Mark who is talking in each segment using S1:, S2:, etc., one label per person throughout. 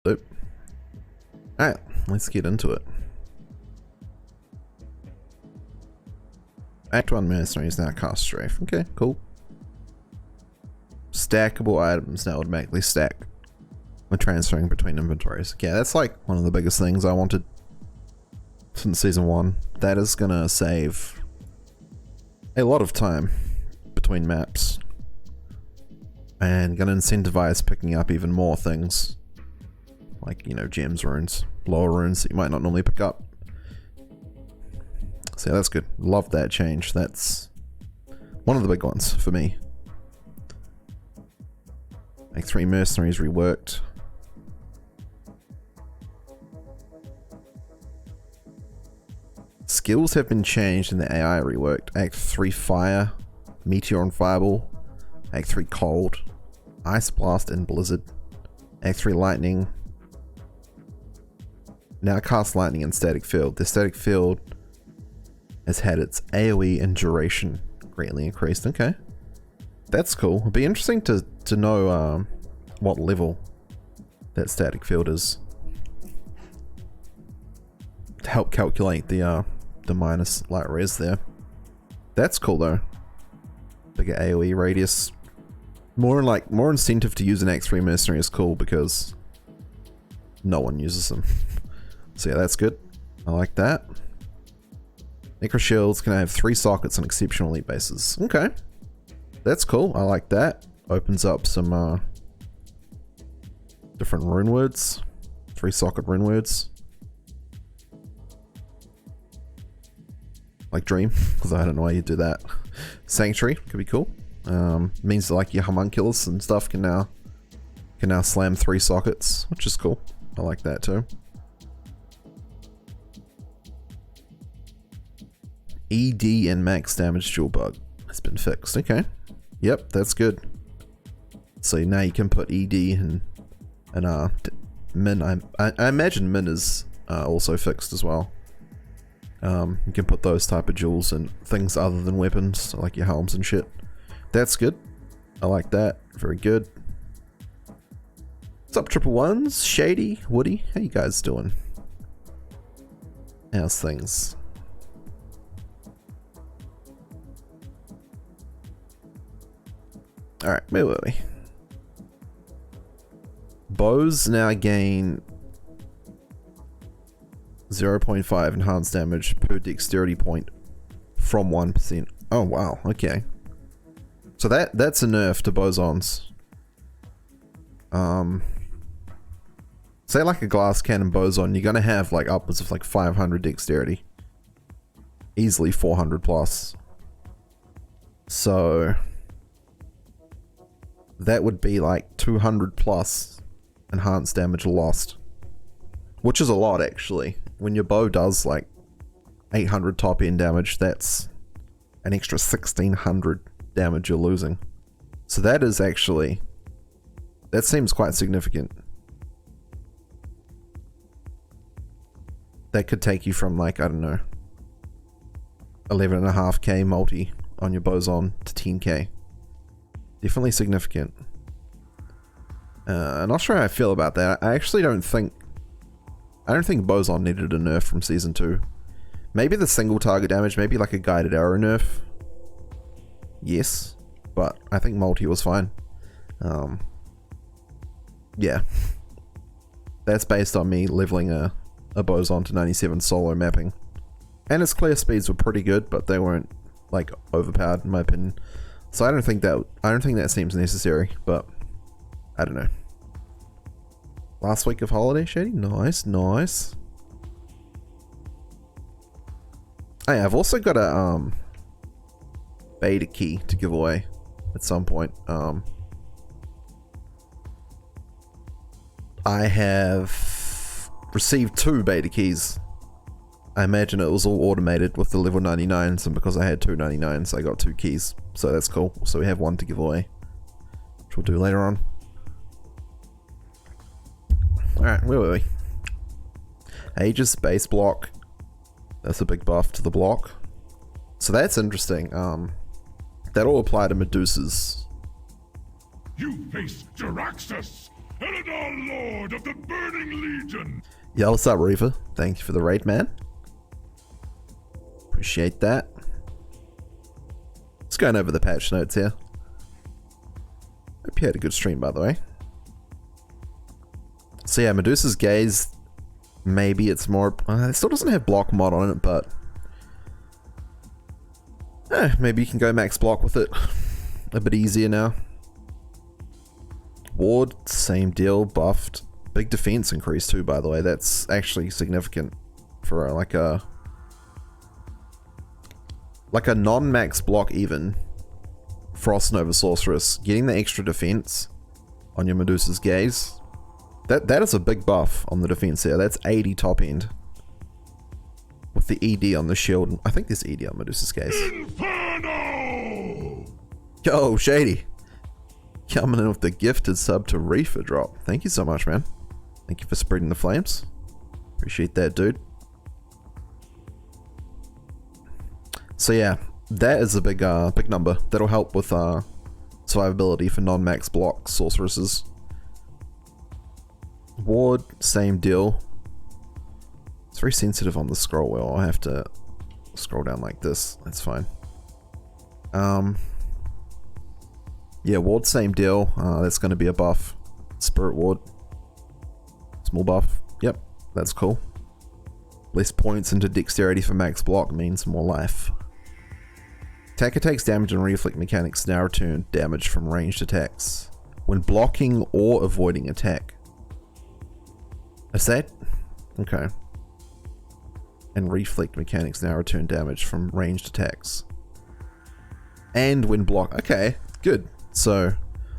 S1: Nope. Alright, let's get into it. Act 1 Mercenary is now cast strafe. Okay, cool. Stackable items now automatically stack when transferring between inventories. Yeah, that's like one of the biggest things I wanted since Season 1. That is gonna save a lot of time between maps and gonna incentivize picking up even more things like, you know, gems runes, lower runes that you might not normally pick up. So yeah, that's good. Love that change. That's one of the big ones for me. Like 3 mercenaries reworked. Skills have been changed and the AI reworked. Act 3 fire, meteor and fireball. Act 3 cold, ice blast and blizzard. Act 3 lightning. Now cast lightning and static field. The static field has had its AoE and duration greatly increased. Okay, that's cool. It'd be interesting to know what level that static field is to help calculate the minus light res there. That's cool though. Bigger AoE radius. More incentive to use an Act 3 mercenary is cool because no one uses them. So yeah, that's good. I like that. Necro shields can have 3 sockets on exceptional elite bases. Okay, that's cool. I like that. Opens up some different rune words. 3 socket rune words. Like Dream, because I don't know why you do that. Sanctuary could be cool. Means that like your homunculus and stuff can now slam 3 sockets, which is cool. I like that too. ED and max damage dual bug has been fixed. Okay, yep, that's good. So now you can put ED and min. I imagine min is also fixed as well. You can put those type of jewels in things other than weapons, like your helms and shit. That's good. I like that. Very good. What's up, triple ones? Shady, Woody, how you guys doing? How's things? Alright, where were we? Bows now gain 0.5 enhanced damage per dexterity point from 1%. Oh wow, okay. So that's a nerf to bosons. Say like a glass cannon boson, you're gonna have like upwards of like 500 dexterity. Easily 400 plus. So that would be like 200 plus enhanced damage lost. Which is a lot actually. When your bow does like 800 top end damage, that's an extra 1600 damage you're losing. So that is actually, that seems quite significant. That could take you from like, I don't know, 11.5k multi on your boson to 10k. Definitely significant. I'm not sure how I feel about that. I actually don't think boson needed a nerf from season 2. Maybe the single target damage, maybe like a guided arrow nerf. Yes, but I think multi was fine. Yeah. That's based on me leveling a boson to 97 solo mapping. And its clear speeds were pretty good, but they weren't like overpowered in my opinion. So I don't think that seems necessary, but I don't know. Last week of holiday, Shady? Nice, nice. Oh yeah, I've also got a beta key to give away at some point. I have received 2 beta keys. I imagine it was all automated with the level 99s, and because I had 2 99s, I got 2 keys. So that's cool. So we have 1 to give away, which we'll do later on. Alright, where were we? Aegis base block. That's a big buff to the block. So that's interesting. That'll apply to Medusas.
S2: You face Jaraxxus, Eridol Lord of the Burning Legion.
S1: Yo, what's up, Reaver? Thank you for the raid, man. Appreciate that. Just going over the patch notes here. Hope you had a good stream, by the way. So yeah, Medusa's Gaze, maybe it's more... it still doesn't have block mod on it, but... maybe you can go max block with it. A bit easier now. Ward, same deal, buffed. Big defense increase too, by the way. That's actually significant for like a non-max block even Frost Nova Sorceress. Getting the extra defense on your Medusa's Gaze. That is a big buff on the defense here. That's 80 top end. With the ED on the shield. I think there's ED on Medusa's Gaze.
S2: Inferno!
S1: Yo, Shady. Coming in with the gifted sub to Reefer drop. Thank you so much, man. Thank you for spreading the flames. Appreciate that, dude. So yeah, that is a big number. That'll help with survivability for non-max block sorceresses. Ward, same deal. It's very sensitive on the scroll wheel. I'll have to scroll down like this. That's fine. Yeah, Ward, same deal. That's going to be a buff. Spirit Ward. Small buff. Yep, that's cool. Less points into dexterity for max block means more life. Attacker takes damage and reflect mechanics now return damage from ranged attacks when blocking or avoiding attack. Is that? Okay. And reflect mechanics now return damage from ranged attacks. And when block. Okay, good. So,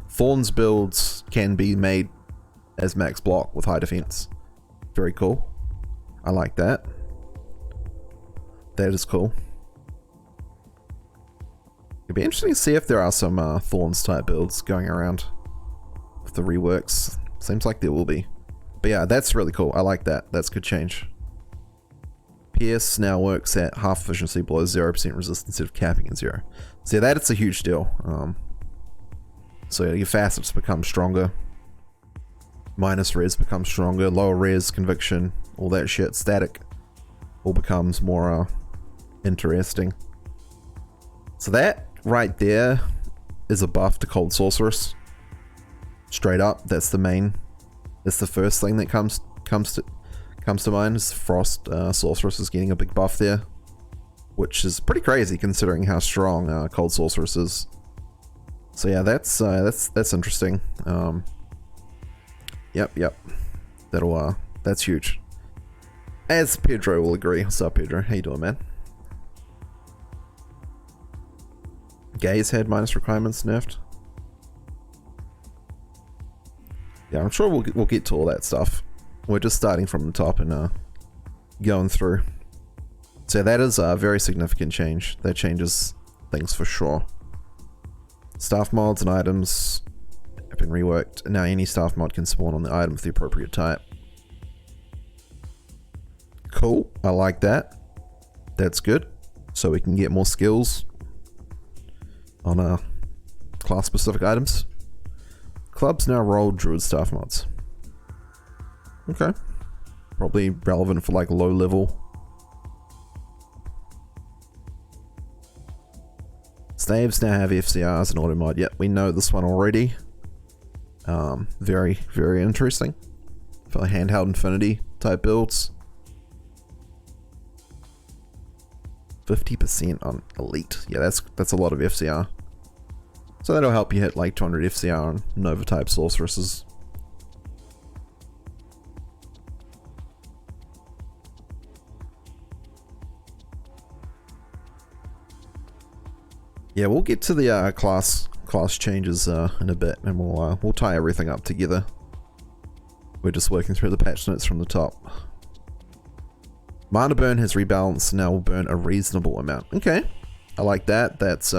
S1: Thorns builds can be made as max block with high defense. Very cool. I like that. That is cool. It'd be interesting to see if there are some Thorns type builds going around with the reworks. Seems like there will be. But yeah, that's really cool. I like that. That's good change. Pierce now works at half efficiency below 0% resistance instead of capping at 0. So yeah, that's a huge deal. So your facets become stronger. Minus res becomes stronger. Lower res, conviction, all that shit, static, all becomes more interesting. So that right there is a buff to Cold Sorceress. Straight up, that's the main. That's the first thing that comes to mind is Frost Sorceress is getting a big buff there, which is pretty crazy considering how strong Cold Sorceress is. So yeah, that's interesting. Yep. That's huge. As Pedro will agree. What's up, Pedro? How you doing, man? Gaze had minus requirements nerfed. Yeah, I'm sure we'll get to all that stuff. We're just starting from the top and going through. So that is a very significant change. That changes things for sure. Staff mods and items have been reworked. Now any staff mod can spawn on the item with the appropriate type. Cool, I like that. That's good. So we can get more skills on class specific items. Clubs now roll druid staff mods. Okay. Probably relevant for like low level. Staves now have FCRs and auto mod. Yep, we know this one already. Very, very interesting. For handheld infinity type builds. 50% on elite. Yeah, that's a lot of FCR. So that'll help you hit like 200 FCR on Nova type sorceresses. Yeah, we'll get to the class changes in a bit, and we'll tie everything up together. We're just working through the patch notes from the top. Mana burn has rebalanced, now will burn a reasonable amount. Okay, I like that. That's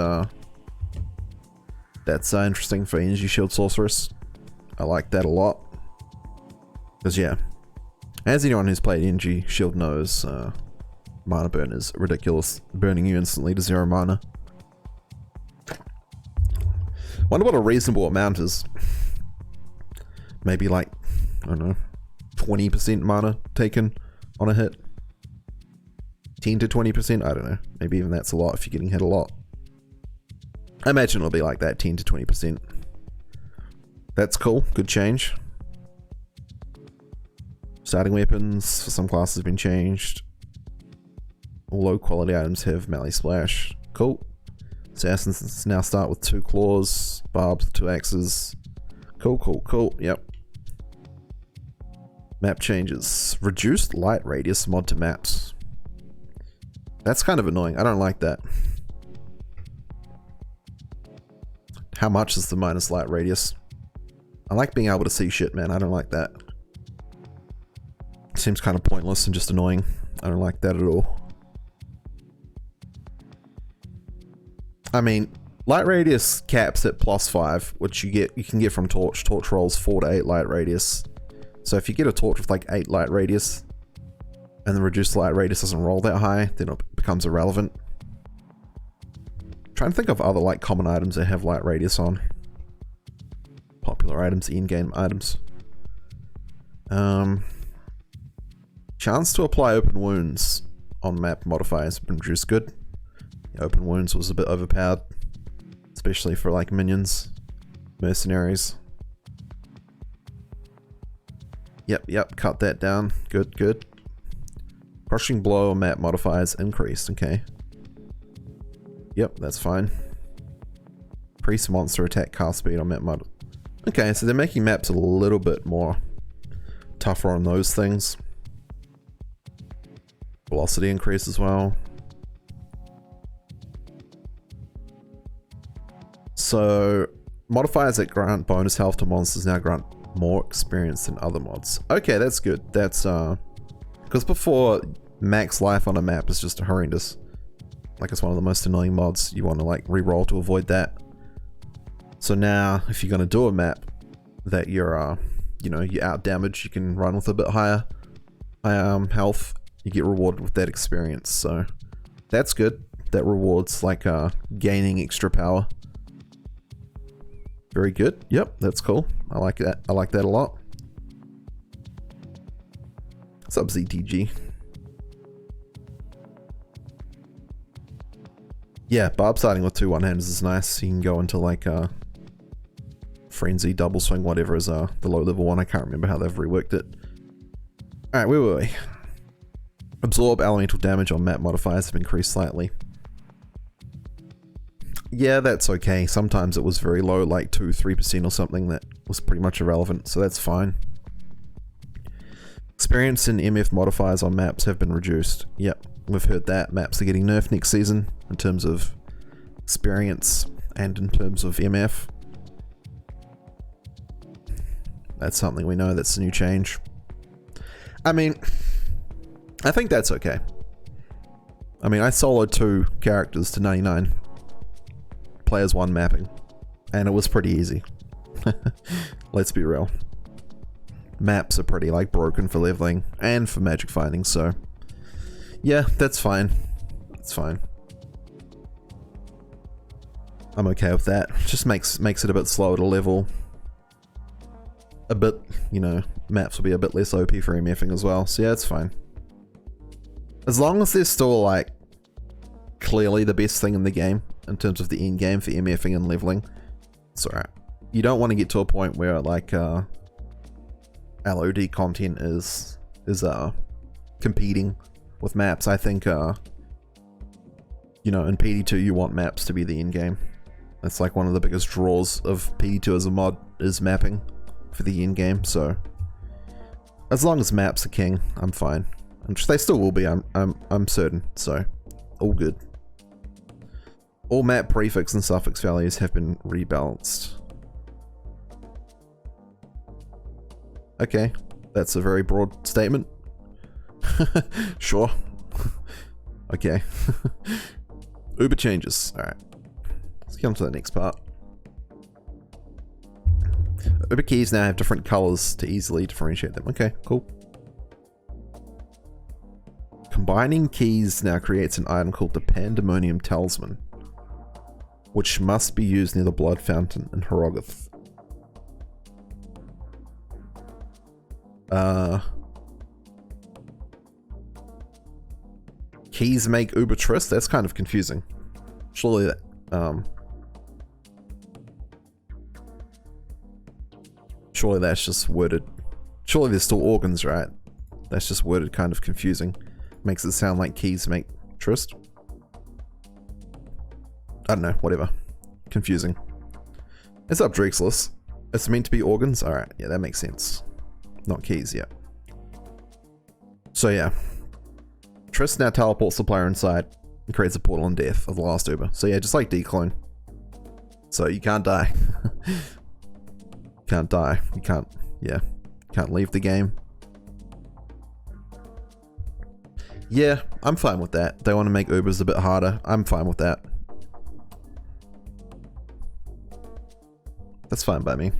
S1: interesting for energy shield sorceress. I like that a lot. Because yeah, as anyone who's played energy shield knows, mana burn is ridiculous, burning you instantly to 0 mana. Wonder what a reasonable amount is. Maybe like I don't know, 20% mana taken on a hit. 10 to 20%, I don't know. Maybe even that's a lot if you're getting hit a lot. I imagine it'll be like that, 10 to 20%. That's cool, good change. Starting weapons for some classes have been changed. All low quality items have melee splash. Cool. Assassins now start with 2 claws, barbs with 2 axes. Cool, cool, cool, yep. Map changes. Reduced light radius mod to maps. That's kind of annoying. I don't like that. How much is the minus light radius? I like being able to see shit, man. I don't like that. Seems kind of pointless and just annoying. I don't like that at all. I mean, light radius caps at +5, which you can get from torch. Torch rolls 4 to 8 light radius. So if you get a torch with like 8 light radius, and the reduced light radius doesn't roll that high, then it becomes irrelevant. Trying to think of other like common items that have light radius on. Popular items, in-game items. Chance to apply open wounds on map modifiers have been reduced. Good. Open wounds was a bit overpowered, especially for like minions, mercenaries. Yep, cut that down. Good, good. Crushing blow on map modifiers increased, okay. Yep, that's fine. Increase monster attack cast speed on map mod. Okay, so they're making maps a little bit more tougher on those things. Velocity increase as well. So, modifiers that grant bonus health to monsters now grant more experience than other mods. Okay, that's good. That's, because before, max life on a map is just horrendous. Like, it's one of the most annoying mods. You want to, like, re-roll to avoid that. So now, if you're going to do a map that you're, you know, you're out damaged, you can run with a bit higher health. You get rewarded with that experience. So, that's good. That rewards, like, gaining extra power. Very good. Yep, that's cool. I like that. I like that a lot. What's up, ZTG? Yeah, barb starting with 2 one-handers is nice. You can go into like frenzy, double swing, whatever is the low level one. I can't remember how they've reworked it. Alright, where were we? Absorb elemental damage on map modifiers have increased slightly. Yeah, that's okay. Sometimes it was very low, like 2-3% or something that was pretty much irrelevant, so that's fine. Experience and MF modifiers on maps have been reduced. Yep, we've heard that. Maps are getting nerfed next season in terms of experience and in terms of MF. That's something we know. That's a new change. I mean, I think that's okay. I mean, I soloed 2 characters to 99. Players 1 mapping, and it was pretty easy. Let's be real. Maps are pretty like broken for leveling and for magic finding, so yeah, that's fine. That's fine. I'm okay with that. Just makes it a bit slower to level. A bit, you know, maps will be a bit less OP for MFing as well, so yeah, it's fine. As long as they're still like clearly the best thing in the game in terms of the end game for MFing and leveling, it's alright. You don't want to get to a point where like LOD content is competing with maps. I think you know, in PD2 you want maps to be the end game. That's like one of the biggest draws of PD2 as a mod is mapping for the end game. So as long as maps are king, I'm fine. They still will be. I'm certain. So all good. All map prefix and suffix values have been rebalanced. Okay, that's a very broad statement. Sure. Okay. Uber changes. Alright. Let's get on to the next part. Uber keys now have different colors to easily differentiate them. Okay, cool. Combining keys now creates an item called the Pandemonium Talisman, which must be used near the blood fountain in Hrogoth. Keys make Uber Trist? That's kind of confusing. Surely that, surely that's just worded. Surely there's still organs, right? That's just worded kind of confusing. Makes it sound like keys make Trist. I don't know, whatever. Confusing. It's up, Drexless. It's meant to be organs? Alright, yeah, that makes sense. Not keys, yeah. So yeah. Trist now teleports the player inside and creates a portal on death of the last Uber. So yeah, just like declone. So you can't die. Can't die. You can't, yeah. Can't leave the game. Yeah, I'm fine with that. They want to make Ubers a bit harder. I'm fine with that. That's fine by me.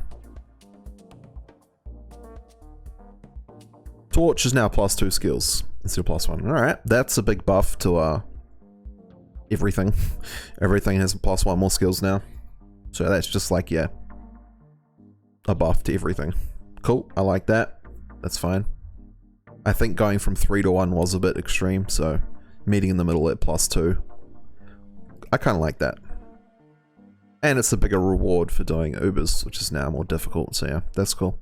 S1: Torch is now +2 skills instead of +1. Alright, that's a big buff to everything. Everything has +1 more skills now. So that's just like, yeah, a buff to everything. Cool, I like that. That's fine. I think going from 3 to 1 was a bit extreme, so meeting in the middle at +2. I kind of like that. And it's a bigger reward for doing Ubers, which is now more difficult, so yeah, that's cool.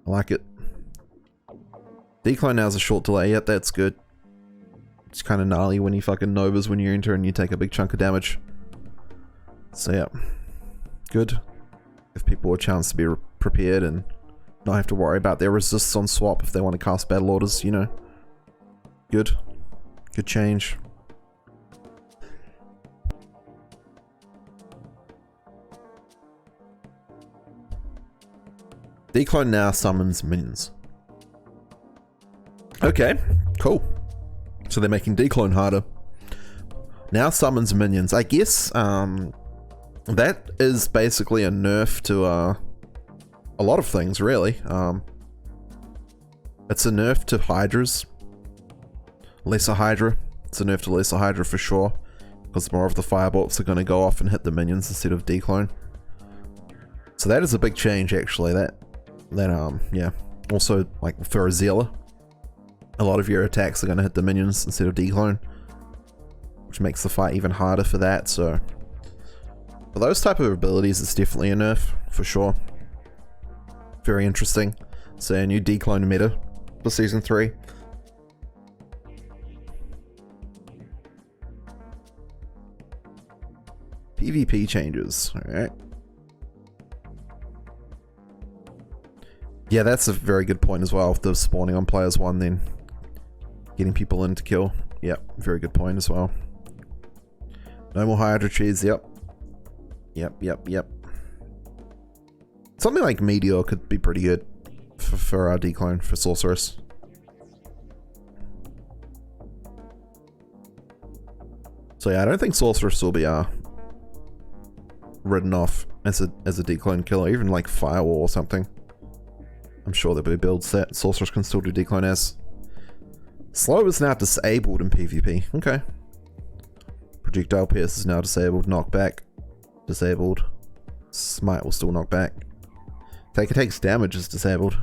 S1: I like it. Decline now has a short delay, yep, that's good. It's kind of gnarly when you fucking Novas when you enter and you take a big chunk of damage. So yeah, good. Give people a chance to be prepared and not have to worry about their resists on swap if they want to cast battle orders, you know. Good. Good change. Decline now summons minions. Okay, cool. So they're making decline harder. Now summons minions. I guess that is basically a nerf to a lot of things, really. It's a nerf to Hydras. Lesser Hydra. It's a nerf to Lesser Hydra for sure. Because more of the firebolts are going to go off and hit the minions instead of decline. So that is a big change, actually. That yeah. Also, like for Azela, a lot of your attacks are going to hit the minions instead of decline, which makes the fight even harder for that. So for those type of abilities, it's definitely a nerf for sure. Very interesting. So a new decline meta for season 3. PvP changes. Alright. Yeah, that's a very good point as well. With the spawning on players 1, then getting people in to kill. Yep, very good point as well. No more Hydra trees. Yep. Yep. Something like Meteor could be pretty good for our decline for Sorceress. So yeah, I don't think Sorceress will be written off as a decline killer, even like Firewall or something. I'm sure there'll be builds that Sorceress can still do decline as. Slow is now disabled in PvP. Okay. Projectile Pierce is now disabled. Knockback disabled. Smite will still knock back. Take takes damage is disabled.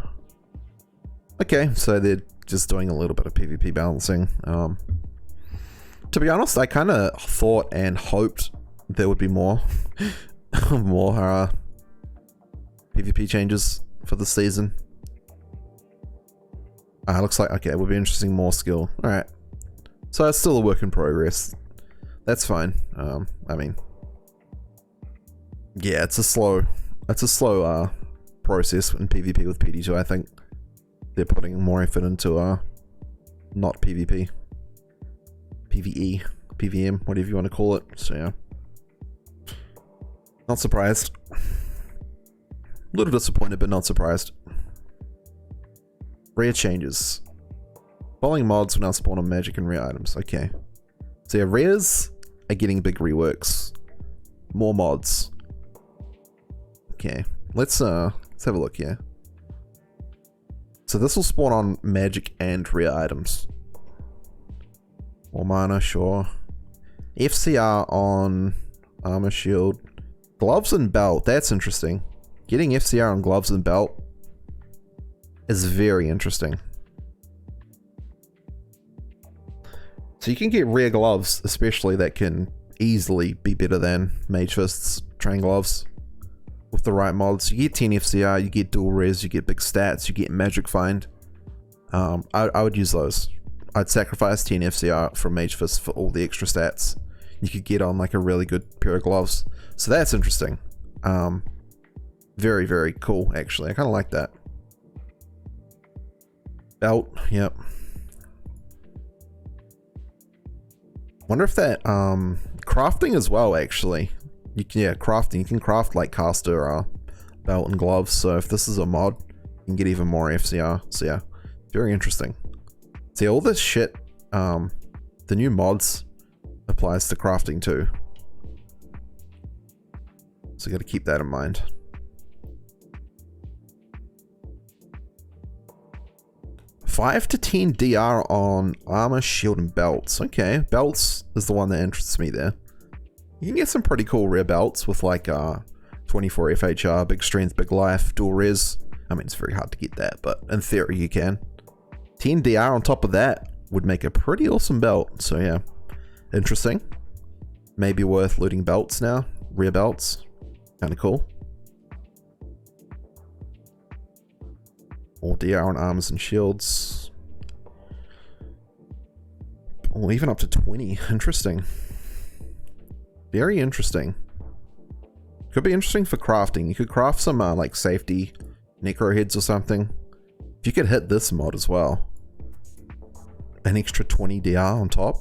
S1: Okay, so they're just doing a little bit of PvP balancing. To be honest, I kind of thought and hoped there would be more more PvP changes for the season. Looks like, okay, will be interesting, more skill. Alright. So it's still a work in progress. That's fine. I mean, yeah, it's a slow process in PvP with PD2. I think they're putting more effort into not PvP. PvE, PvM, whatever you want to call it. So yeah. Not surprised. A little disappointed, but not surprised. Rare changes. Following mods will now spawn on magic and rare items. Okay. So yeah, rares are getting big reworks. More mods. Okay. Let's have a look here. So this will spawn on magic and rare items. More mana, sure. FCR on armor shield. Gloves and belt. That's interesting. Getting FCR on gloves and belt is very interesting. So you can get rare gloves, especially, that can easily be better than Mage Fist's train gloves with the right mods. You get 10 FCR, you get dual res, you get big stats, you get magic find. I would use those. I'd sacrifice 10 FCR from Mage Fist for all the extra stats you could get on like a really good pair of gloves. So that's interesting. Very, very cool, actually. I kind of like that. Belt, yep. Wonder if that, crafting as well, actually. You can, yeah, crafting. You can craft like caster, belt and gloves. So if this is a mod, you can get even more FCR. So yeah, very interesting. See, all this shit, the new mods applies to crafting too. So you got to keep that in mind. Five to 10 DR on armor, shield, and belts. Okay, belts is the one that interests me there. You can get some pretty cool rare belts with like 24 FHR, big strength, big life, dual res. I mean, it's very hard to get that, but in theory you can. 10 DR on top of that would make a pretty awesome belt. So yeah, interesting. Maybe worth looting belts now. Rare belts, kind of cool. Or DR on armors and shields. Or even up to 20. Interesting. Very interesting. Could be interesting for crafting. You could craft some like safety necro heads or something. If you could hit this mod as well. An extra 20 DR on top.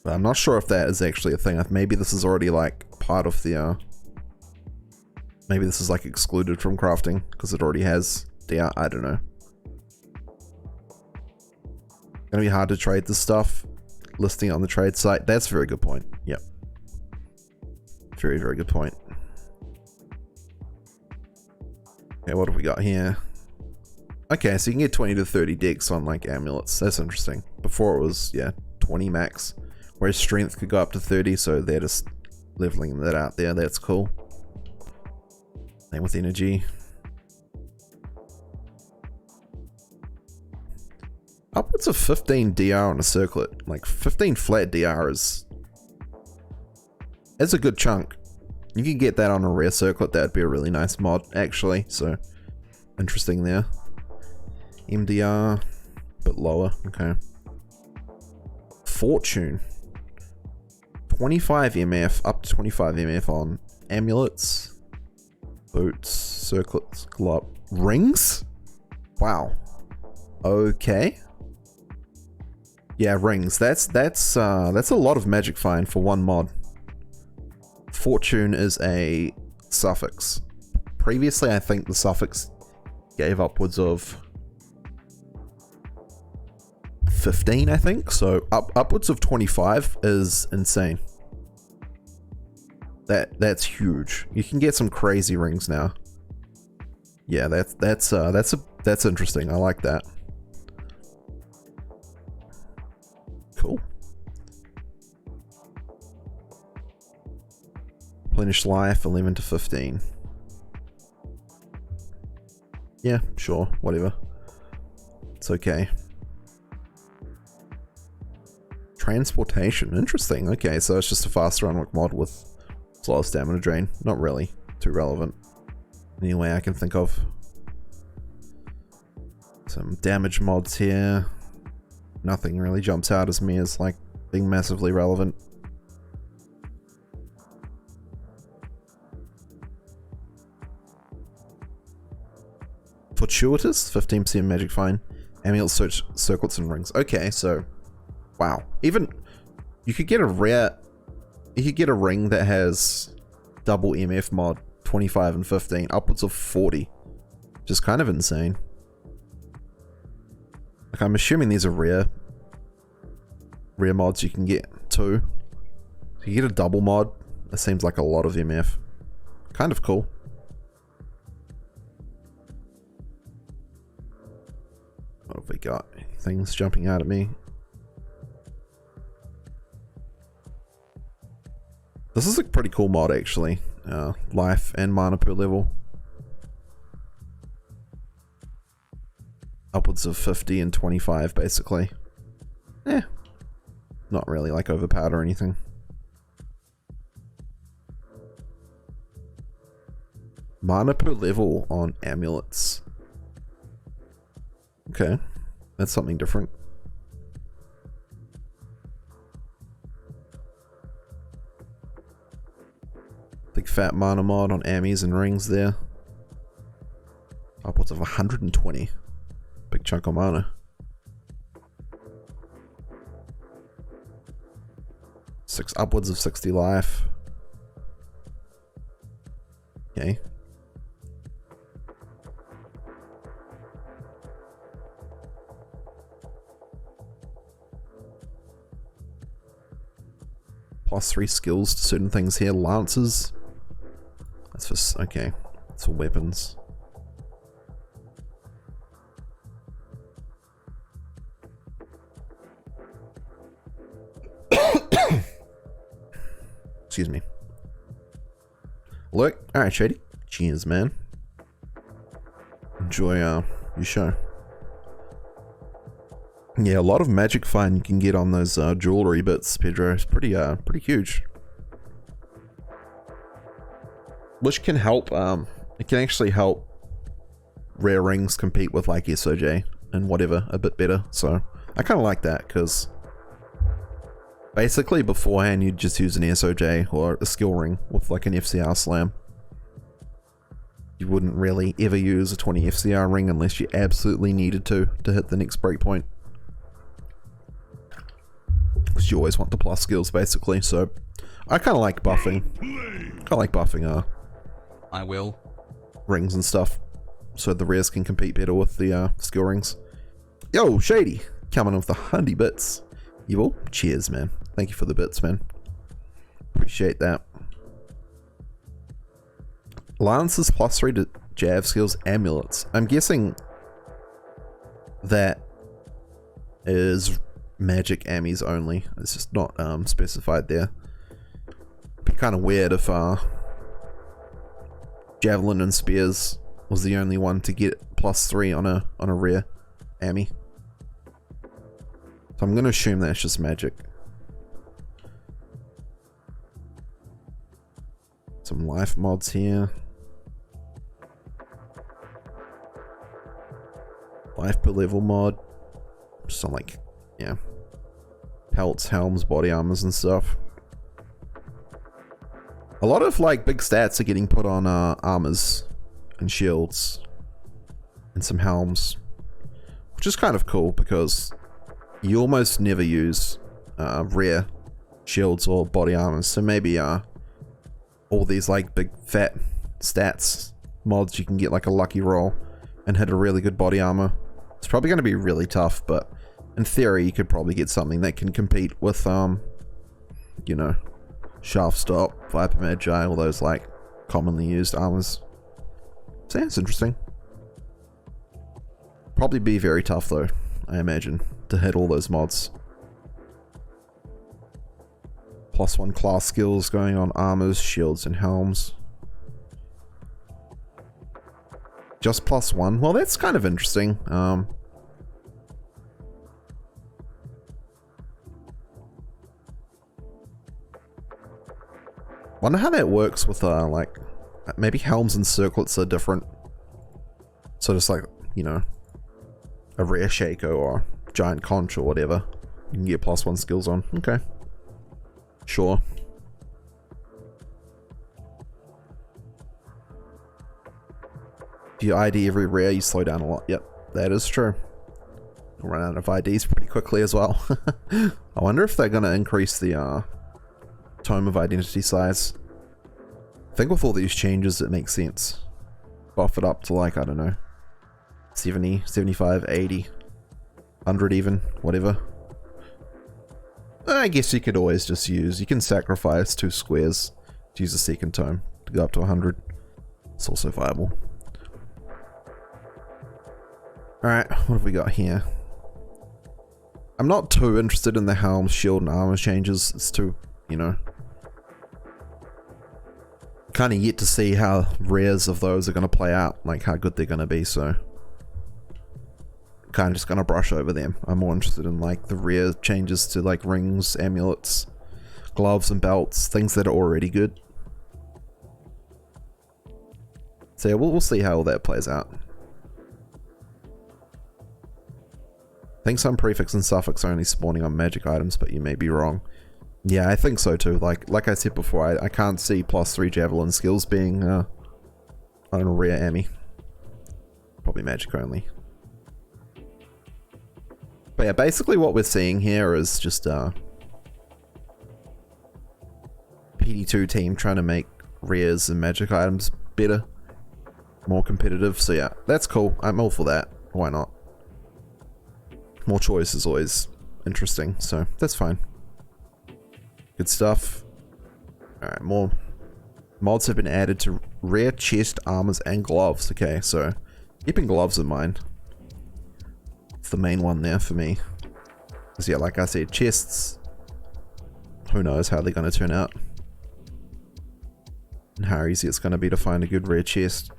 S1: But I'm not sure if that is actually a thing. Maybe this is already like part of the maybe this is like excluded from crafting because it already has DR. I don't know. Gonna be hard to trade this stuff. Listing on the trade site. That's a very good point. Yep. Very, very good point. Okay, what have we got here? Okay, so you can get 20 to 30 decks on like amulets. That's interesting. Before it was, yeah, 20 max. Whereas strength could go up to 30, so they're just leveling that out there. That's cool. Same with energy. Upwards of 15 DR on a circlet. Like 15 flat DR is... That's a good chunk. You can get that on a rare circlet. That'd be a really nice mod, actually. So, interesting there. MDR, bit lower. Okay. Fortune. 25 MF, up to 25 MF on amulets, boots, circlets, glove, rings? Wow. Okay. Yeah, rings. That's a lot of magic find for one mod. Fortune is a suffix. Previously, I think the suffix gave upwards of 15, I think. So upwards of 25 is insane. That's huge. You can get some crazy rings now. Yeah, that's interesting. I like that. Cool. Replenish life 11 to 15. Yeah, sure, whatever. It's okay. Transportation, interesting. Okay, so it's just a faster unlock mod with slow stamina drain. Not really too relevant. Any way I can think of. Some damage mods here. Nothing really jumps out as me as like being massively relevant. Fortuitous, 15% magic fine. Amulet search circlets and rings. Okay, so wow. Even you could get a rare, you could get a ring that has double MF mod, 25 and 15, upwards of 40. Just kind of insane. Like, I'm assuming these are rare mods you can get too. So you get a double mod. That seems like a lot of MF. Kind of cool. What have we got? Things jumping out at me. This is a pretty cool mod, actually. Life and mana per level. upwards of 50 and 25 basically. Not really like overpowered or anything. Mana per level on amulets. Okay, that's something different. Big fat mana mod on ammies and rings there. Upwards of 120. Big chunk of mana. Upwards of 60 life. Okay. +3 skills to certain things here. Lances. That's for, okay. That's for weapons. Excuse me. Look. Alright, Shady. Cheers, man. Enjoy your show. Yeah, a lot of magic find you can get on those jewelry bits, Pedro. It's pretty huge. Which can help, it can actually help rare rings compete with like SOJ and whatever a bit better. So I kind of like that, because basically beforehand you'd just use an SOJ or a skill ring with like an FCR slam. You wouldn't really ever use a 20 FCR ring unless you absolutely needed to hit the next breakpoint. Because you always want the plus skills basically, so I kind of like buffing.
S3: I will.
S1: Rings and stuff, so the rares can compete better with the skill rings. Yo, Shady, coming in with the 100 bits. Evil, cheers, man. Thank you for the bits, man. Appreciate that. Lances +3 to Jav skills, amulets. I'm guessing that is magic ammies only. It's just not specified there. It'd be kind of weird if javelin and spears was the only one to get +3 on a rare ammy. So I'm gonna assume that's just magic. Some life mods here. Life per level mod. Just on like, yeah, pelts, helms, body armors and stuff. A lot of like big stats are getting put on armors and shields and some helms, which is kind of cool because you almost never use rare shields or body armors. So maybe all these like big fat stats mods, you can get like a lucky roll and hit a really good body armor. It's probably going to be really tough, but in theory you could probably get something that can compete with you know, Shaft Stop, Viper Magi, all those like commonly used armors. So yeah, it's interesting. Probably be very tough though, I imagine, to hit all those mods. +1 class skills going on armors, shields, and helms. Just +1. Well, that's kind of interesting. Wonder how that works with like maybe helms and circlets are different. So just like, you know, a rare Shaco or giant conch or whatever, you can get +1 skills on. Okay. Sure. If you ID every rare, you slow down a lot. Yep, that is true. You'll run out of IDs pretty quickly as well. I wonder if they're going to increase the Tome of Identity size. I think with all these changes it makes sense. Buff it up to like, I don't know, 70, 75, 80, 100 even, whatever. I guess you could always just use, you can sacrifice 2 squares to use a second tome to go up to 100. It's also viable. Alright, what have we got here? I'm not too interested in the helm, shield, and armor changes. It's too, you know, kind of yet to see how rares of those are going to play out, like how good they're going to be, so kind of just gonna brush over them. I'm more interested in like the rare changes to like rings, amulets, gloves and belts, things that are already good. So yeah, we'll see how all that plays out. I think some prefix and suffix are only spawning on magic items, but you may be wrong. Yeah, I think so too. Like I said before, I can't see +3 javelin skills being on a rare Ami. Probably magic only. But yeah, basically what we're seeing here is just PD2 team trying to make rares and magic items better, more competitive. So yeah, that's cool. I'm all for that. Why not? More choice is always interesting, so that's fine. Good stuff. Alright, more mods have been added to rare chest, armors, and gloves. Okay, so keeping gloves in mind. It's the main one there for me. Because yeah, like I said, chests, who knows how they're going to turn out. And how easy it's going to be to find a good rare chest.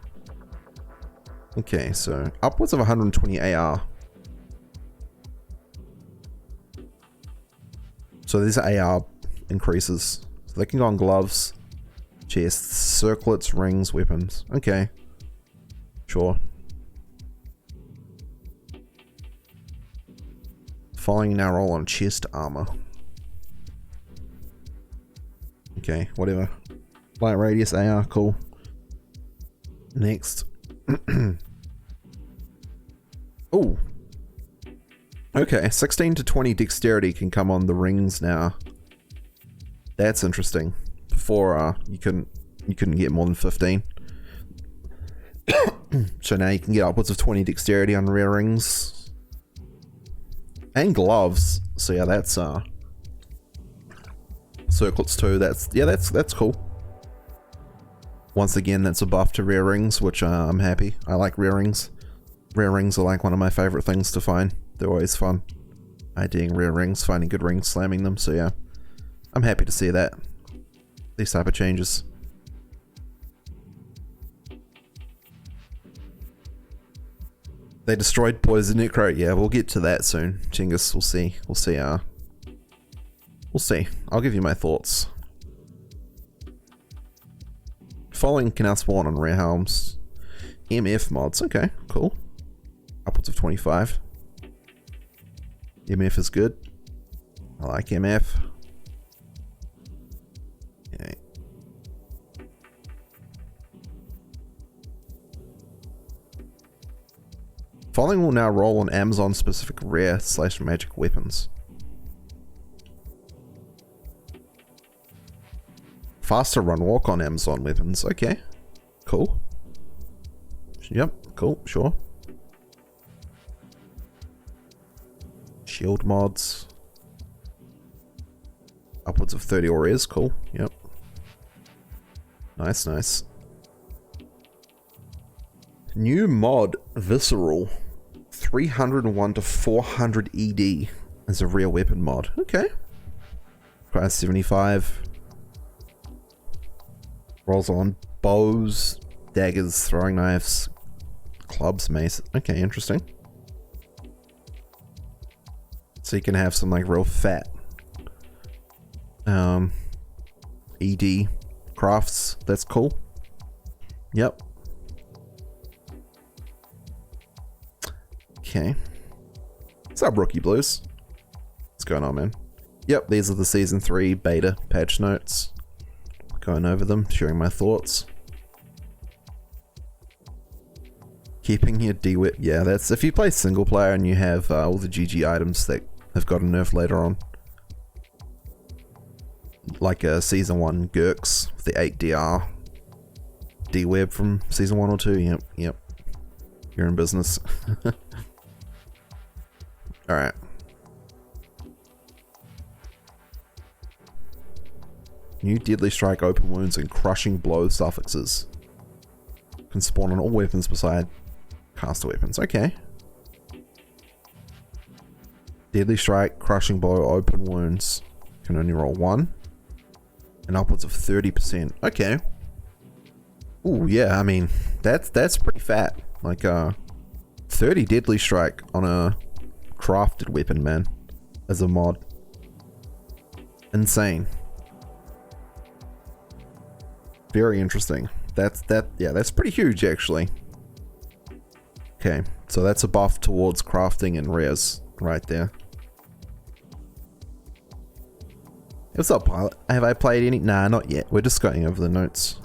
S1: Okay, so upwards of 120 AR. So these are AR increases. So they can go on gloves, chests, circlets, rings, weapons. Okay. Sure. Following now roll on chest armor. Okay, whatever. Light radius AR, cool. Next. Oh. Okay, 16 to 20 dexterity can come on the rings now. That's interesting. Before you couldn't get more than 15. So now you can get upwards of 20 dexterity on rare rings. And gloves. So yeah, that's circlets too. That's cool. Once again, that's a buff to rare rings, which I'm happy. I like rare rings. Rare rings are like one of my favorite things to find. They're always fun. IDing rare rings, finding good rings, slamming them, so yeah. I'm happy to see that. These type of changes. They destroyed Poison Necro. Yeah, we'll get to that soon. Chingus, we'll see. We'll see. I'll give you my thoughts. Following can now spawn on rare helms. MF mods, okay, cool. Upwards of 25. MF is good. I like MF. Okay. Following will now roll on Amazon specific rare / magic weapons. Faster run walk on Amazon weapons. Okay. Cool. Yep. Cool. Sure. Shield mods. Upwards of 30 rares. Cool. Yep. Nice, nice. New mod, Visceral. 301 to 400 ED as a rare weapon mod. Okay. Price 75. Rolls on bows, daggers, throwing knives, clubs, mace. Okay, interesting. So you can have some like real fat ED crafts. That's cool. Yep. Okay. What's up, Rookie Blues? What's going on, man? Yep, these are the Season 3 beta patch notes. Going over them, sharing my thoughts. Keeping your D-Whip. Yeah, that's if you play single player and you have all the GG items that have got a nerf later on. Like a Season 1 Gurks, the 8DR D-Web from Season 1 or 2. Yep. You're in business. Alright. New Deadly Strike open wounds and crushing blow suffixes. Can spawn on all weapons beside caster weapons. Okay. Deadly Strike, crushing blow, open wounds. Can only roll 1. And upwards of 30%. Okay. Ooh, yeah, I mean, that's pretty fat. Like, 30 Deadly Strike on a crafted weapon, man, as a mod. Insane. Very interesting. That's pretty huge actually. Okay, so that's a buff towards crafting and res right there. What's up, pilot? Have I played any? Nah, not yet. We're just going over the notes.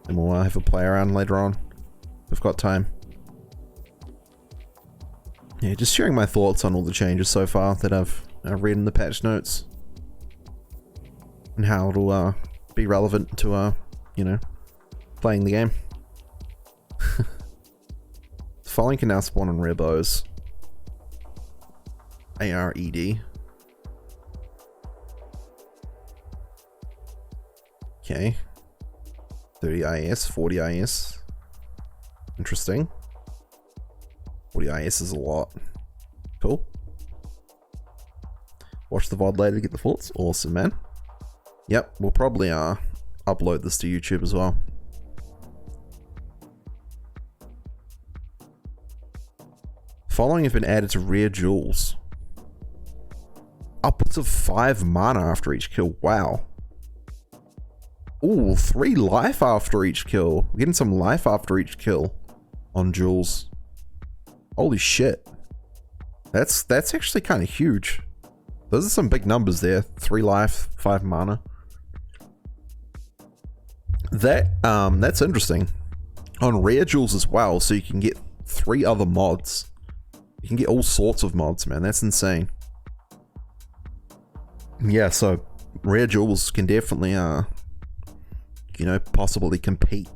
S1: And we'll have a play around later on. We've got time. Yeah, just sharing my thoughts on all the changes so far that I've read in the patch notes. And how it'll be relevant to, you know, playing the game. The following can now spawn on rare bows. ARED. Okay. 30 IS, 40 IS. Interesting. 40 IS is a lot. Cool. Watch the VOD later to get the thoughts. Awesome, man. Yep, we'll probably upload this to YouTube as well. Following have been added to rare jewels. Upwards of 5 mana after each kill. Wow. Ooh, 3 life after each kill. We're getting some life after each kill on jewels. Holy shit. That's actually kind of huge. Those are some big numbers there. 3 life, 5 mana. That's interesting. On rare jewels as well, so you can get 3 other mods. You can get all sorts of mods, man. That's insane. Yeah, so rare jewels can definitely you know, possibly compete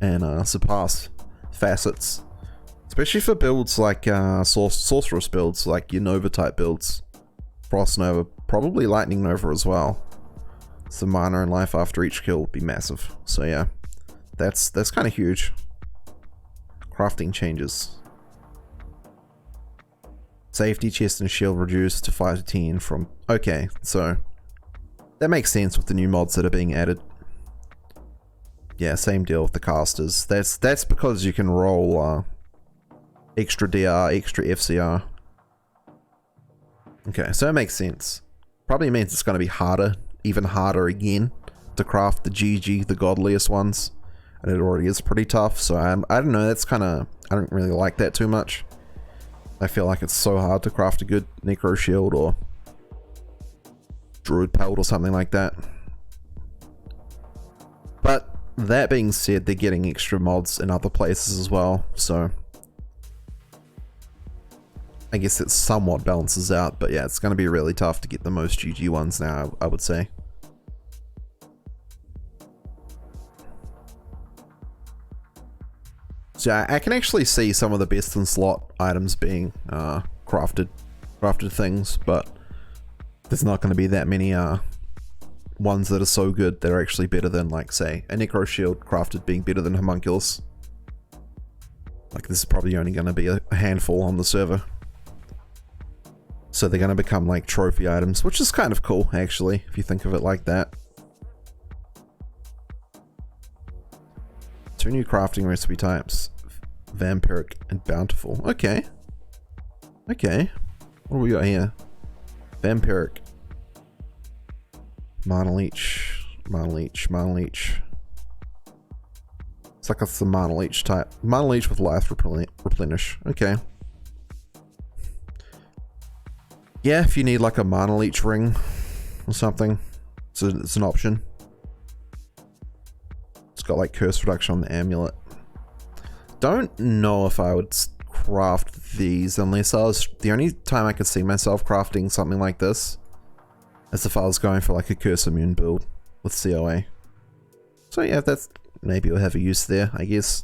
S1: and surpass facets, especially for builds like sorceress builds, like your Nova type builds, Frost Nova, probably Lightning Nova as well. So mana and life after each kill would be massive. So yeah, that's kind of huge. Crafting changes. Safety chest and shield reduced to 5 to 10 from. Okay, so that makes sense with the new mods that are being added. Yeah, same deal with the casters. That's because you can roll extra DR, extra FCR. Okay, so it makes sense. Probably means it's going to be harder, even harder again, to craft the GG, the godliest ones. And it already is pretty tough, so I don't know, that's kind of, I don't really like that too much. I feel like it's so hard to craft a good Necro Shield or Druid Pelt or something like that. But that being said, they're getting extra mods in other places as well, so I guess it somewhat balances out. But yeah, it's going to be really tough to get the most GG ones now, I would say. So I can actually see some of the best in slot items being crafted things, but there's not going to be that many ones that are so good that are actually better than, like, say, a Necro Shield crafted being better than Homunculus. Like, this is probably only going to be a handful on the server. So they're going to become like trophy items, which is kind of cool, actually, if you think of it like that. 2 new crafting recipe types. Vampiric and Bountiful. Okay. Okay. What do we got here? Vampiric. Mana Leech. Mana Leech. Mana Leech. It's like it's the Mana Leech type. Mana Leech with life replenish. Okay. Yeah, if you need like a Mana Leech ring or something, it's an option. It's got like curse reduction on the amulet. Don't know if I would craft these unless I was... The only time I could see myself crafting something like this is if I was going for like a curse immune build with COA. So yeah, that's... Maybe we'll have a use there, I guess.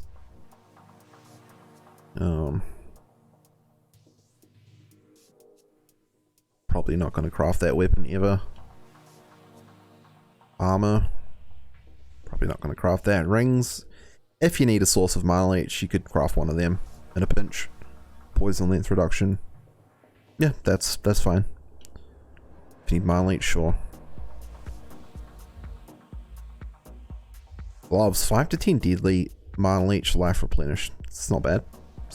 S1: Probably not going to craft that weapon ever. Armor. Probably not going to craft that. Rings. If you need a source of Mana Leech, you could craft one of them in a pinch. Poison length reduction. Yeah, that's fine. If you need Mana Leech, sure. Gloves. 5 to 10 deadly Mana Leech life replenish. It's not bad.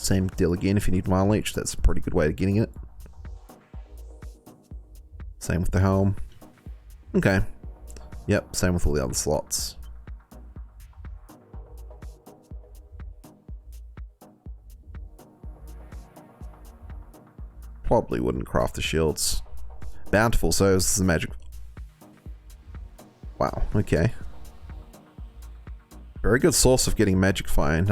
S1: Same deal again if you need Mana Leech, that's a pretty good way of getting it. Same with the helm. Okay. Yep, same with all the other slots. Probably wouldn't craft the shields. Bountiful, so this is a magic. Wow, okay. Very good source of getting magic find.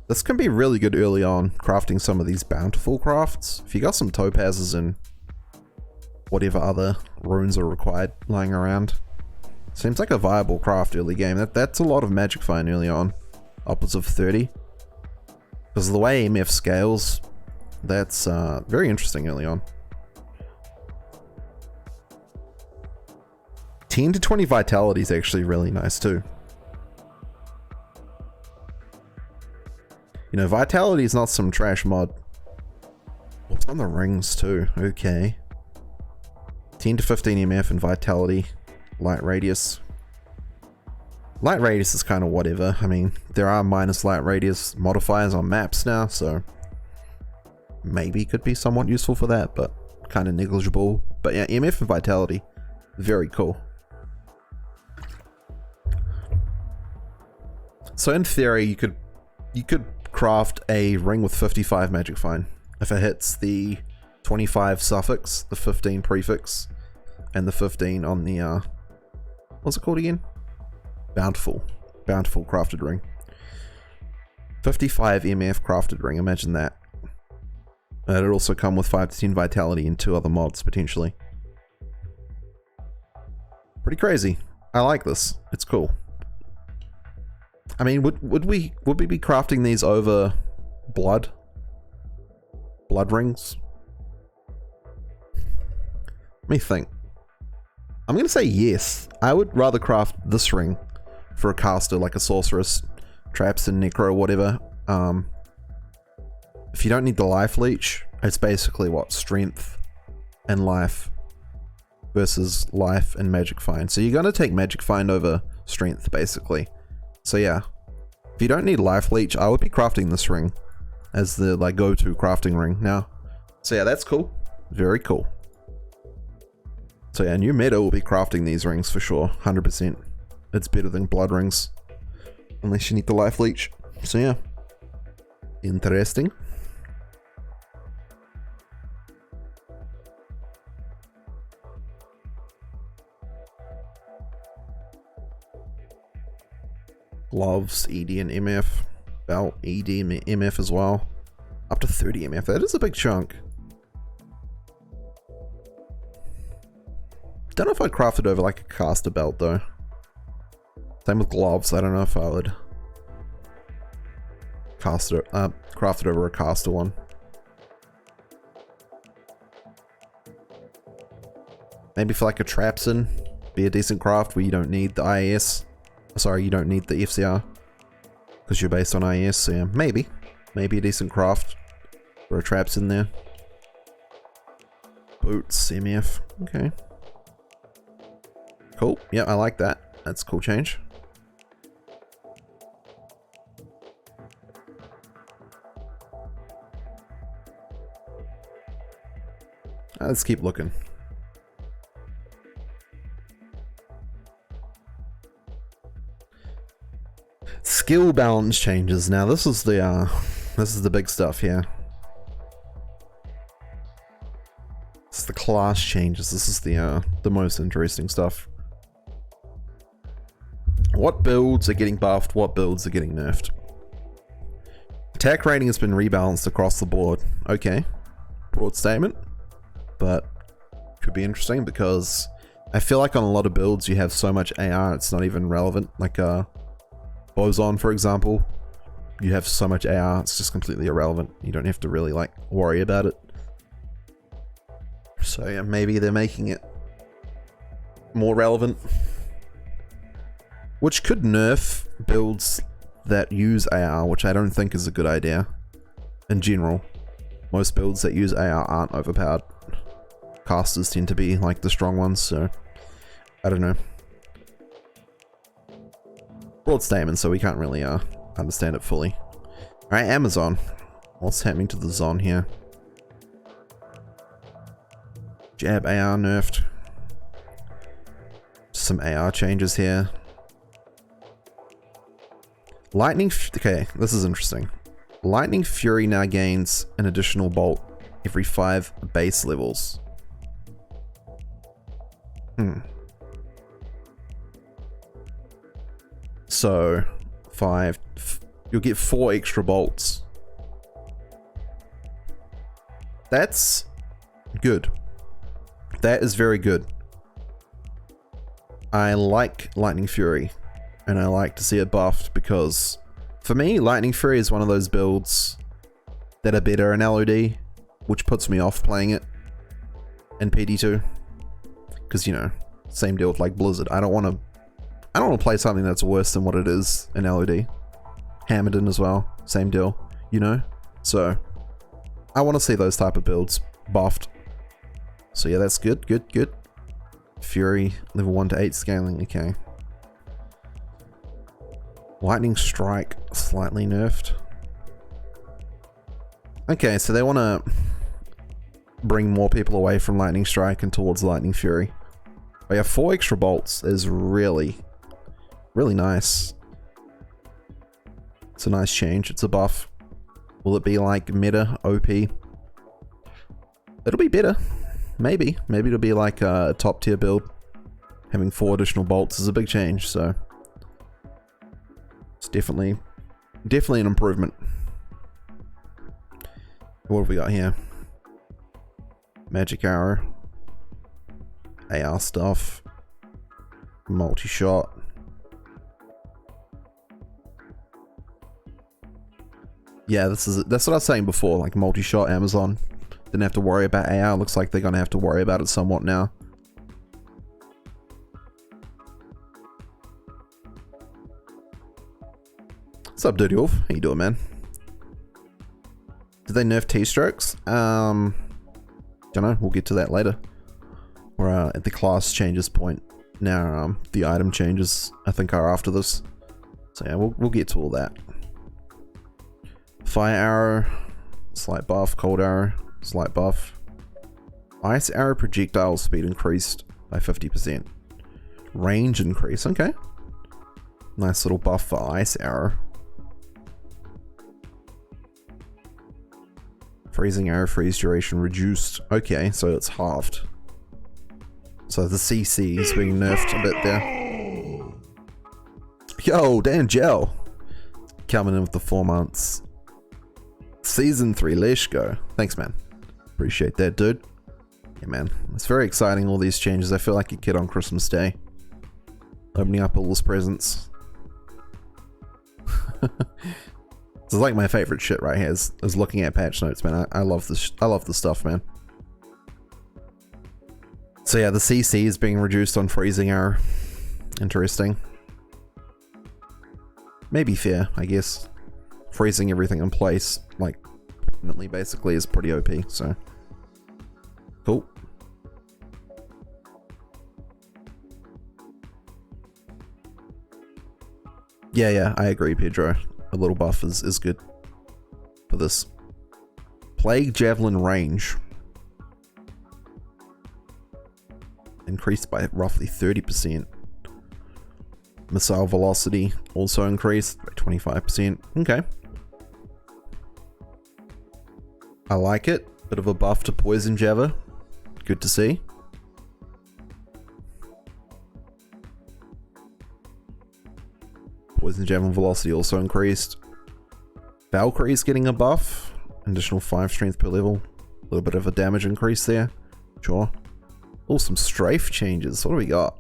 S1: This can be really good early on, crafting some of these bountiful crafts. If you got some topazes and whatever other runes are required lying around. Seems like a viable craft early game. That's a lot of magic find early on. Upwards of 30. Because of the way MF scales, that's very interesting early on. 10 to 20 vitality is actually really nice too. You know, vitality is not some trash mod. What's on the rings too? Okay. 10 to 15 MF and vitality. Light radius. Light radius is kind of whatever. I mean, there are minus light radius modifiers on maps now, so maybe could be somewhat useful for that, but kind of negligible. But yeah, MF and vitality, very cool. So in theory, you could craft a ring with 55 magic find if it hits the 25 suffix, the 15 prefix, and the 15 on the what's it called again? Bountiful crafted ring. 55 MF crafted ring, imagine that. It'd also come with 5 to 10 vitality and 2 other mods potentially. Pretty crazy. I like this. It's cool. I mean, would we be crafting these over blood rings? Let me think. I'm gonna say yes. I would rather craft this ring for a caster, like a sorceress, traps and necro, whatever. If you don't need the life leech, it's basically what, strength and life versus life and magic find. So you're gonna take magic find over strength, basically. So yeah, if you don't need life leech, I would be crafting this ring as the like go-to crafting ring now. So yeah, that's cool. Very cool. So yeah, new meta will be crafting these rings for sure, 100%. It's better than blood rings, unless you need the life leech. So yeah, interesting. Gloves, ED and MF. Belt, ED and MF as well. Up to 30 MF. That is a big chunk. Don't know if I'd craft it over like a caster belt though. Same with gloves. I don't know if I would craft it over a caster one. Maybe for like a trapsin, be a decent craft where you don't need the IAS. Sorry, you don't need the FCR because you're based on IAS. So yeah, maybe a decent craft for a traps in there. Boots, MF. Okay. Cool. Yeah, I like that. That's a cool change. Let's keep looking. Skill balance changes. Now this is the big stuff here. It's the class changes. This is the most interesting stuff. What builds are getting buffed? What builds are getting nerfed? Attack rating has been rebalanced across the board. Okay, broad statement, but could be interesting because I feel like on a lot of builds you have so much AR it's not even relevant. Like Boson, for example, you have so much AR it's just completely irrelevant. You don't have to really like worry about it. So yeah, maybe they're making it more relevant. Which could nerf builds that use AR, which I don't think is a good idea. In general, most builds that use AR aren't overpowered. Casters tend to be like the strong ones, so I don't know. Broad statement, so we can't really understand it fully. Alright, Amazon. What's happening to the Zon here? Jab AR nerfed. Some AR changes here. Okay, this is interesting. Lightning Fury now gains an additional bolt every 5 base levels. So, 5. You'll get 4 extra bolts. That's good. That is very good. I like Lightning Fury, and I like to see it buffed because, for me, Lightning Fury is one of those builds that are better in LOD, which puts me off playing it in PD2. Because, you know, same deal with like Blizzard. I don't want to play something that's worse than what it is in LOD. Hammerden as well, same deal, you know? So, I want to see those type of builds buffed. So yeah, that's good, good, good. Fury, level 1 to 8 scaling, okay. Lightning Strike, slightly nerfed. Okay, so they want to bring more people away from Lightning Strike and towards Lightning Fury. But yeah, 4 extra bolts is really, really nice. It's a nice change, it's a buff. Will it be like meta OP? It'll be better. Maybe it'll be like a top tier build. Having 4 additional bolts is a big change, so it's definitely an improvement. What have we got here? Magic arrow, AR stuff, multi-shot. Yeah, that's what I was saying before, like multi-shot Amazon. Didn't have to worry about AR. Looks like they're gonna have to worry about it somewhat now. What's up, Dirty Wolf? How you doing, man? Did they nerf T-strokes? Don't know. We'll get to that later. We're at the class changes point now. The item changes, I think, are after this. So yeah, we'll get to all that. Fire arrow, slight buff. Cold arrow, slight buff. Ice arrow projectile speed increased by 50%. Range increase, okay. Nice little buff for ice arrow. Freezing arrow freeze duration reduced. Okay, so it's halved. So the CC is being nerfed a bit there. Yo, Dan Gel. Coming in with the 4 months. Season 3, let's go. Thanks, man. Appreciate that, dude. Yeah, man. It's very exciting, all these changes. I feel like a kid on Christmas Day. Opening up all his presents. This is like my favorite shit right here, is looking at patch notes, man. I love this. I love this stuff, man. So yeah, the CC is being reduced on freezing arrow. Interesting. Maybe fair, I guess. Freezing everything in place, like, permanently, basically, is pretty OP, so. Cool. Yeah, I agree, Pedro. A little buff is good for this. Plague Javelin range increased by roughly 30%. Missile velocity also increased by 25%. Okay. I like it. Bit of a buff to Poison Java. Good to see. Poison Javelin velocity also increased. Valkyrie's getting a buff. Additional 5 strength per level. A little bit of a damage increase there. Sure. Oh, some strafe changes. What do we got?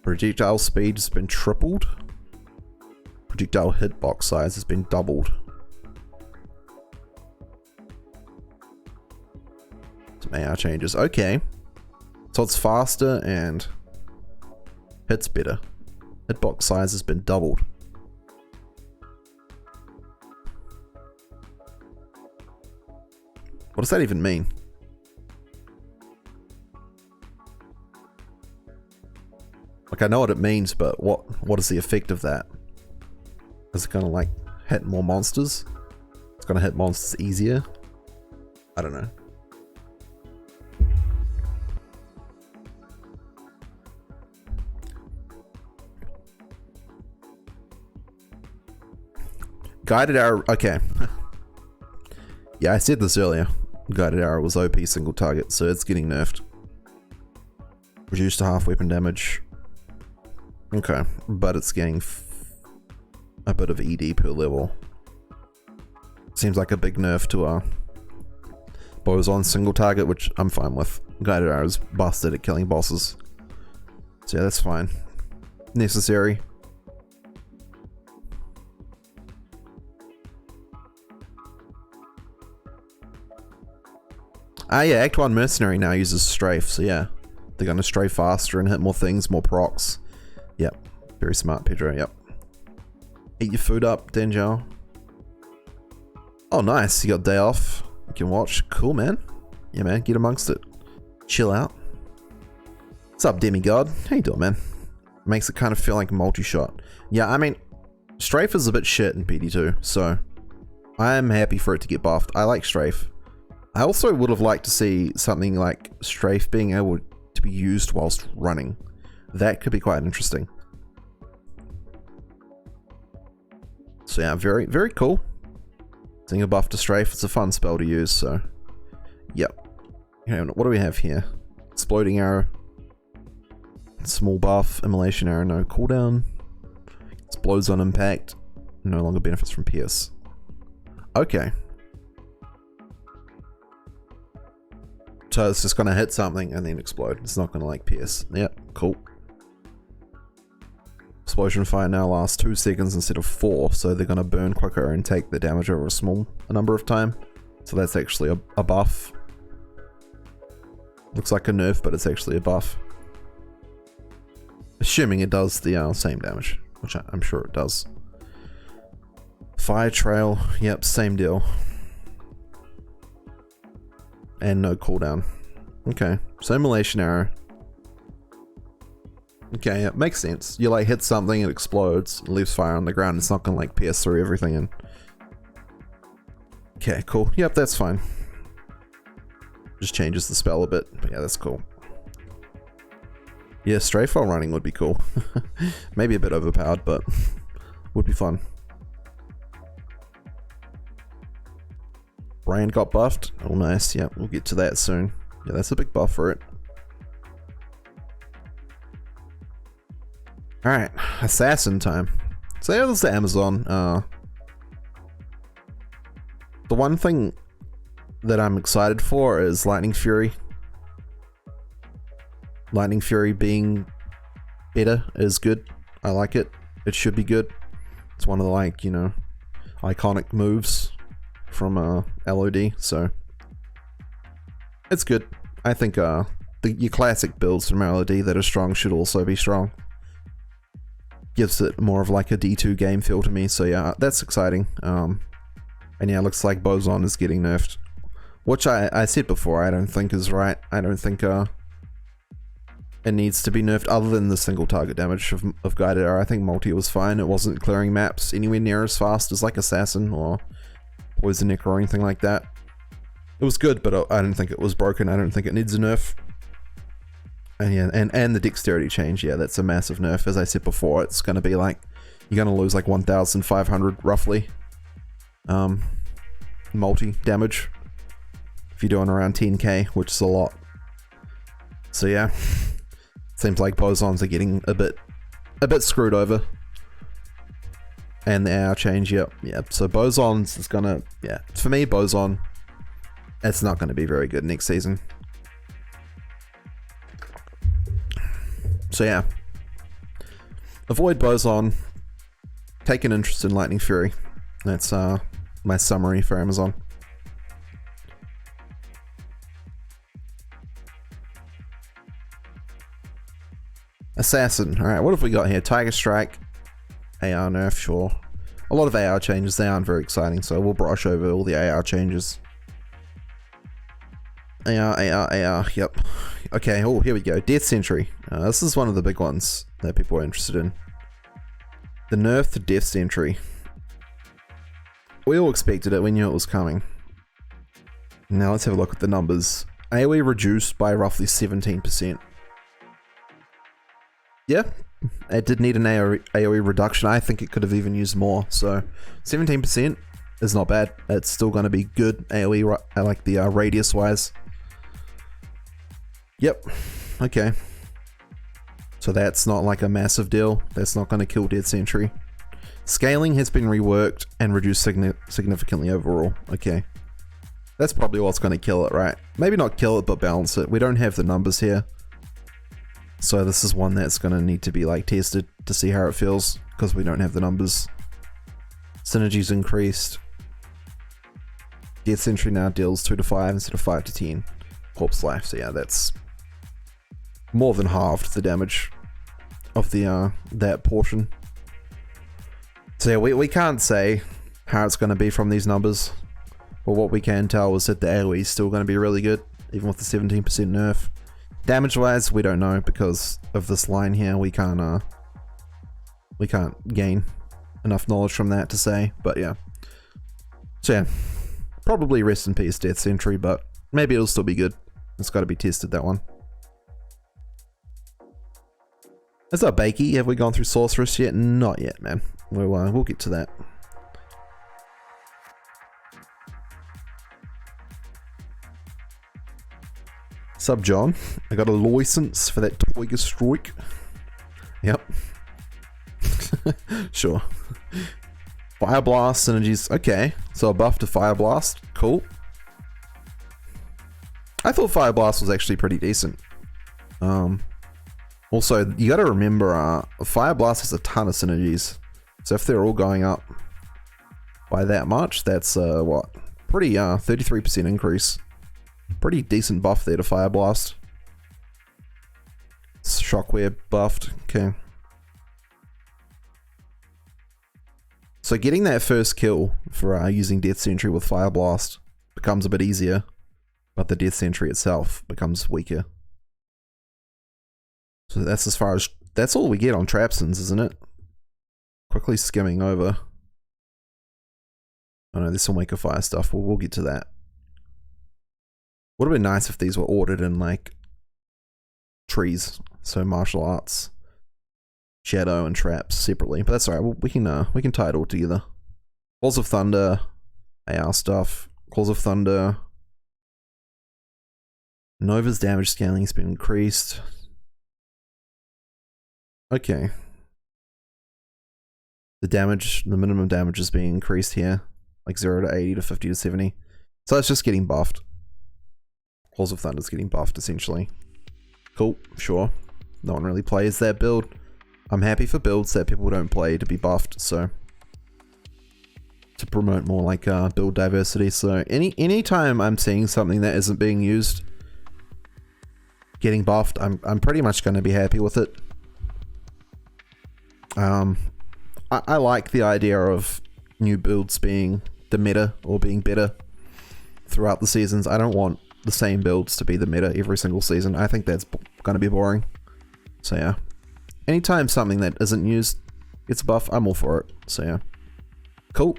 S1: Projectile speed has been tripled. Projectile hitbox size has been doubled. Some AR changes. Okay. So it's faster and hits better. Hitbox size has been doubled. What does that even mean? Like, I know what it means, but what is the effect of that? Is it gonna like hit more monsters. It's gonna hit monsters easier. I don't know. Guided arrow, okay. Yeah, I said this earlier. Guided arrow was OP single target, so it's getting nerfed. Reduced to half weapon damage. Okay, but it's getting a bit of ED per level. Seems like a big nerf to bows on single target, which I'm fine with. Guided arrow is busted at killing bosses. So yeah, that's fine. Necessary. Ah yeah, Act 1 Mercenary now uses strafe, so yeah. They're gonna strafe faster and hit more things, more procs. Yep. Very smart, Pedro, yep. Eat your food up, Denjao. Oh nice, you got day off. You can watch. Cool, man. Yeah man, get amongst it. Chill out. What's up, Demigod? How you doing, man? Makes it kind of feel like multi-shot. Yeah, I mean, strafe is a bit shit in PD2, so I am happy for it to get buffed. I like strafe. I also would have liked to see something like strafe being able to be used whilst running. That could be quite interesting. So yeah, very, very cool. Seeing a buff to strafe, it's a fun spell to use, so yep. Okay, what do we have here? Exploding arrow. Small buff, immolation arrow, no cooldown. Explodes on impact. No longer benefits from pierce. Okay. So it's just gonna hit something and then explode. It's not gonna like pierce. Yep, cool. Explosion fire now lasts 2 seconds instead of 4, so they're gonna burn quicker and take the damage over a number of time. So that's actually a buff. Looks like a nerf, but it's actually a buff. Assuming it does the same damage, which I'm sure it does. Fire trail, yep, same deal. And no cooldown. Okay, so immolation arrow. Okay, it makes sense. You like hit something, it explodes, it leaves fire on the ground. It's not gonna like pierce through everything. And okay, cool. Yep, that's fine. Just changes the spell a bit, but yeah, that's cool. Yeah, strafe while running would be cool. Maybe a bit overpowered, but would be fun. Brand got buffed. Oh, nice. Yeah, we'll get to that soon. Yeah, that's a big buff for it. Alright, assassin time. So yeah, there's the Amazon. The one thing that I'm excited for is Lightning Fury. Lightning Fury being better is good. I like it. It should be good. It's one of the, like, you know, iconic moves from LOD, so it's good. I think your classic builds from LOD that are strong should also be strong. Gives it more of like a D2 game feel to me, so yeah, that's exciting. And yeah, it looks like Boson is getting nerfed, which I said before I don't think is right. I don't think it needs to be nerfed other than the single target damage of guided arrow. I think multi was fine. It wasn't clearing maps anywhere near as fast as like Assassin or Poison Neck or anything like that. It was good, but I don't think it was broken. I don't think it needs a nerf. And yeah, and the dexterity change, yeah, that's a massive nerf. As I said before, it's going to be like, you're going to lose like 1,500 roughly multi damage if you're doing around 10k, which is a lot. So yeah, seems like Bosons are getting a bit screwed over. And the AR change, yep. So Bosons is gonna, yeah, for me, Boson, it's not gonna be very good next season. So yeah, avoid Boson, take an interest in Lightning Fury. That's my summary for Amazon. Assassin, alright, what have we got here? Tiger Strike, AR nerf, sure. A lot of AR changes, they aren't very exciting, so we'll brush over all the AR changes. AR, yep. Okay, oh, here we go. Death Sentry. This is one of the big ones that people are interested in. The nerf to Death Sentry. We all expected it. We knew it was coming. Now let's have a look at the numbers. AoE reduced by roughly 17%. Yeah, it did need an AoE reduction. I think it could have even used more. So 17% is not bad. It's still going to be good AoE, like the radius wise. Yep. Okay. So that's not like a massive deal. That's not going to kill Dead Sentry. Scaling has been reworked and reduced significantly overall. Okay. That's probably what's going to kill it, right? Maybe not kill it, but balance it. We don't have the numbers here. So this is one that's going to need to be like tested to see how it feels, because we don't have the numbers. Synergy's increased. Death Sentry now deals 2 to 5 instead of 5 to 10. Corpse life, so yeah, that's more than halved the damage of the that portion. So yeah, we can't say how it's going to be from these numbers. But what we can tell is that the AoE is still going to be really good, even with the 17% nerf. Damage-wise, we don't know because of this line here. We can't gain enough knowledge from that to say. But yeah, so yeah, probably rest in peace, Death Sentry. But maybe it'll still be good. It's got to be tested, that one. What's up, Bakey? Have we gone through Sorceress yet? Not yet, man. We'll get to that. Sub John, I got a license for that Tiger Strike. Yep. Sure. Fire Blast synergies. Okay, so a buff to Fire Blast. Cool. I thought Fire Blast was actually pretty decent. Also, you gotta remember, Fire Blast has a ton of synergies. So if they're all going up by that much, that's what? Pretty 33% increase. Pretty decent buff there to Fire Blast. Shockwave buffed. Okay. So getting that first kill for using Death Sentry with Fire Blast becomes a bit easier, but the Death Sentry itself becomes weaker. So that's as far as... That's all we get on Trapsons, isn't it? Quickly skimming over. Oh no, there's some Wake of Fire stuff. We'll get to that. Would have been nice if these were ordered in like trees, so martial arts, shadow, and traps separately. But that's alright. We can tie it all together. Calls of Thunder, AR stuff. Calls of Thunder. Nova's damage scaling has been increased. Okay. The minimum damage is being increased here, like 0 to 80 to 50 to 70. So it's just getting buffed. Calls of Thunder is getting buffed, essentially. Cool, sure. No one really plays that build. I'm happy for builds that people don't play to be buffed, so... to promote more like build diversity, so any time I'm seeing something that isn't being used getting buffed, I'm pretty much going to be happy with it. I like the idea of new builds being the meta or being better throughout the seasons. I don't want the same builds to be the meta every single season. I think that's going to be boring. So yeah, anytime something that isn't used gets a buff, I'm all for it. So yeah, cool.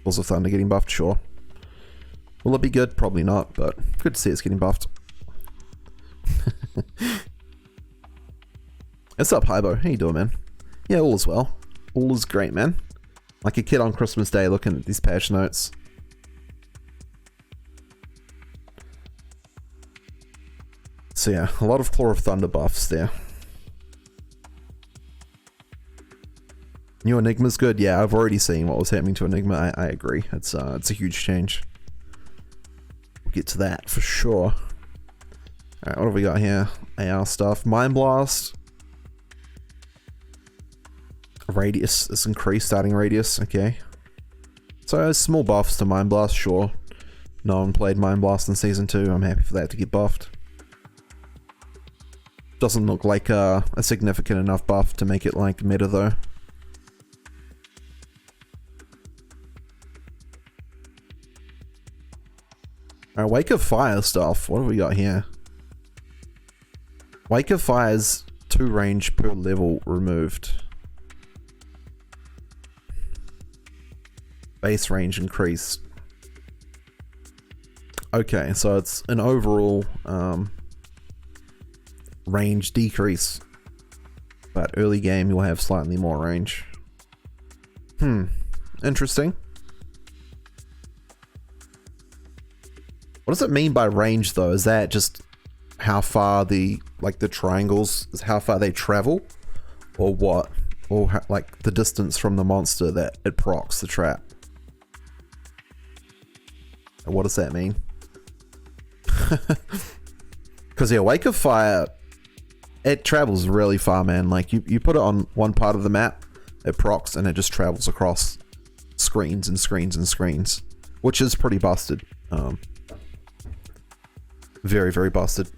S1: Balls of Thunder getting buffed, sure. Will it be good? Probably not, but good to see it's getting buffed. What's up, Hybo? How you doing, man? Yeah, all is well. All is great, man. Like a kid on Christmas Day looking at these patch notes. So yeah, a lot of Claw of Thunder buffs there. New Enigma's good. Yeah, I've already seen what was happening to Enigma. I agree. It's a huge change. We'll get to that for sure. Alright, what have we got here? AR stuff. Mind Blast. Radius is increased, starting radius. Okay. So small buffs to Mind Blast, sure. No one played Mind Blast in Season 2. I'm happy for that to get buffed. Doesn't look like a significant enough buff to make it like meta though. Alright, Wake of Fire stuff. What have we got here? Wake of Fire's 2 range per level removed. Base range increased. Okay, so it's an overall range decrease. But early game you'll have slightly more range. Interesting. What does it mean by range though? Is that just how far the triangles, is how far they travel? Or what? Or how, like the distance from the monster that it procs the trap? And what does that mean? Because yeah, Wake of Fire, it travels really far, man. Like you put it on one part of the map, it procs and it just travels across screens and screens and screens, which is pretty busted. Very, very busted.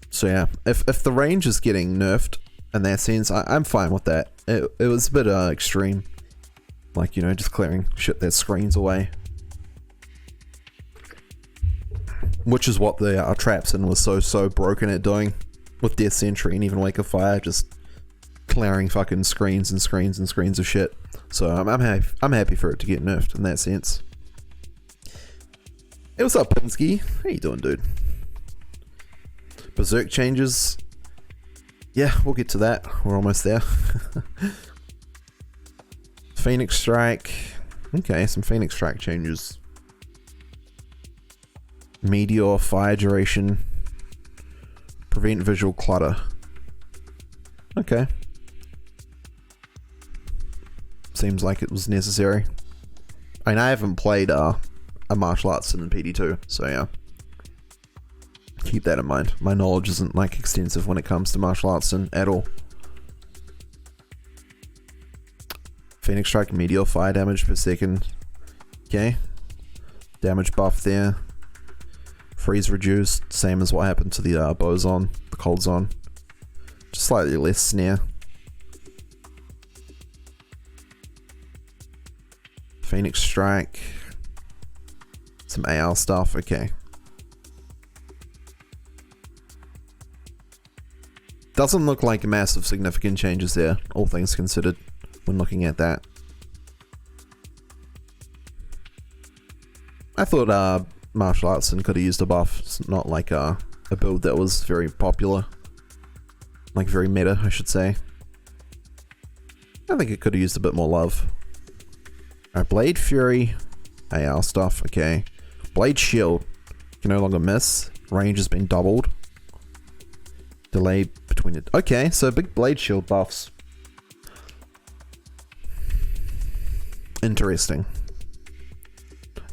S1: So yeah, if the range is getting nerfed in that sense, I'm fine with that. It was a bit extreme. Like, you know, just clearing shit that screens away. Which is what the traps in was so broken at doing. With Death Sentry and even Wake of Fire, just clearing fucking screens and screens and screens of shit. So I'm happy for it to get nerfed in that sense. Hey, what's up, Pinsky? How you doing, dude? Berserk changes. Yeah, we'll get to that. We're almost there. Phoenix Strike. Okay, some Phoenix Strike changes. Meteor, fire duration. Prevent visual clutter. Okay. Seems like it was necessary. I mean, I haven't played a martial arts in PD2, so yeah. Keep that in mind. My knowledge isn't like extensive when it comes to martial arts at all. Phoenix Strike, Meteor, fire damage per second. Okay. Damage buff there. Freeze reduced, same as what happened to the Boson, the Cold Zone. Just slightly less snare. Phoenix Strike. Some AR stuff, okay. Doesn't look like massive significant changes there, all things considered, when looking at that. I thought martial arts could have used a buff. It's not like a build that was very popular. Like very meta, I should say. I think it could have used a bit more love. Alright, Blade Fury. AR stuff, okay. Blade Shield. Can no longer miss. Range has been doubled. Delay between it. Okay, so big Blade Shield buffs. Interesting.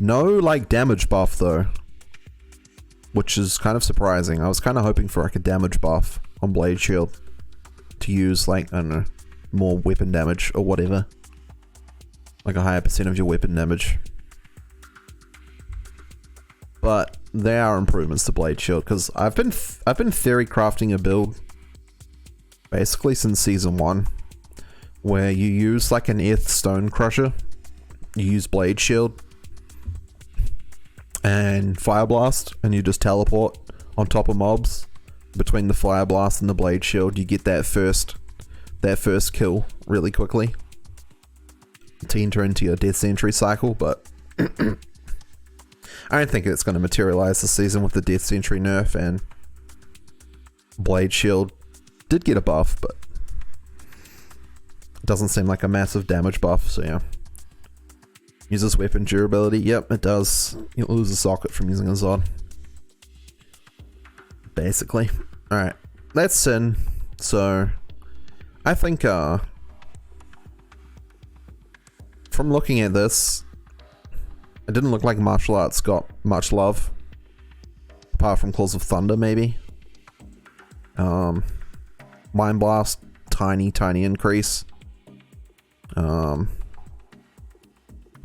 S1: No, like, damage buff, though. Which is kind of surprising. I was kind of hoping for, like, a damage buff on Blade Shield. To use, like, I don't know, more weapon damage or whatever. Like a higher percent of your weapon damage. But there are improvements to Blade Shield, because I've been theory crafting a build basically since season 1, where you use like an Earth Stone Crusher, you use Blade Shield and Fire Blast, and you just teleport on top of mobs. Between the Fire Blast and the Blade Shield, you get that first kill really quickly to enter into your Death Sentry cycle, but I don't think it's going to materialize this season with the Death Sentry nerf, and Blade Shield did get a buff, but it doesn't seem like a massive damage buff, so yeah. Uses weapon durability. Yep, it does. You lose a socket from using a Zod. Basically. Alright, that's Sin. So, I think, from looking at this, it didn't look like martial arts got much love. Apart from Claws of Thunder, maybe. Mind Blast, tiny increase.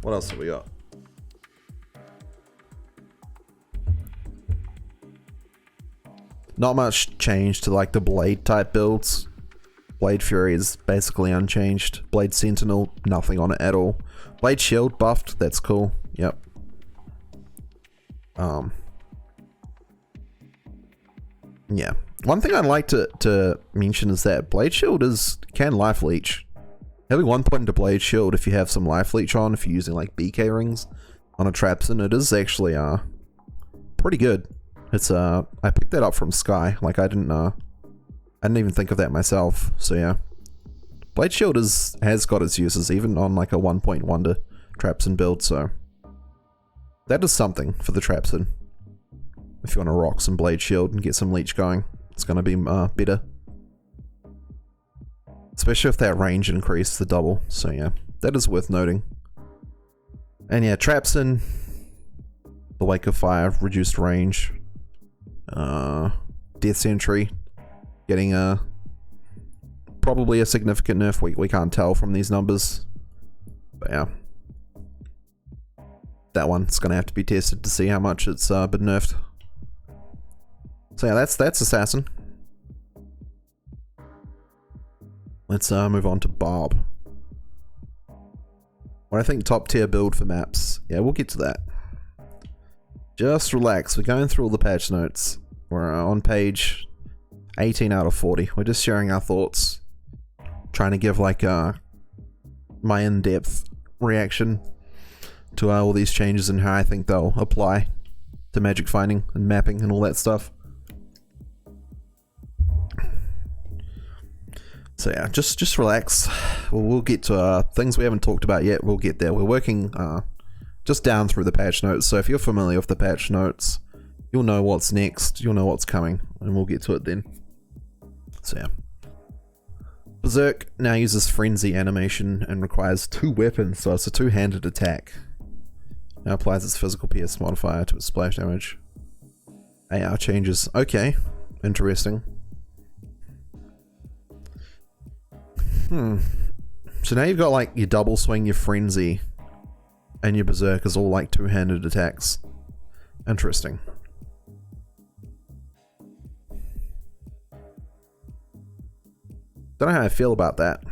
S1: What else have we got? Not much change to like the Blade type builds. Blade Fury is basically unchanged. Blade Sentinel, nothing on it at all. Blade Shield buffed, that's cool. Yep. Yeah. One thing I'd like to mention is that Blade Shield can life leech. Having 1 point into Blade Shield if you have some life leech on, if you're using like BK rings on a Trapson, it is actually pretty good. It's I picked that up from Sky. Like I didn't even think of that myself. So yeah. Blade Shield has got its uses even on like a 1-point wonder Trapson build, so that is something for the Trapson. If you want to rock some Blade Shield and get some leech going, it's gonna be better. Especially if that range increased the double, so yeah, that is worth noting. And yeah, Trapson, the Wake of Fire, reduced range, Death Sentry, getting probably a significant nerf. We can't tell from these numbers, but yeah, that one's gonna have to be tested to see how much it's been nerfed. So yeah, that's Assassin. Let's move on to Barb. What I think top tier build for maps. Yeah, we'll get to that. Just relax. We're going through all the patch notes. We're on page 18 out of 40. We're just sharing our thoughts. Trying to give like my in-depth reaction to all these changes and how I think they'll apply to magic finding and mapping and all that stuff. So yeah, just relax. We'll get to things we haven't talked about yet. We'll get there. We're working just down through the patch notes. So if you're familiar with the patch notes, you'll know what's next. You'll know what's coming, and we'll get to it then. So yeah. Berserk now uses Frenzy animation and requires 2 weapons, so it's a 2-handed attack. Now applies its physical PS modifier to its splash damage. AR changes. Okay, interesting. So now you've got like your double swing, your frenzy, and your berserk is all like 2-handed attacks. Interesting. Don't know how I feel about that.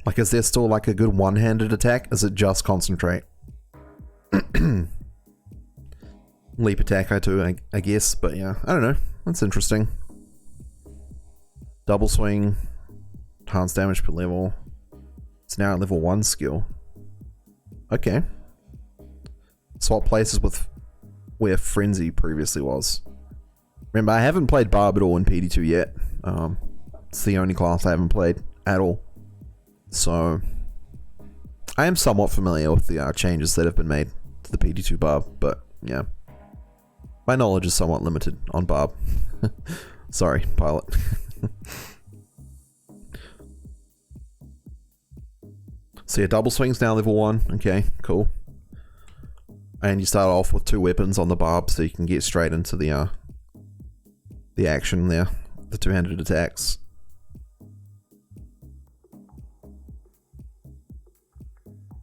S1: Like, is there still like a good 1-handed attack? Is it just concentrate? Leap attack I do, I guess, but yeah, I don't know. That's interesting. Double swing. Enhanced damage per level. It's now at level 1 skill. Okay. Swap places with where Frenzy previously was. Remember, I haven't played Barb at all in PD2 yet. It's the only class I haven't played at all. So, I am somewhat familiar with the changes that have been made to the PD2 Barb, but yeah. My knowledge is somewhat limited on Barb. Sorry, pilot. So yeah, double swing's now level 1. Okay, cool. And you start off with 2 weapons on the Barb, so you can get straight into the action there, the 2-handed attacks.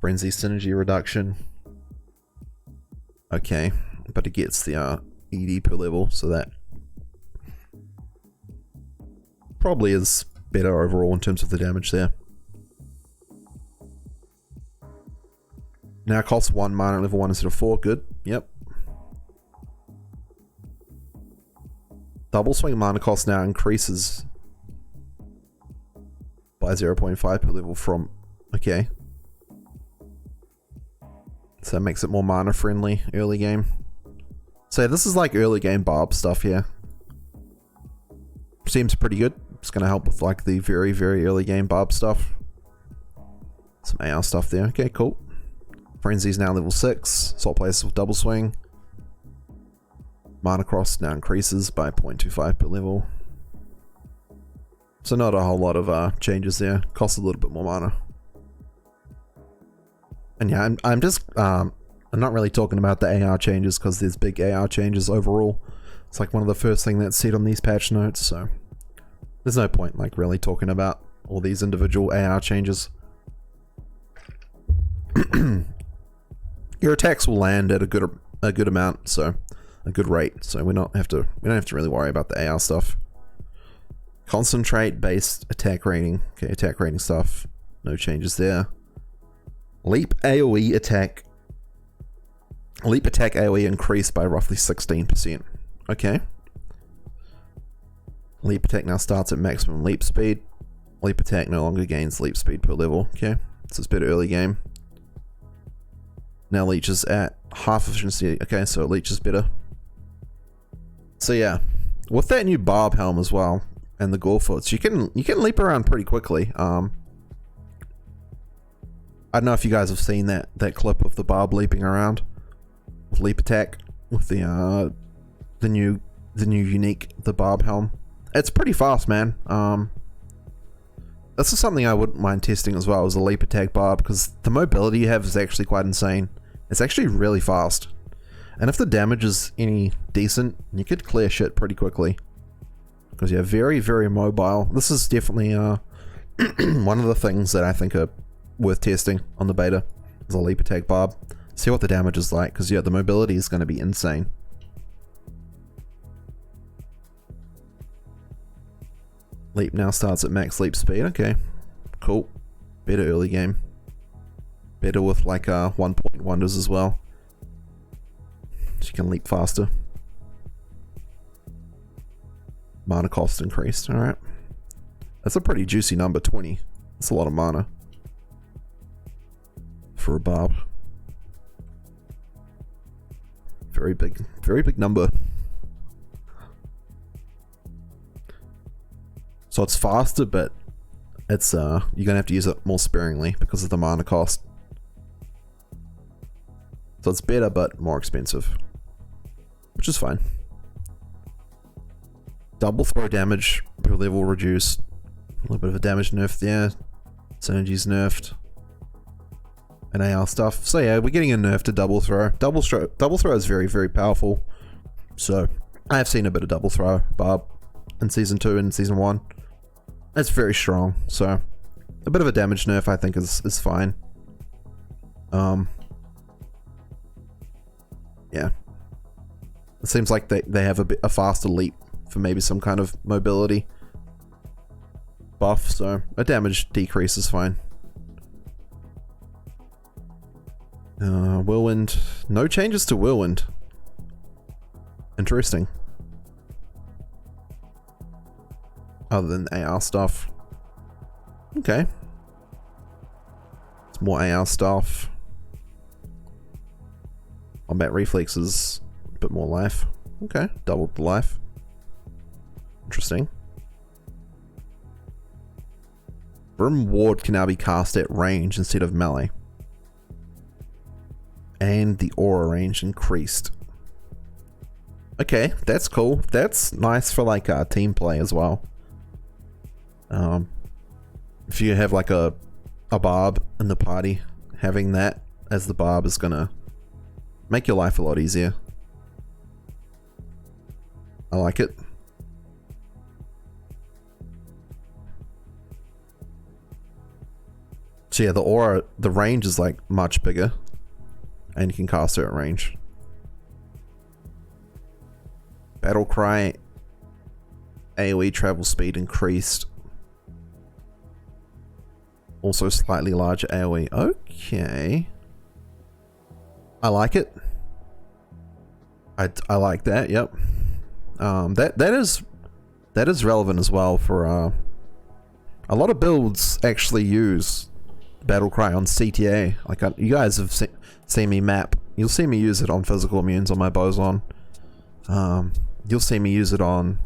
S1: Frenzy synergy reduction. Okay, but it gets the ED per level, so that probably is better overall in terms of the damage there. Now costs 1 mana at level 1 instead of 4. Good. Yep. Double swing mana cost now increases by 0.5 per level from... Okay. So that makes it more mana friendly early game. So this is like early game Barb stuff here. Seems pretty good. It's going to help with like the very, very early game Barb stuff. Some AR stuff there. Okay, cool. Frenzy's now level 6. Swap places with double swing. Mana cost now increases by 0.25 per level. So not a whole lot of changes there. Costs a little bit more mana. And yeah, I'm just I'm not really talking about the AR changes because there's big AR changes overall. It's like one of the first things that's said on these patch notes, so there's no point like really talking about all these individual AR changes. Your attacks will land at a good amount, so a good rate. So we don't have to really worry about the AR stuff. Concentrate based attack rating. Okay, attack rating stuff. No changes there. Leap AoE attack. Leap attack AoE increased by roughly 16%. Okay. Leap attack now starts at maximum leap speed. Leap attack no longer gains leap speed per level. Okay, so it's better early game. Now leech is at half efficiency. Okay, so leech is better. So yeah, with that new barb helm as well and the gorefoots, you can leap around pretty quickly. I don't know if you guys have seen that clip of the barb leaping around with leap attack with the new unique, the barb helm. It's pretty fast, man. This is something I wouldn't mind testing as well, as a leap attack barb, because the mobility you have is actually quite insane. It's actually really fast. And if the damage is any decent, you could clear shit pretty quickly. Because you're very, very mobile. This is definitely one of the things that I think are worth testing on the beta, is a leap attack barb. See what the damage is like, because yeah, the mobility is going to be insane. Leap now starts at max leap speed. Okay, cool. Better early game. Better with like 1-point wonders as well. So you can leap faster. Mana cost increased. Alright. That's a pretty juicy number, 20. That's a lot of mana. For a barb. Very big number. So it's faster, but it's you're gonna have to use it more sparingly because of the mana cost. So it's better but more expensive, which is fine. Double throw damage per level reduced. A little bit of a damage nerf there. Synergy's nerfed. And AR stuff. So yeah, we're getting a nerf to double throw. Double throw is very, very powerful. So I have seen a bit of double throw barb in season 2 and season 1. It's very strong, so a bit of a damage nerf I think is fine. Yeah, it seems like they have a faster leap for maybe some kind of mobility buff, so a damage decrease is fine. Whirlwind, no changes to Whirlwind. Interesting. Other than AR stuff. Okay. It's more AR stuff. Combat reflexes, a bit more life. Okay, doubled the life. Interesting. Brim Ward can now be cast at range instead of melee. And the aura range increased. Okay, that's cool. That's nice for like team play as well. If you have like a barb in the party, having that as the barb is gonna make your life a lot easier. I like it. So yeah, the aura, the range is like much bigger, and you can cast it at range. Battle cry, AoE travel speed increased. Also slightly larger AoE. Okay. I like it. I like that, yep. That is relevant as well for a lot of builds actually use Battlecry on CTA. Like you guys have seen me map. You'll see me use it on physical immunes on my Boson. You'll see me use it on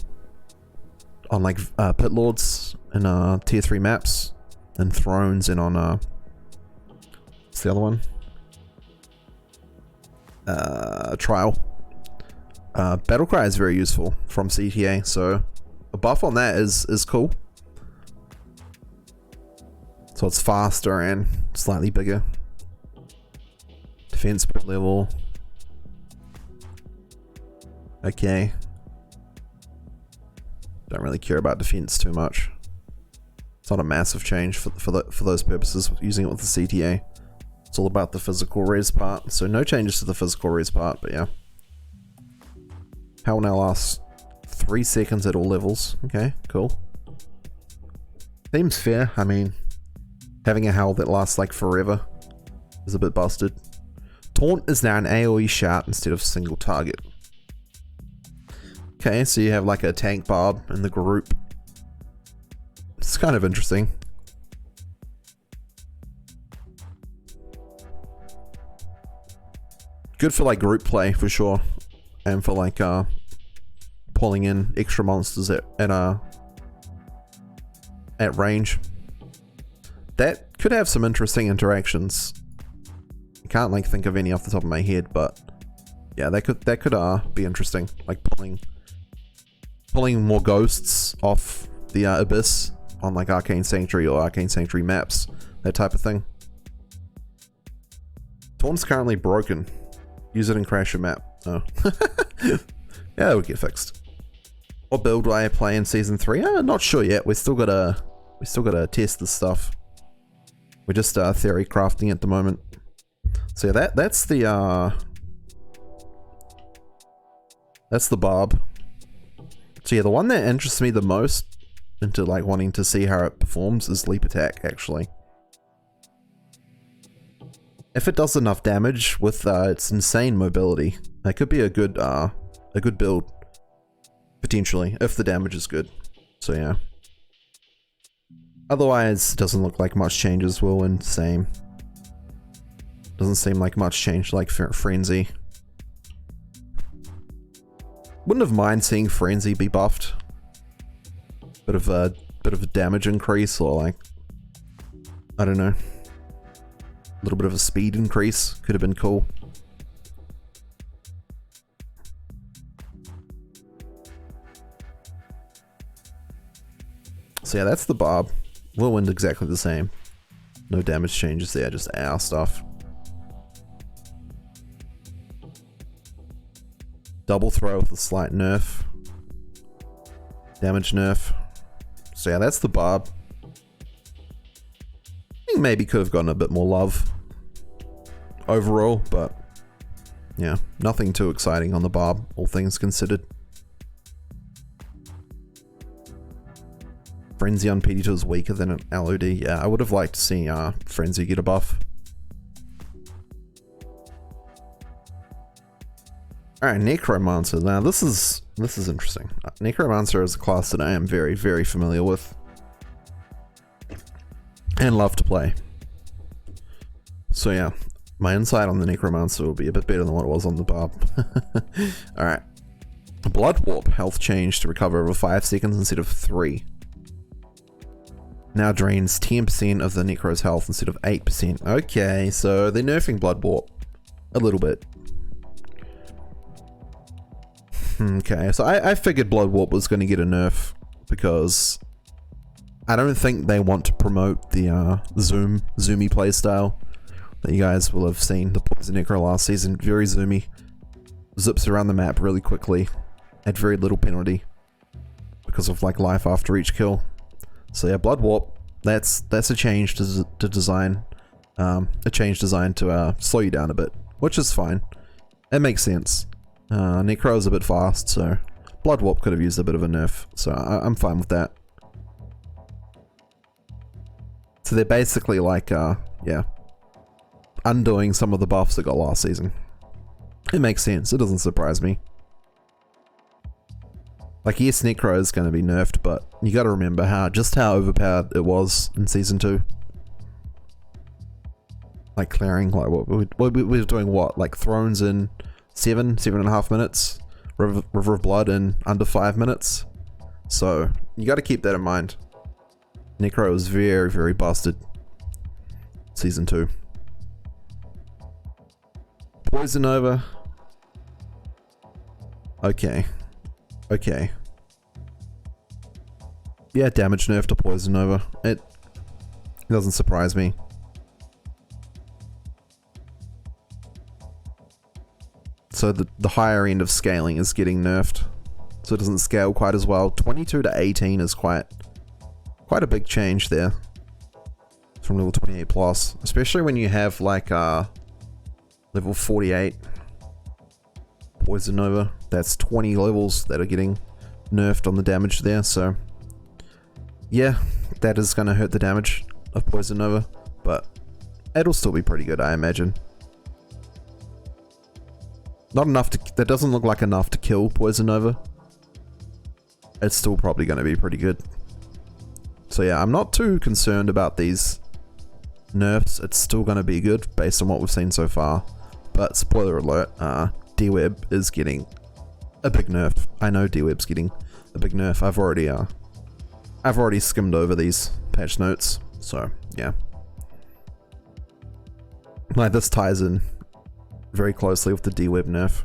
S1: like Pit Lords and tier 3 maps. And Thrones and on what's the other one? Trial. Battlecry is very useful from CTA, so a buff on that is cool. So it's faster and slightly bigger. Defense per level. Okay. Don't really care about defense too much. It's not a massive change for those purposes, using it with the CTA. It's all about the physical res part, so no changes to the physical res part, but yeah. Hell now lasts 3 seconds at all levels. Okay, cool. Seems fair. I mean, having a Howl that lasts like forever is a bit busted. Taunt is now an AoE shout instead of single target. Okay, so you have like a tank barb in the group. It's kind of interesting. Good for like group play for sure, and for like pulling in extra monsters at range. That could have some interesting interactions. I can't like think of any off the top of my head, but yeah, that could be interesting. Like pulling more ghosts off the abyss on like Arcane Sanctuary or Arcane Sanctuary maps, that type of thing. Taunt's currently broken. Use it and crash your map. Oh. Yeah, that would get fixed. What build will I play in season 3? Not sure yet. We still gotta test this stuff. We're just theory crafting at the moment. So yeah, that's the barb. So yeah, the one that interests me the most into like wanting to see how it performs is leap attack, actually. If it does enough damage with its insane mobility, that could be a good build, potentially, if the damage is good. So yeah. Otherwise, it doesn't look like much changes. Whirlwind, same. Doesn't seem like much change like Frenzy. Wouldn't have mind seeing Frenzy be buffed. Bit of a damage increase, or like, I don't know. A little bit of a speed increase could have been cool. So yeah, that's the barb. Whirlwind exactly the same. No damage changes there, just our stuff. Double throw with a slight nerf. Damage nerf. So yeah, that's the barb. I think maybe could have gotten a bit more love overall, but yeah, nothing too exciting on the barb, all things considered. Frenzy on PD2 is weaker than an LOD. Yeah, I would have liked to see Frenzy get a buff. Alright, Necromancer. Now this is interesting. Necromancer is a class that I am very, very familiar with. And love to play. So yeah, my insight on the Necromancer will be a bit better than what it was on the barb. Alright. Blood Warp, health change to recover over 5 seconds instead of 3. Now drains 10% of the Necro's health instead of 8%. Okay, so they're nerfing Blood Warp a little bit. Okay, so I figured Blood Warp was going to get a nerf because I don't think they want to promote the zoomy playstyle that you guys will have seen. The Poison Necro last season, very zoomy, zips around the map really quickly at very little penalty because of like life after each kill. So yeah, Blood Warp, that's a change to design, a change designed to slow you down a bit, which is fine. It makes sense. Necro is a bit fast, so Blood Warp could have used a bit of a nerf, so I'm fine with that. So they're basically like, yeah, undoing some of the buffs they got last season. It makes sense, it doesn't surprise me. Like, yes, Necro is going to be nerfed, but you gotta remember just how overpowered it was in Season 2. Like, clearing, like, we were doing what? Like, Thrones in 7.5 minutes? River of Blood in under 5 minutes? So, you gotta keep that in mind. Necro was very, very busted. Season 2. Poison Nova. Okay. Okay. Yeah, damage nerf to Poison Nova. It doesn't surprise me. So the higher end of scaling is getting nerfed. So it doesn't scale quite as well. 22 to 18 is quite a big change there. From level 28 plus. Especially when you have like level 48 Poison Nova. That's 20 levels that are getting nerfed on the damage there, so yeah, that is going to hurt the damage of Poison Nova, but it'll still be pretty good, I imagine. Not enough to, that doesn't look like enough to kill Poison Nova. It's still probably going to be pretty good. So yeah, I'm not too concerned about these nerfs. It's still going to be good based on what we've seen so far. But spoiler alert, D-Web is getting a big nerf. I know D-Web's getting a big nerf. I've already skimmed over these patch notes. So yeah. Like, this ties in very closely with the D-Web nerf.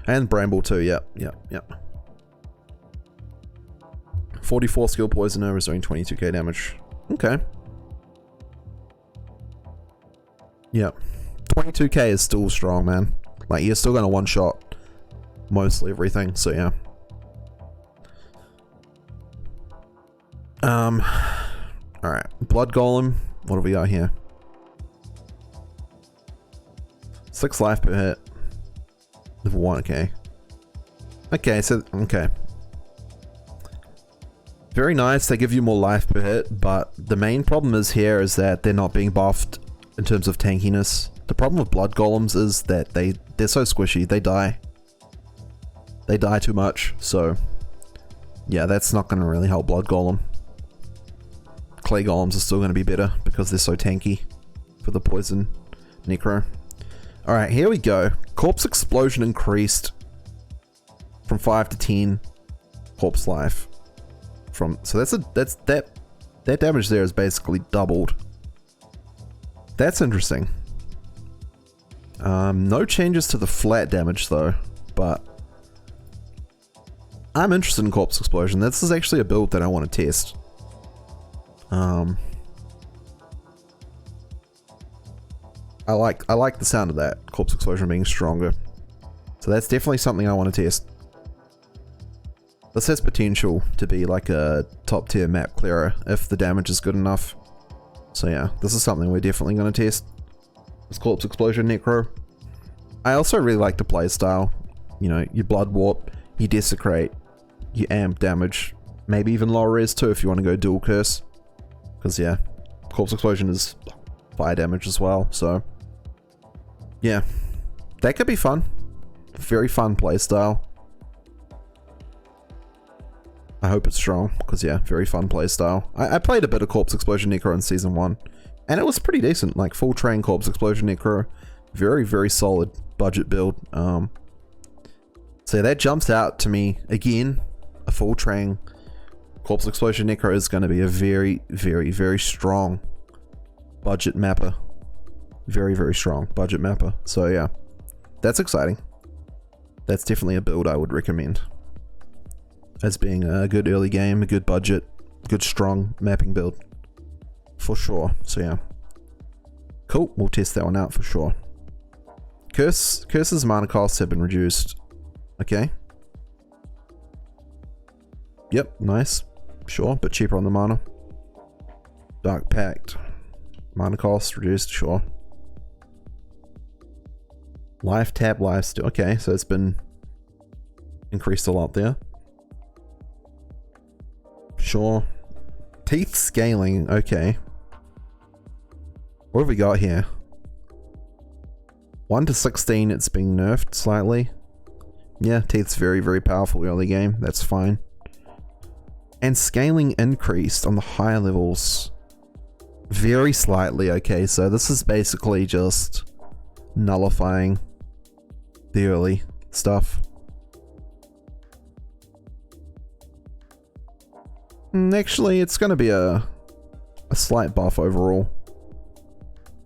S1: And Bramble too, yep. 44 skill poisoner is doing 22k damage. Okay. Yep. 22k is still strong, man. Like, you're still gonna one-shot mostly everything, so yeah. Alright. Blood Golem. What have we got here? 6 life per hit. Level 1, okay. Okay. Very nice, they give you more life per hit, but the main problem is that they're not being buffed in terms of tankiness. The problem with Blood Golems is that they're so squishy, they die. They die too much, so yeah, that's not going to really help Blood Golem. Clay Golems are still going to be better because they're so tanky for the poison necro. Alright, here we go. Corpse Explosion increased from 5 to 10 corpse life. So that damage there is basically doubled. That's interesting. No changes to the flat damage though, but I'm interested in Corpse Explosion. This is actually a build that I want to test. I like the sound of that, Corpse Explosion being stronger. So that's definitely something I want to test. This has potential to be like a top tier map clearer if the damage is good enough. So yeah, this is something we're definitely going to test. This Corpse Explosion Necro. I also really like the playstyle. You know, you Blood Warp, you Desecrate, you Amp damage, maybe even lower res too if you want to go dual curse. Because yeah, Corpse Explosion is fire damage as well, so yeah, that could be fun. Very fun playstyle. I hope it's strong, because yeah, very fun playstyle. I played a bit of Corpse Explosion Necro in Season 1, and it was pretty decent, like full train Corpse Explosion Necro. Very, very solid budget build. So that jumps out to me. Again, a full train Corpse Explosion Necro is going to be a very, very, very strong budget mapper. Very, very strong budget mapper. So yeah, that's exciting. That's definitely a build I would recommend as being a good early game, a good budget, good strong mapping build. For sure. So yeah. Cool, we'll test that one out for sure. Curse's mana costs have been reduced. Okay. Yep, nice. Sure, but cheaper on the mana. Dark Pact. Mana cost reduced, sure. Life tap, life steal. Okay, so it's been increased a lot there. Sure. Teeth scaling, okay. What have we got here? 1 to 16, it's being nerfed slightly. Yeah, Teeth's very, very powerful early game. That's fine. And scaling increased on the higher levels. Very slightly, okay. So this is basically just nullifying the early stuff. Actually, it's going to be a slight buff overall.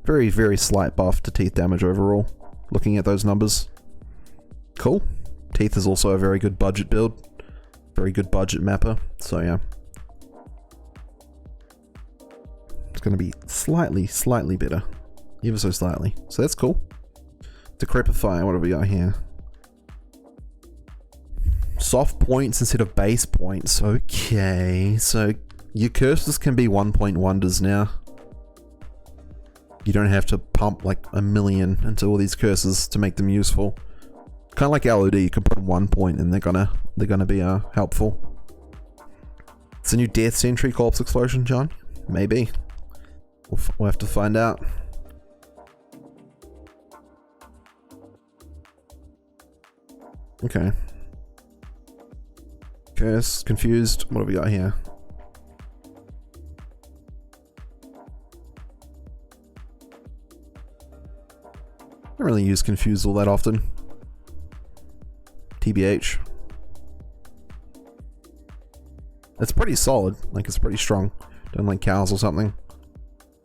S1: Very, very slight buff to Teeth damage overall, looking at those numbers. Cool. Teeth is also a very good budget build. Very good budget mapper, so yeah. It's going to be slightly better. Ever so slightly. So that's cool. Decrepify, what have we got here? Soft points instead of base points. Okay, so your curses can be 1-point wonders now. You don't have to pump like a million into all these curses to make them useful. Kind of like LOD, you can put 1 point and they're gonna be helpful. It's a new Death Sentry Corpse Explosion, John? Maybe. We'll have to find out. Okay. Curse, confused. What have we got here? really use Confuse all that often. TBH. It's pretty solid, like it's pretty strong. Don't like cows or something.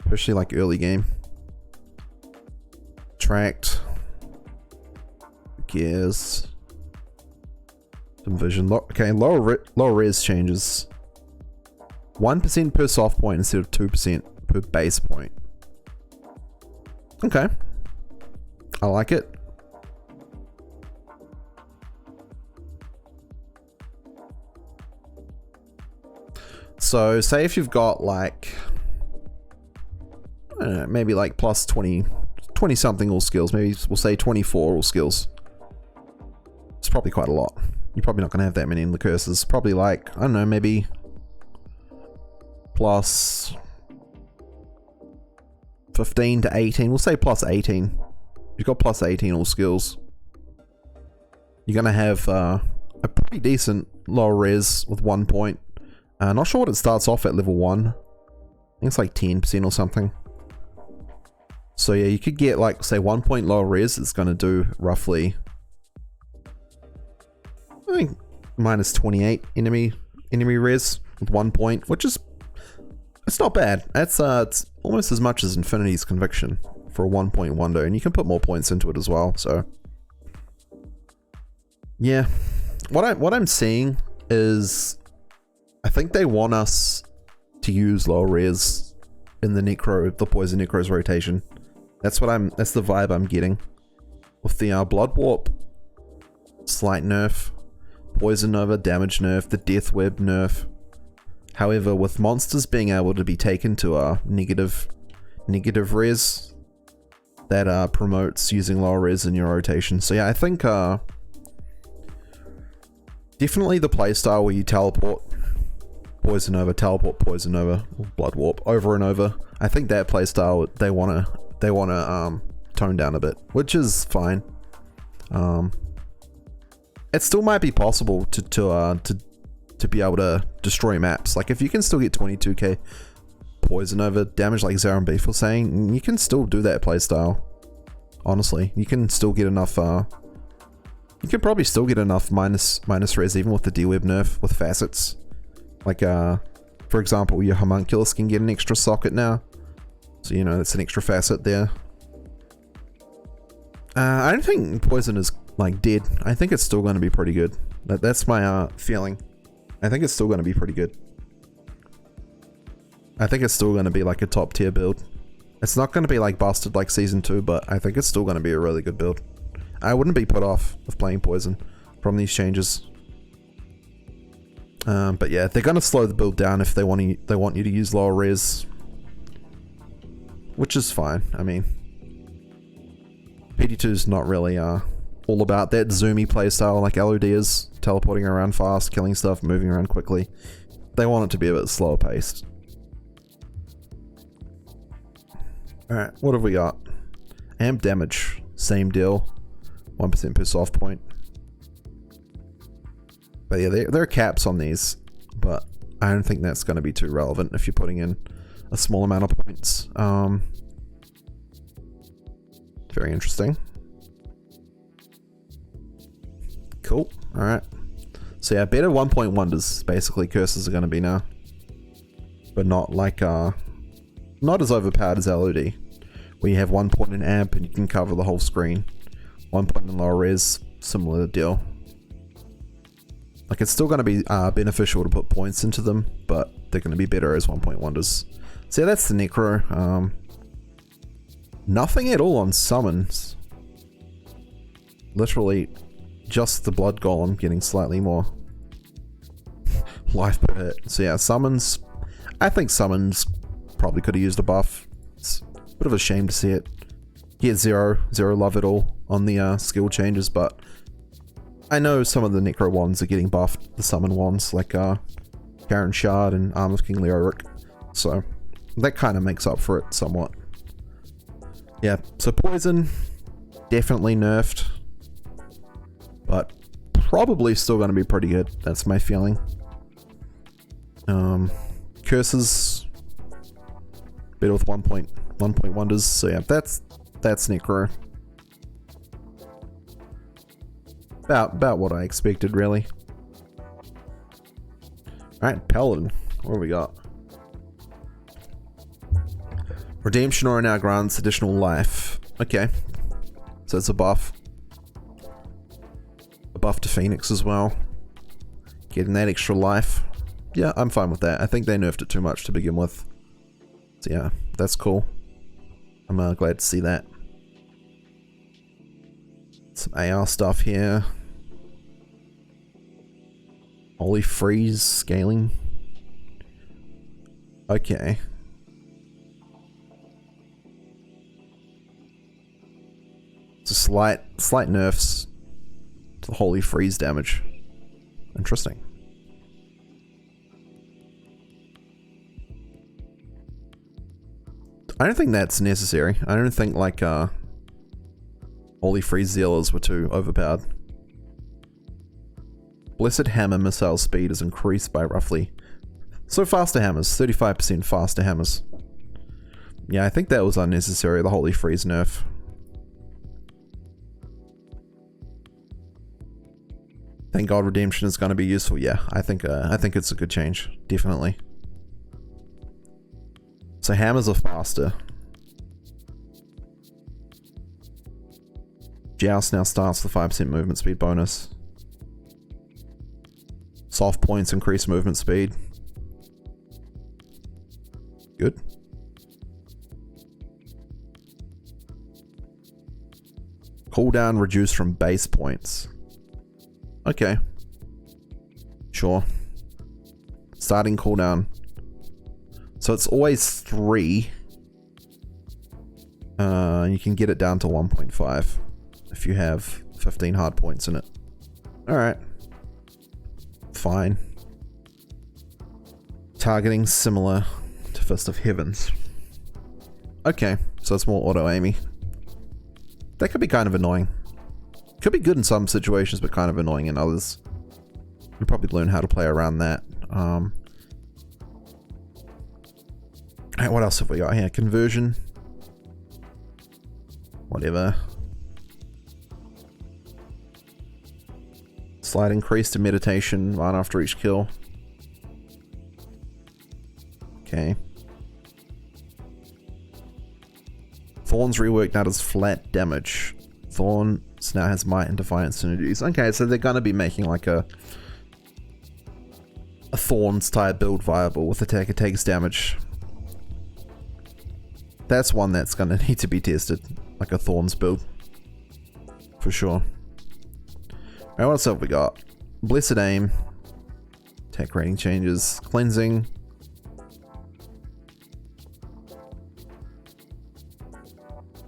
S1: Especially like early game. Tracked. Who cares? Some vision. Okay, lower res changes. 1% per soft point instead of 2% per base point. Okay. I like it. So say if you've got like, I don't know, maybe like plus 20 something all skills, maybe we'll say 24 all skills. It's probably quite a lot. You're probably not going to have that many in the curses. Probably like, I don't know, maybe plus 15 to 18. We'll say plus 18. You've got plus 18 all skills. You're going to have a pretty decent lower res with 1 point. Not sure what it starts off at level 1. I think it's like 10% or something. So yeah, you could get like, say 1 point lower res. It's going to do roughly, I think, minus 28 enemy res with 1 point, which is, it's not bad. That's it's almost as much as Infinity's Conviction for a 1 point wonder, and you can put more points into it as well. So yeah, what I'm seeing is, I think they want us to use lower res in the Poison Necro's rotation. That's the vibe I'm getting. With the Blood Warp, slight nerf, Poison Nova, damage nerf, the Death Web nerf. However, with monsters being able to be taken to a negative res, that promotes using lower res in your rotation. So yeah, I think definitely the playstyle where you teleport Poison Nova, teleport Poison Nova, or Blood Warp over and over. I think that playstyle they wanna tone down a bit, which is fine. It still might be possible to be able to destroy maps. Like if you can still get 22k Poison Nova damage, like Zara and Beef was saying, you can still do that playstyle. Honestly, you can still get enough. You can probably still get enough minus res even with the D-Web nerf with facets. Like, for example, your Homunculus can get an extra socket now. So, you know, that's an extra facet there. I don't think Poison is, like, dead. I think it's still going to be pretty good. That's my feeling. I think it's still going to be pretty good. I think it's still going to be, like, a top tier build. It's not going to be, like, busted like Season 2, but I think it's still going to be a really good build. I wouldn't be put off of playing Poison from these changes. But yeah, they're going to slow the build down if they want you to use lower res, which is fine. I mean, PD2 is not really all about that zoomy playstyle like LOD is, teleporting around fast, killing stuff, moving around quickly. They want it to be a bit slower paced. Alright, what have we got? Amp damage, same deal, 1% per soft point. But yeah, there are caps on these, but I don't think that's going to be too relevant if you're putting in a small amount of points. Very interesting. Cool. Alright. So yeah, better 1 point wonders, basically, curses are going to be now. But not like, not as overpowered as LOD, where you have 1 point in amp and you can cover the whole screen. 1 point in lower res, similar deal. Like, it's still going to be beneficial to put points into them, but they're going to be better as 1 point wonders. So yeah, that's the Necro. Nothing at all on summons. Literally just the Blood Golem getting slightly more life per hit. So yeah, summons. I think summons probably could have used a buff. It's a bit of a shame to see it get zero love at all on the skill changes, but I know some of the Necro wands are getting buffed, the summon wands, like Garen Shard and Arm of King Leoric. So that kind of makes up for it somewhat. Yeah, so Poison, definitely nerfed, but probably still going to be pretty good. That's my feeling. Curses, better with 1 point wonders. So yeah, that's Necro. About what I expected, really. Alright, Paladin. What do we got? Redemption aura now grants additional life. Okay. So it's a buff. A buff to Phoenix as well. Getting that extra life. Yeah, I'm fine with that. I think they nerfed it too much to begin with. So yeah, that's cool. I'm glad to see that. Some AR stuff here. Holy freeze scaling. Okay. So slight nerfs to the holy freeze damage. Interesting. I don't think that's necessary. I don't think like holy freeze zealers were too overpowered. Blessed hammer missile speed is increased by roughly. So faster hammers, 35% faster hammers. Yeah, I think that was unnecessary, the holy freeze nerf. Thank God redemption is going to be useful. Yeah, I think it's a good change, definitely. So hammers are faster. Joust now starts with 5% movement speed bonus. Soft points increase movement speed. Good. Cooldown reduced from base points. Okay. Sure. Starting cooldown. So it's always 3. You can get it down to 1.5 if you have 15 hard points in it. Alright. Fine. Targeting similar to Fist of Heavens. Okay, so it's more auto-aimy. That could be kind of annoying. Could be good in some situations, but kind of annoying in others. You'll probably learn how to play around that. Alright, what else have we got here? Conversion. Whatever. Slight increase to meditation right after each kill. Okay. Thorns reworked now does flat damage. Thorns now has might and defiance synergies. Okay, so they're gonna be making like a Thorns type build viable with attacker takes damage. That's one that's gonna need to be tested, like a Thorns build, for sure. Alright, what else have we got? Blessed aim, attack rating changes, cleansing.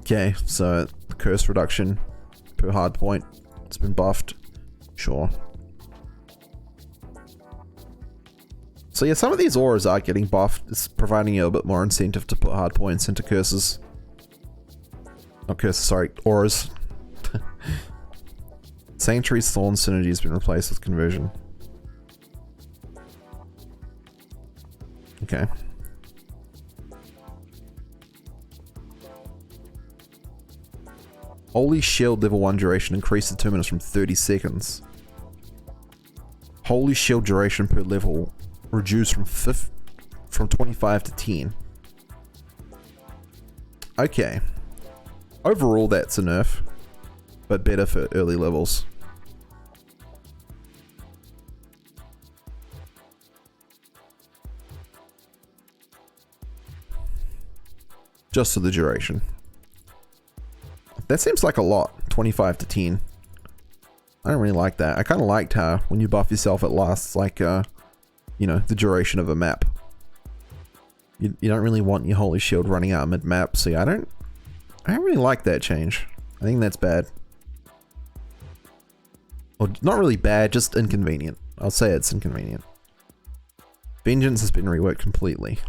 S1: Okay, so the curse reduction per hard point, it's been buffed. Sure. So yeah, some of these auras are getting buffed. It's providing you a bit more incentive to put hard points into curses. Not curses, sorry, auras. Sanctuary's Thorn synergy has been replaced with conversion. Okay. Holy Shield level 1 duration increased to 2 minutes from 30 seconds. Holy Shield duration per level reduced from 25 to 10. Okay. Overall, that's a nerf, but better for early levels. Just for the duration. That seems like a lot, 25 to 10. I don't really like that. I kind of liked how when you buff yourself it lasts like, you know, the duration of a map. You don't really want your Holy Shield running out mid-map, so yeah, I don't really like that change. I think that's bad. Or not really bad, just inconvenient. I'll say it's inconvenient. Vengeance has been reworked completely.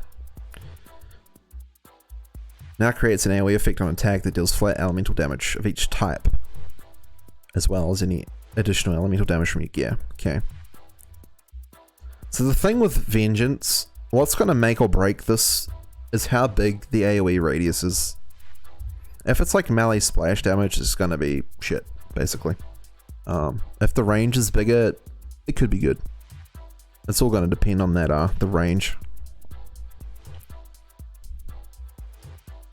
S1: Now creates an AoE effect on attack that deals flat elemental damage of each type, as well as any additional elemental damage from your gear. Okay. So the thing with Vengeance, what's going to make or break this is how big the AoE radius is. If it's like melee splash damage, it's going to be shit, basically. If the range is bigger, it could be good. It's all going to depend on that the range.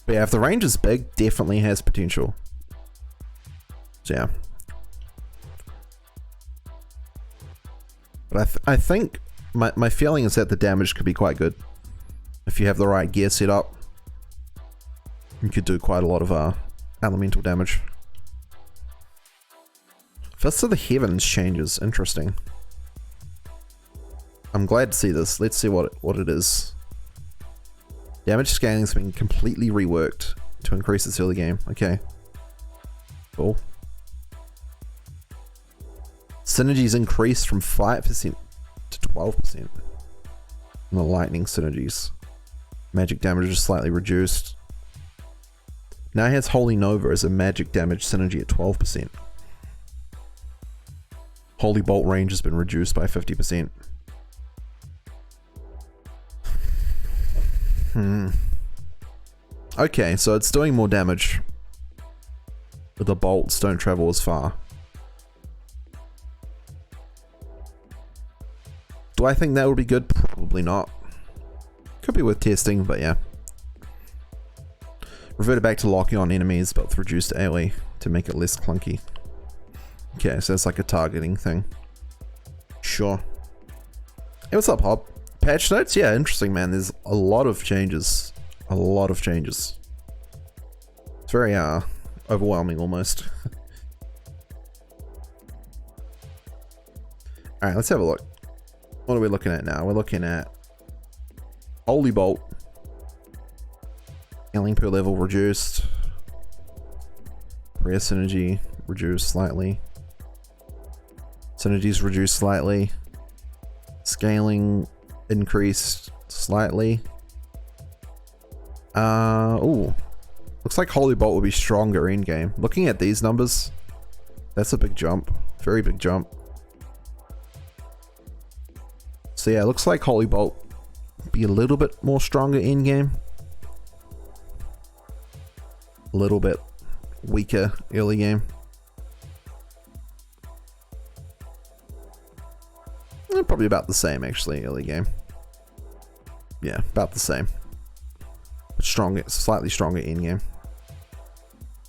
S1: But yeah, if the range is big, definitely has potential. So yeah. But I think my feeling is that the damage could be quite good. If you have the right gear set up, you could do quite a lot of elemental damage. Fists of the Heavens changes. Interesting. I'm glad to see this. Let's see what it is. Damage scaling has been completely reworked to increase its early game. Okay. Cool. Synergies increased from 5% to 12%. And the lightning synergies. Magic damage is slightly reduced. Now it has Holy Nova as a magic damage synergy at 12%. Holy Bolt range has been reduced by 50%. Okay, so it's doing more damage, but the bolts don't travel as far. Do I think that would be good? Probably not. Could be worth testing, but yeah. Reverted back to locking on enemies, but with reduced AoE to make it less clunky. Okay, so it's like a targeting thing. Sure. Hey, what's up, Hob? Patch notes? Yeah, interesting, man. There's a lot of changes. A lot of changes. It's very, overwhelming almost. Alright, let's have a look. What are we looking at now? We're looking at Holy Bolt. Healing per level reduced. Prayer synergy reduced slightly. Synergies reduced slightly. Scaling increased slightly. Ooh. Looks like Holy Bolt will be stronger in game. Looking at these numbers, that's a big jump. Very big jump. So yeah, looks like Holy Bolt will be a little bit more stronger in game. A little bit weaker early game. Probably about the same actually, early game. Yeah, about the same. But stronger, slightly stronger in game.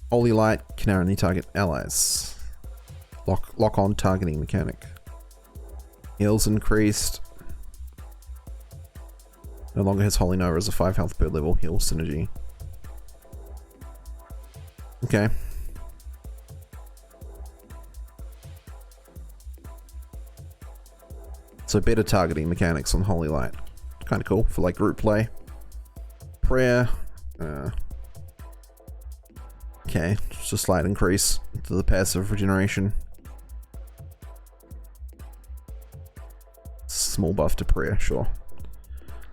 S1: Holy Light can only target allies. Lock on targeting mechanic. Heals increased. No longer has Holy Nova as a 5 health per level heal synergy. Okay. So better targeting mechanics on Holy Light. Kind of cool for like group play. Prayer. Okay, just a slight increase to the passive regeneration. Small buff to prayer, sure.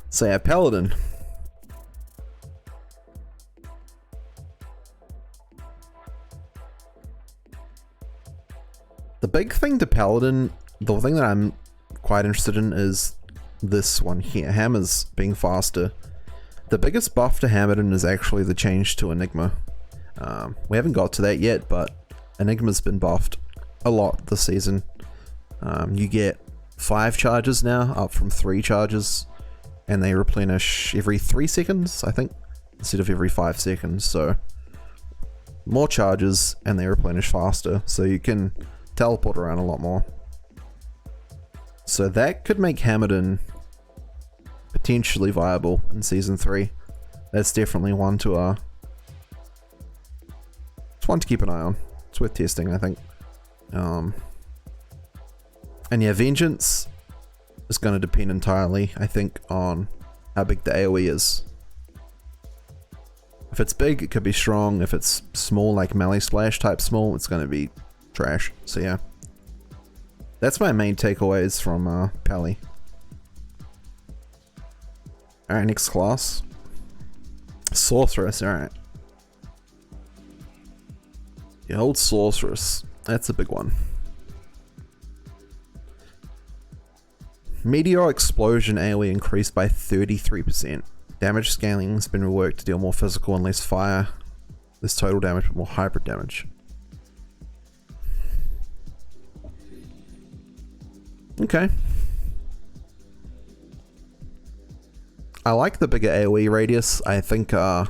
S1: So yeah, Paladin. The big thing to Paladin, the thing that I'm quite interested in is this one here, Hammers being faster. The biggest buff to Hammerton is actually the change to Enigma. We haven't got to that yet, but Enigma's been buffed a lot this season. You get 5 charges now, up from 3 charges, and they replenish every 3 seconds, I think, instead of every 5 seconds. So more charges, and they replenish faster, so you can teleport around a lot more. So that could make Hammerton potentially viable in Season 3. That's definitely one to it's one to keep an eye on. It's worth testing, I think. And yeah, Vengeance is going to depend entirely, I think, on how big the AoE is. If it's big, it could be strong. If it's small, like Melee Splash type small, it's going to be trash. So yeah. That's my main takeaways from Pally. Alright, next class. Sorceress, alright. The old Sorceress. That's a big one. Meteor Explosion AoE increased by 33%. Damage scaling has been reworked to deal more physical and less fire. Less total damage but more hybrid damage. Okay. I like the bigger AoE radius. I think no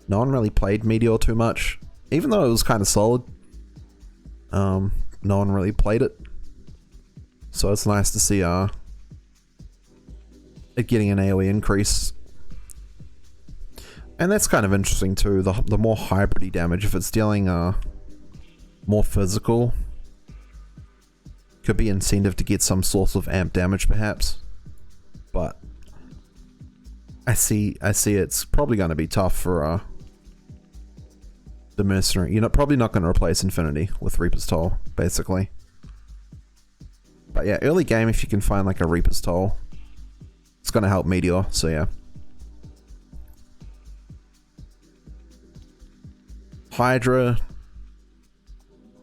S1: one really played Meteor too much. Even though it was kind of solid. No one really played it. So it's nice to see it getting an AoE increase. And that's kind of interesting too, the more hybrid-y damage, if it's dealing more physical, could be incentive to get some source of amp damage perhaps. But I see it's probably going to be tough for the Mercenary. You're probably not going to replace Infinity with Reaper's Toll, basically. But yeah, early game, if you can find like a Reaper's Toll, it's going to help Meteor, so yeah. Hydra,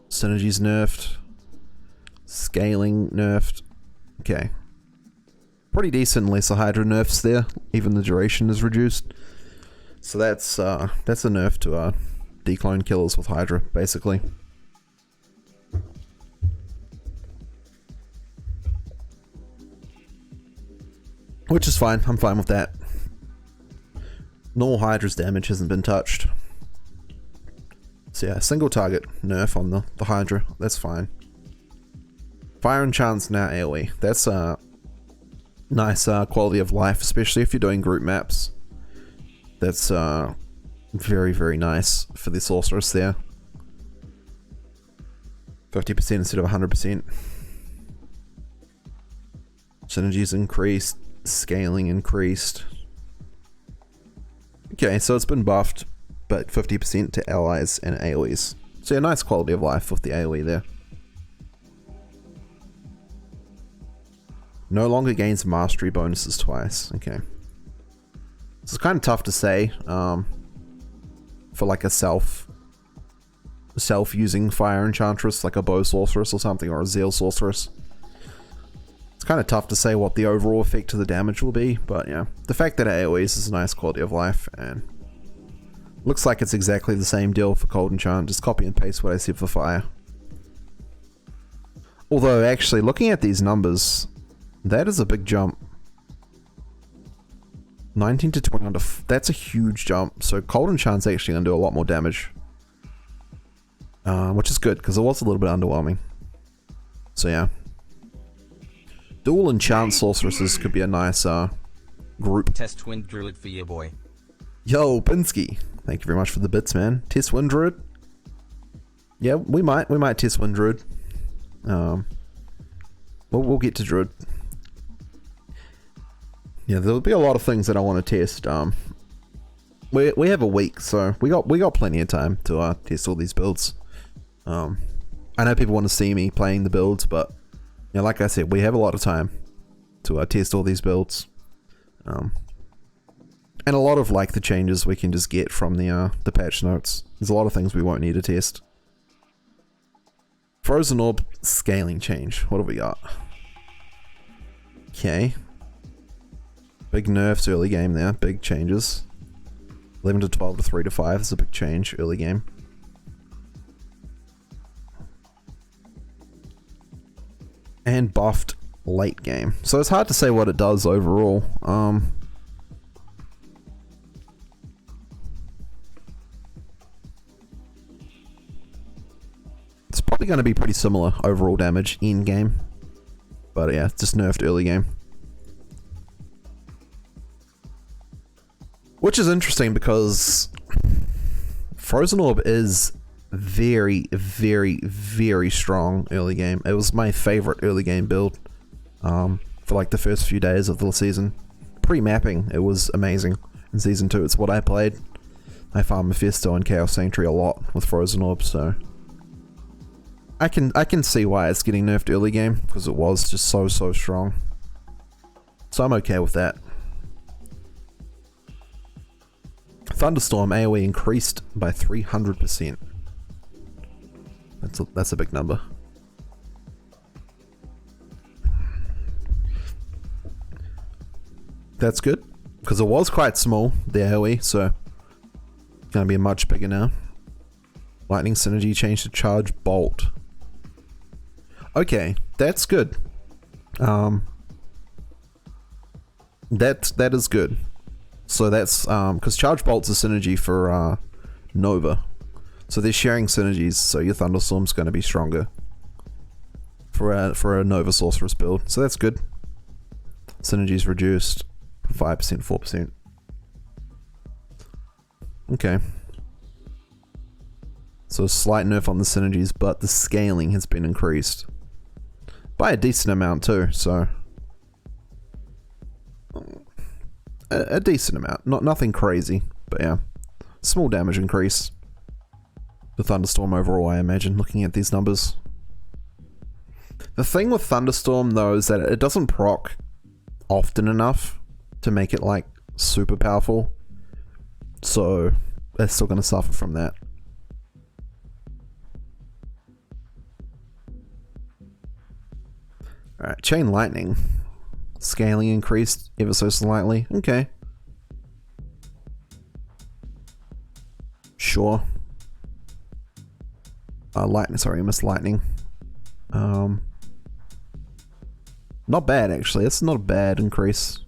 S1: synergy's nerfed, scaling nerfed. Okay, pretty decent lesser Hydra nerfs there. Even the duration is reduced, so that's a nerf to declone killers with Hydra, basically. Which is fine. I'm fine with that. Normal Hydra's damage hasn't been touched. So yeah, single target nerf on the Hydra, that's fine. Fire enchants now AoE. That's a nice quality of life, especially if you're doing group maps. That's very, very nice for the sorceress there. 50% instead of 100%. Synergy's increased, scaling increased. Okay, so it's been buffed, but 50% to allies and AoEs. So yeah, nice quality of life with the AoE there. No longer gains mastery bonuses twice. Okay. This is kind of tough to say for like a self-using fire enchantress, like a bow sorceress or something, or a zeal sorceress. It's kind of tough to say what the overall effect of the damage will be, but yeah, the fact that AoEs is a nice quality of life, and looks like it's exactly the same deal for cold enchant. Just copy and paste what I said for fire. Although actually, looking at these numbers, that is a big jump. 19 to 20 under, that's a huge jump. So cold enchant's actually going to do a lot more damage, which is good because it was a little bit underwhelming. So yeah, dual enchant sorceresses could be a nice group.
S3: Test Wind Druid for your boy.
S1: Yo, Pinsky, thank you very much for the bits, man. Test Wind Druid. Yeah, we might test Wind Druid. We'll get to Druid. Yeah, there'll be a lot of things that I want to test. We have a week, so we got plenty of time to test all these builds. I know people want to see me playing the builds, but you know, like I said, we have a lot of time to test all these builds. And a lot of like the changes we can just get from the patch notes. There's a lot of things we won't need to test. Frozen Orb scaling change. What have we got? Okay. Big nerfs early game there. Big changes. 11 to 12 to 3 to 5 is a big change early game. And buffed late game. So it's hard to say what it does overall. It's probably going to be pretty similar overall damage in game. But yeah, it's just nerfed early game. Which is interesting because Frozen Orb is very, very, very strong early game. It was my favorite early game build for like the first few days of the season. Pre-mapping, it was amazing. In Season 2, it's what I played. I farmed Mephisto and Chaos Sanctuary a lot with Frozen Orb, so I can see why it's getting nerfed early game, because it was just so strong. So I'm okay with that. Thunderstorm AoE increased by 300%. That's a big number. That's good, because it was quite small, the AoE, so it's going to be much bigger now. Lightning Synergy changed to Charge Bolt. Okay, that's good. That is good. So that's because Charge Bolt's a synergy for Nova, so they're sharing synergies. So your Thunderstorm's going to be stronger for a Nova Sorceress build. So that's good. Synergies reduced 5%, 4%. Okay. So a slight nerf on the synergies, but the scaling has been increased by a decent amount too. So a decent amount, nothing crazy, but yeah, small damage increase. The Thunderstorm overall, I imagine, looking at these numbers. The thing with Thunderstorm though is that it doesn't proc often enough to make it like super powerful, so they're still going to suffer from that. Alright, Chain Lightning. Scaling increased ever so slightly. Okay. Sure. Lightning, sorry, I missed Lightning. Not bad, actually. That's not a bad increase.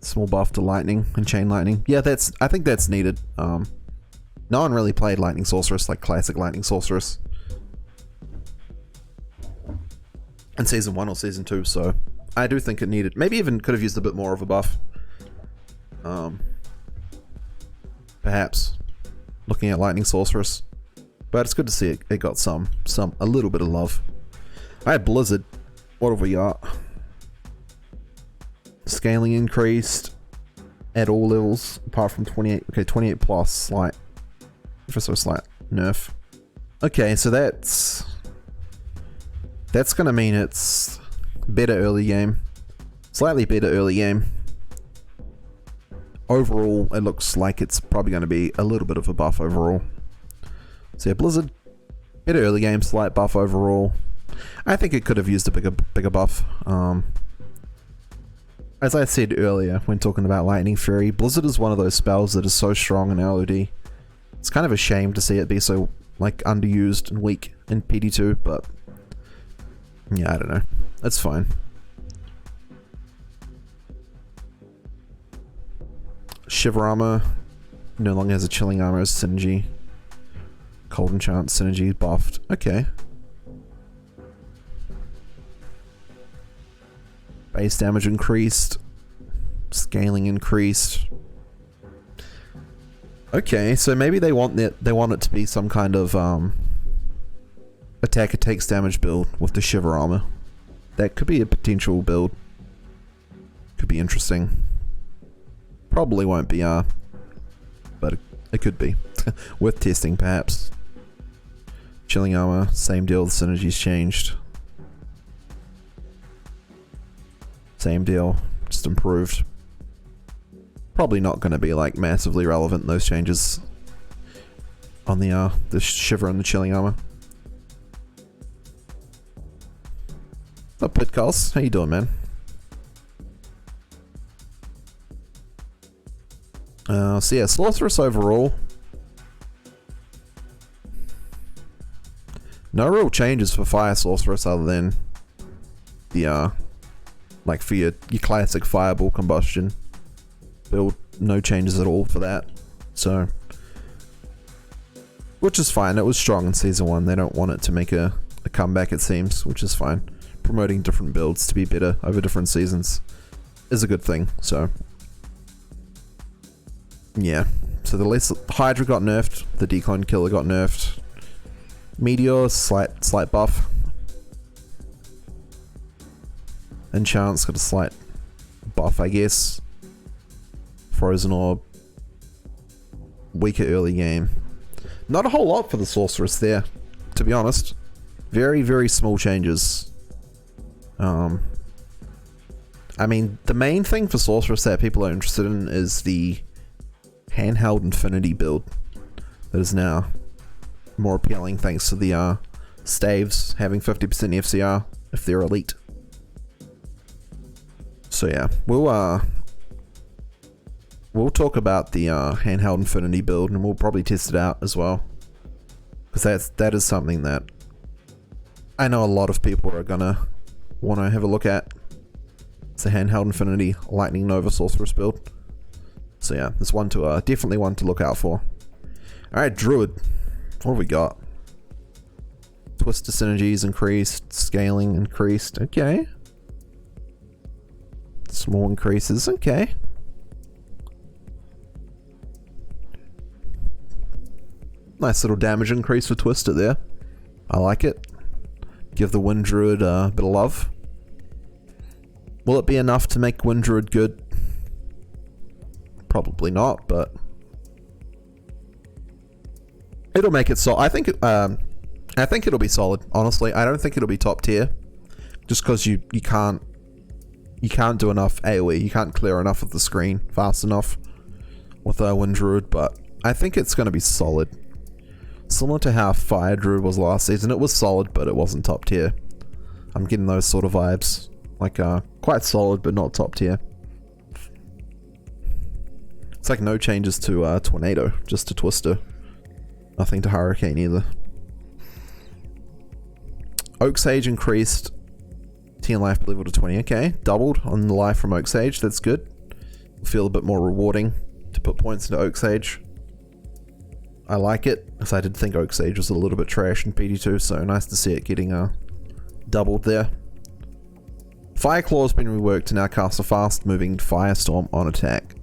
S1: Small buff to Lightning and Chain Lightning. Yeah, I think that's needed. No one really played Lightning Sorceress, like classic Lightning Sorceress, in Season 1 or Season 2, so I do think it needed... Maybe even could have used a bit more of a buff. Perhaps. Looking at Lightning Sorceress. But it's good to see it got a little bit of love. Alright, Blizzard. What have we got? Scaling increased at all levels, apart from 28. Okay, 28 plus, slight. For so slight nerf. Okay, so that's gonna mean it's better early game. Slightly better early game. Overall, it looks like it's probably going to be a little bit of a buff overall. So yeah, Blizzard, better early game, slight buff overall. I think it could have used a bigger buff. As I said earlier when talking about Lightning Fury, Blizzard is one of those spells that is so strong in LOD. It's kind of a shame to see it be so like underused and weak in PD2, but yeah, I don't know. That's fine. Shiver Armor no longer has a Chilling Armor as synergy. Cold Enchant synergy buffed. Okay. Base damage increased. Scaling increased. Okay, so maybe they want it to be some kind of attacker takes damage build with the Shiver Armor. That could be a potential build. Could be interesting. Probably won't be, but it could be. Worth testing, perhaps. Chilling Armor, same deal, the synergy's changed. Same deal, just improved. Probably not going to be like massively relevant, those changes on the Shiver and the Chilling Armor. What's up, Pitcalls? How you doing, man? So yeah, Sorceress overall. No real changes for Fire Sorceress other than the like for your classic Fireball Combustion build. No changes at all for that. So, which is fine. It was strong in Season 1. They don't want it to make a comeback, it seems, which is fine. Promoting different builds to be better over different seasons is a good thing, so yeah. So the Hydra got nerfed, the Decon Killer got nerfed. Meteor, slight buff. Enchant's got a slight buff, I guess. Frozen Orb. Weaker early game. Not a whole lot for the Sorceress there, to be honest. Very, very small changes. I mean, the main thing for Sorceress that people are interested in is the handheld Infinity build that is now more appealing thanks to the staves having 50% FCR if they're elite. So yeah, we'll talk about the handheld Infinity build and we'll probably test it out as well, because that is something that I know a lot of people are gonna want to have a look at. It's a handheld Infinity Lightning Nova Sorceress build. So yeah, it's one to definitely one to look out for. Alright, Druid. What have we got? Twister synergies increased, scaling increased. Okay. Small increases. Okay. Nice little damage increase for Twister there. I like it. Give the Wind Druid a bit of love. Will it be enough to make Wind Druid good? Probably not, but it'll make it so. I think it'll be solid. Honestly, I don't think it'll be top tier, just because you can't do enough AOE. You can't clear enough of the screen fast enough with Wind Druid. But I think it's going to be solid. Similar to how Fire Druid was last season, it was solid, but it wasn't top tier. I'm getting those sort of vibes, like quite solid, but not top tier. It's like no changes to Tornado, just to Twister. Nothing to Hurricane either. Oak Sage increased 10 life per level to 20. Okay, doubled on the life from Oak Sage. That's good. It'll feel a bit more rewarding to put points into Oak Sage. I like it, because I did think Oak Sage was a little bit trash in PD2, so nice to see it getting doubled there. Fire Claw has been reworked to now cast a fast moving Firestorm on attack.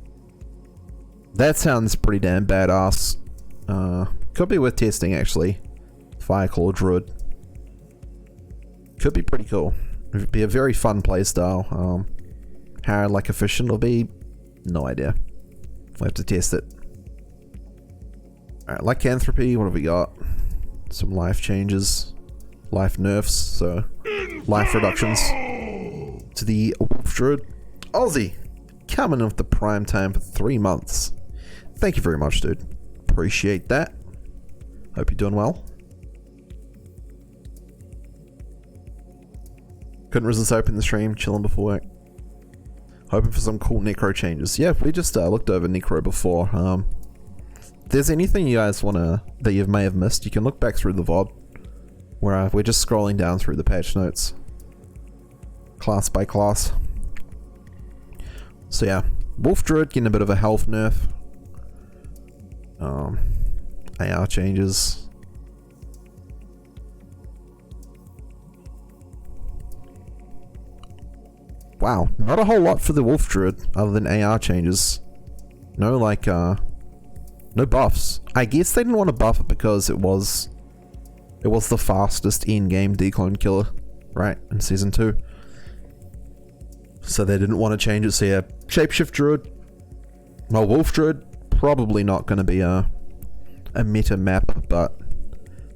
S1: That sounds pretty damn badass. Could be worth testing actually. Fire Claw Druid. Could be pretty cool. It'd be a very fun playstyle. How like efficient it'll be, no idea. We'll have to test it. Alright, Lycanthropy, what have we got? Some life changes. Life nerfs, so life reductions. To the Wolf Druid. Aussie, coming with the prime time for 3 months. Thank you very much, dude. Appreciate that. Hope you're doing well. Couldn't resist opening the stream, chilling before work. Hoping for some cool Necro changes. Yeah, we just looked over Necro before. If there's anything you guys that you may have missed, you can look back through the VOD, where we're just scrolling down through the patch notes, class by class. So yeah, Wolf Druid getting a bit of a health nerf. AR changes. Wow, not a whole lot for the Wolf Druid other than AR changes. No like no buffs. I guess they didn't want to buff it because it was the fastest in-game declone killer, right, in season 2. So they didn't want to change it. So yeah, Shapeshift Druid. Well, Wolf Druid, probably not going to be a meta map, but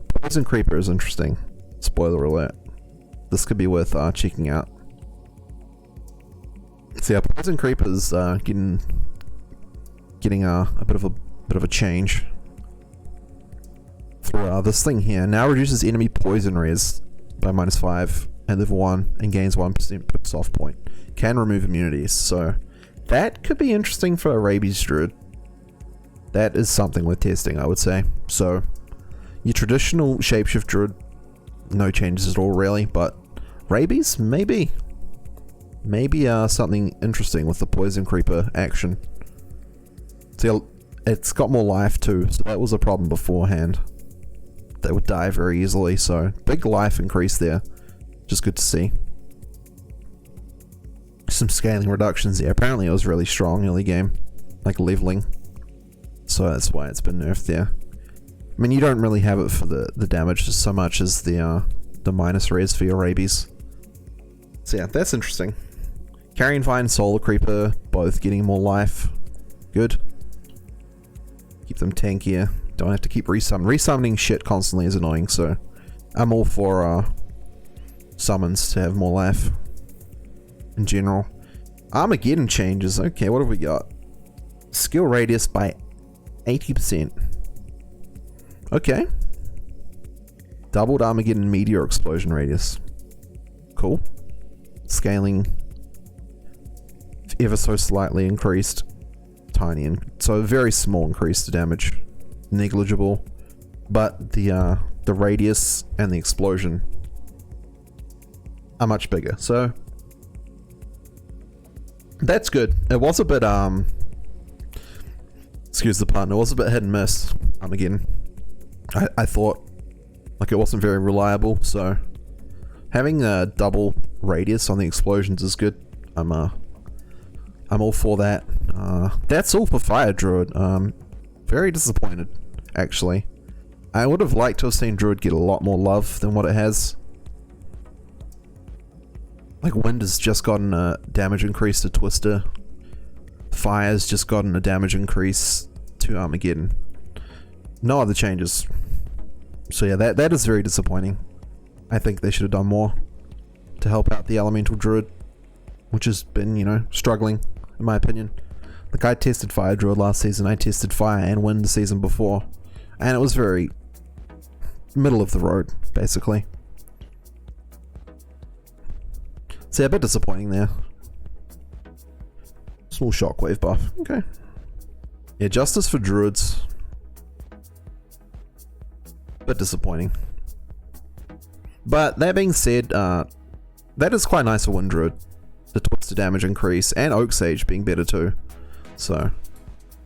S1: Poison Creeper is interesting. Spoiler alert. This could be worth checking out. So yeah, Poison Creeper is getting a bit of a change through this thing here. Now reduces enemy poison res by -5 at level 1 and gains 1% per soft point. Can remove immunities, so that could be interesting for a Rabies Druid. That is something worth testing, I would say. So your traditional Shapeshift Druid, no changes at all really, but Rabies, maybe something interesting with the Poison Creeper action. So it's got more life too, so that was a problem beforehand. They would die very easily, so big life increase there. Just good to see. Some scaling reductions there. Apparently it was really strong early game, like leveling. So that's why it's been nerfed there. I mean, you don't really have it for the damage so much as the minus res for your Rabies. So yeah, that's interesting. Carrion Vine, Solar Creeper, both getting more life. Good. Keep them tankier. Don't have to keep resummoning. Resummoning shit constantly is annoying, so I'm all for summons to have more life in general. Armageddon changes. Okay, what have we got? Skill radius by 80%. Okay. Doubled Armageddon meteor explosion radius. Cool. Scaling ever so slightly increased. Tiny, and so a very small increase to damage. Negligible. But the radius and the explosion are much bigger. So that's good. It was a bit excuse the pun, it was a bit hit and miss. Again, I thought like it wasn't very reliable, so having a double radius on the explosions is good. I'm all for that. That's all for Fire Druid. Very disappointed, actually. I would have liked to have seen Druid get a lot more love than what it has. Like, Wind has just gotten a damage increase to Twister. Fire's just gotten a damage increase to Armageddon. No other changes. So yeah, that is very disappointing. I think they should have done more to help out the Elemental Druid, which has been, you know, struggling, in my opinion. Like, I tested Fire Druid last season, I tested Fire and Wind the season before, and it was very middle of the road, basically. So yeah, a bit disappointing there. Small shockwave buff, okay. Yeah, Justice for Druids. Bit disappointing. But that being said, that is quite nice for Wind Druid. The Twister damage increase, and Oak Sage being better too. So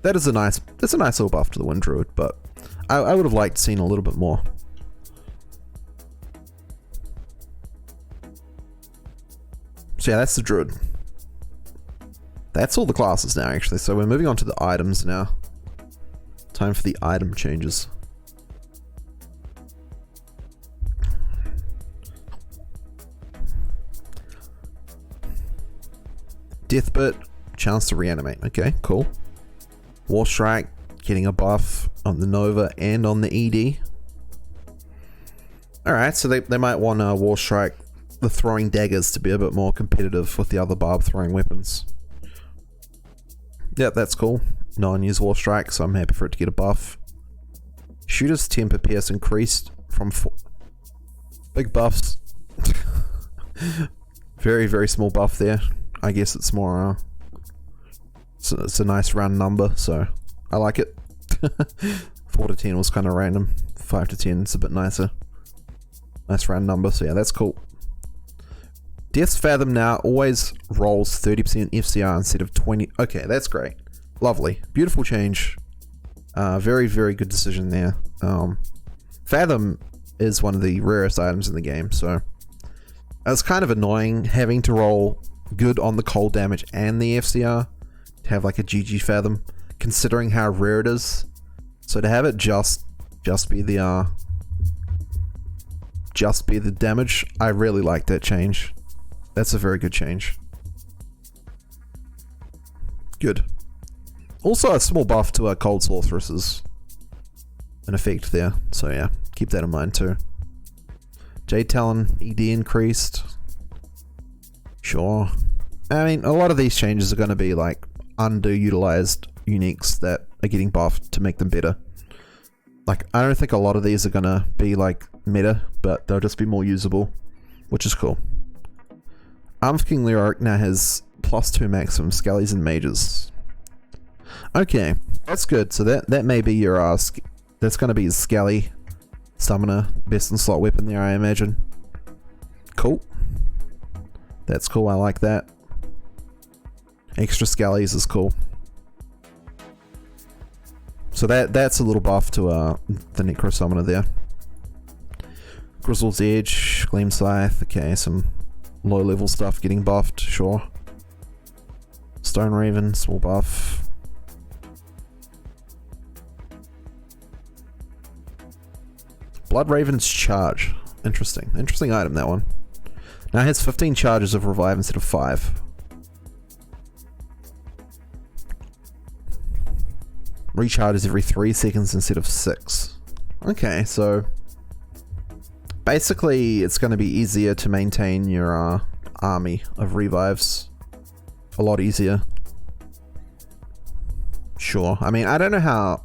S1: that is that's a nice little buff to the Wind Druid, but I would have liked to seen a little bit more. So yeah, that's the Druid. That's all the classes now, actually. So we're moving on to the items now. Time for the item changes. Deathbit, chance to reanimate. Okay, cool. War Strike, getting a buff on the Nova and on the ED. Alright, so they might want War Strike, the throwing daggers, to be a bit more competitive with the other barb throwing weapons. Yep, that's cool. No one used War Strike, so I'm happy for it to get a buff. Shooter's temper pierce increased from 4. Big buffs. Very, very small buff there. I guess it's more, it's a nice round number, so I like it. 4 to 10 was kind of random. 5 to 10 is a bit nicer. Nice round number, so yeah, that's cool. Death's Fathom now always rolls 30% FCR instead of 20. Okay, that's great. Lovely. Beautiful change. Very, very good decision there. Fathom is one of the rarest items in the game, so it's kind of annoying having to roll good on the cold damage and the FCR to have like a GG Fathom, considering how rare it is. So to have it just be the damage, I really like that change. That's a very good change. Good. Also a small buff to our Cold Sorceresses. An effect there, so yeah, keep that in mind too. Jade Talon ED increased. Sure. I mean, a lot of these changes are going to be like underutilized uniques that are getting buffed to make them better. Like, I don't think a lot of these are going to be like meta, but they'll just be more usable, which is cool. Arms King Leoric now has +2 maximum skellies and mages. Okay, that's good. So that may be your that's going to be his skelly summoner best in slot weapon there, I imagine. Cool. That's cool, I like that. Extra skellies is cool. So that's a little buff to the Necro Summoner there. Grizzle's Edge, Gleam Scythe, okay, some low level stuff getting buffed, sure. Stone Raven, small buff. Blood Raven's Charge. Interesting. Interesting item, that one. Now it has 15 charges of Revive instead of 5. Recharges every 3 seconds instead of 6. Okay, so basically it's going to be easier to maintain your army of revives. A lot easier. Sure. I mean, I don't know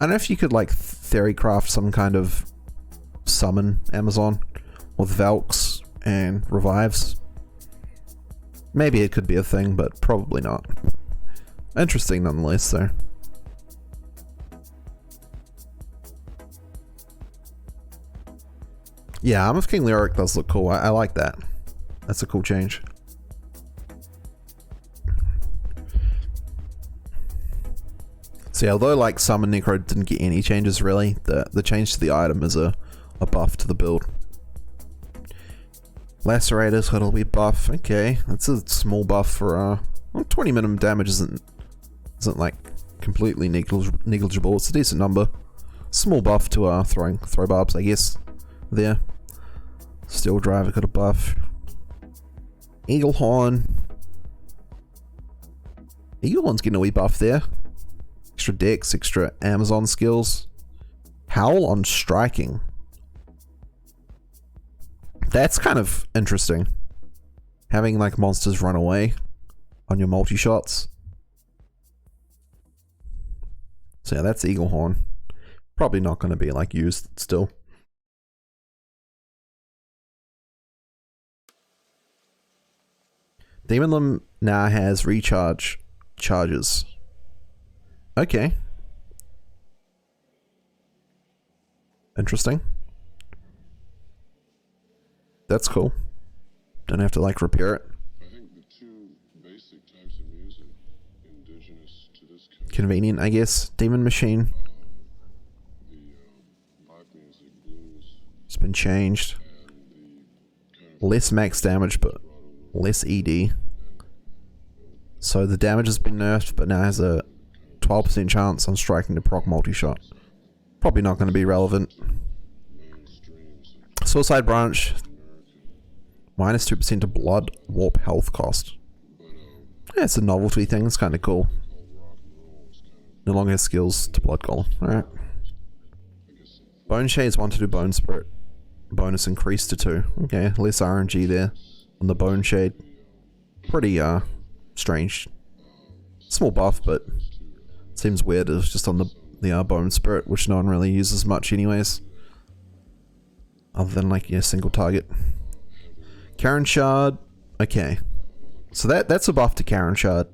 S1: if you could like theorycraft some kind of summon Amazon with Valks and revives. Maybe it could be a thing, but probably not. Interesting nonetheless, though. Yeah, Arm of King Leoric does look cool. I like that. That's a cool change. See, although like Summon Necro didn't get any changes really, the change to the item is a buff to the build. Lacerators, it'll be buff. Okay, that's a small buff for well, 20 minimum damage isn't like completely negligible. It's a decent number. Small buff to throw barbs, I guess. There. Steel Driver got a buff. Eaglehorn. Eaglehorn's getting a wee buff there. Extra dex, extra Amazon skills. Howl on striking. That's kind of interesting. Having like monsters run away on your multi-shots. So yeah, that's Eaglehorn. Probably not going to be like used still. Demon Limb now has recharge charges. Okay. Interesting. That's cool. Don't have to like repair it.
S2: I think the two basic types of music indigenous to this country,
S1: Convenient, I guess. Demon Machine.
S2: the black music, blues,
S1: It's been changed.
S2: and the kind of
S1: Less max damage, but less ED. So the damage has been nerfed, but now has a 12% chance on striking to proc multi-shot. Probably not going to be relevant.
S2: mainstreams
S1: Suicide Branch.
S2: American,
S1: Minus 2% to blood warp health cost.
S2: but
S1: Yeah, it's a novelty thing. It's kind of cool.
S2: called rock and roll is kind of,
S1: No longer has skills to blood golem. Alright.
S2: I guess,
S1: Bone Shades 1 to do Bone Spirit. Bonus increased to 2. Okay, less RNG there on the Bone Shade. Pretty strange. Small buff, but seems weird. It's just on the Bone Spirit, which no one really uses much anyways. Other than like your single target. Karen Shard. Okay. So that's a buff to Karen Shard.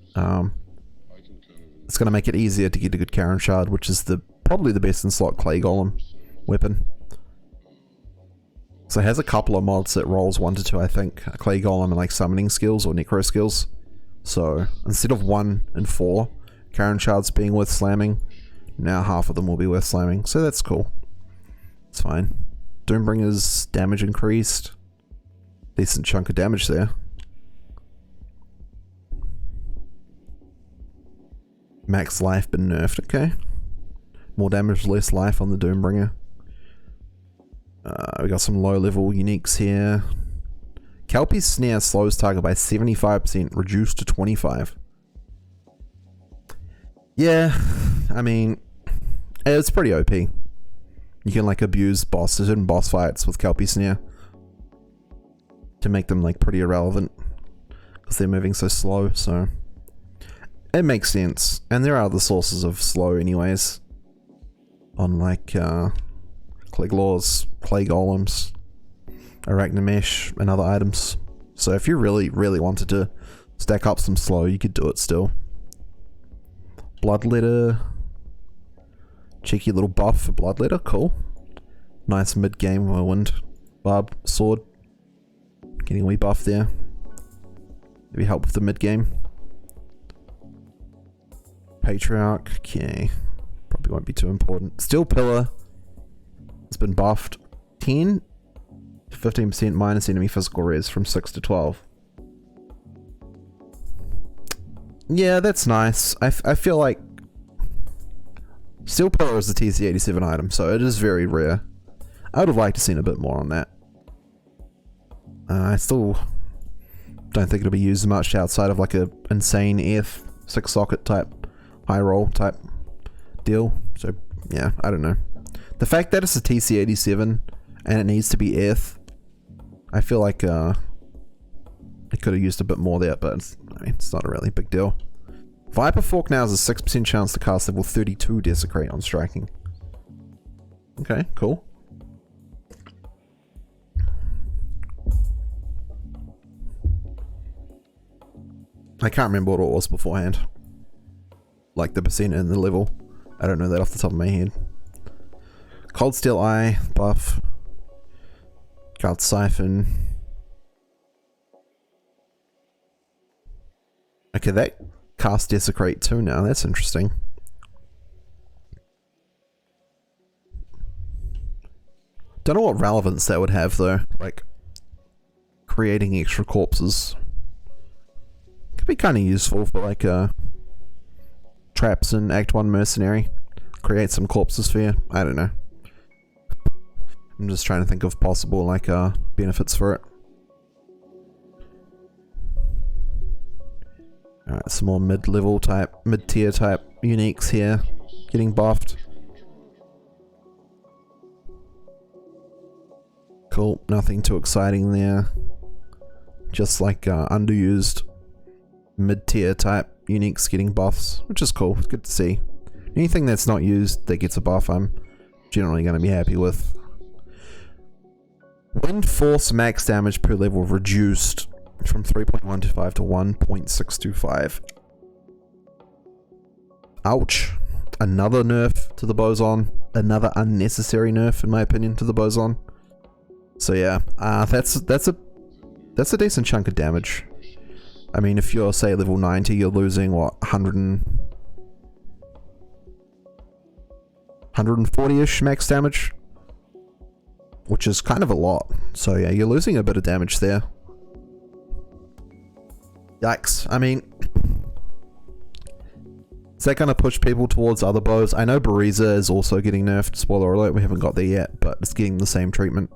S1: It's gonna make it easier to get a good Karen Shard, which is probably the best in slot Clay Golem weapon. So it has a couple of mods that rolls 1 to 2, I think. Clay Golem and like summoning skills or necro skills. So instead of 1 and 4 Karen Shards being worth slamming, now half of them will be worth slamming. So that's cool. It's fine. Doombringer's damage increased. Decent chunk of damage there. Max life been nerfed, okay. More damage, less life on the Doombringer. We got some low level uniques here. Kelpie's Snare slows target by 75%, reduced to 25. Yeah, I mean, it's pretty OP. You can like abuse certain boss fights with Kelpie Snare to make them like pretty irrelevant because they're moving so slow, so it makes sense. And there are other sources of slow anyways on like Cleglaws, Clay Golems, Arachnomesh and other items. So if you really wanted to stack up some slow, you could do it still. Bloodletter. Cheeky little buff for Bloodletter, cool. Nice mid-game whirlwind. Barb, sword. Getting a wee buff there. Maybe help with the mid-game. Patriarch, okay. Probably won't be too important. Steel Pillar. It's been buffed. 10 to 15% minus enemy physical res from 6 to 12. Yeah, that's nice. I feel like Steel Pillar is a TC87 item, so it is very rare. I would have liked to seen a bit more on that. I still don't think it'll be used much outside of like a insane ETH 6 socket type high roll type deal. So yeah, I don't know. The fact that it's a TC87 and it needs to be ETH, I feel like I could have used a bit more there, but I mean, it's not a really big deal. Viper Fork now has a 6% chance to cast level 32 Desecrate on striking. Okay, cool. I can't remember what it was beforehand. Like the percent and the level. I don't know that off the top of my head. Cold Steel Eye buff. Guard Siphon. Okay, that casts Desecrate too now. That's interesting. Don't know what relevance that would have though. Like, creating extra corpses. Could be kind of useful for like traps in Act 1 Mercenary. Create some corpses for you. I don't know. I'm just trying to think of possible like benefits for it. Alright, some more mid-level type, mid-tier type uniques here. Getting buffed. Cool, nothing too exciting there. Just like underused mid-tier type uniques getting buffs, which is cool. It's good to see. Anything that's not used that gets a buff, I'm generally going to be happy with. Wind Force max damage per level reduced from 3.125 to 1.625. Ouch. Another nerf to the Boson. Another unnecessary nerf, in my opinion, to the Boson. So yeah, that's a decent chunk of damage. I mean, if you're, say, level 90, you're losing, what, 140-ish max damage? Which is kind of a lot. So yeah, you're losing a bit of damage there. Yikes. I mean, is that going to push people towards other bows? I know Bariza is also getting nerfed. Spoiler alert, we haven't got there yet, but it's getting the same treatment.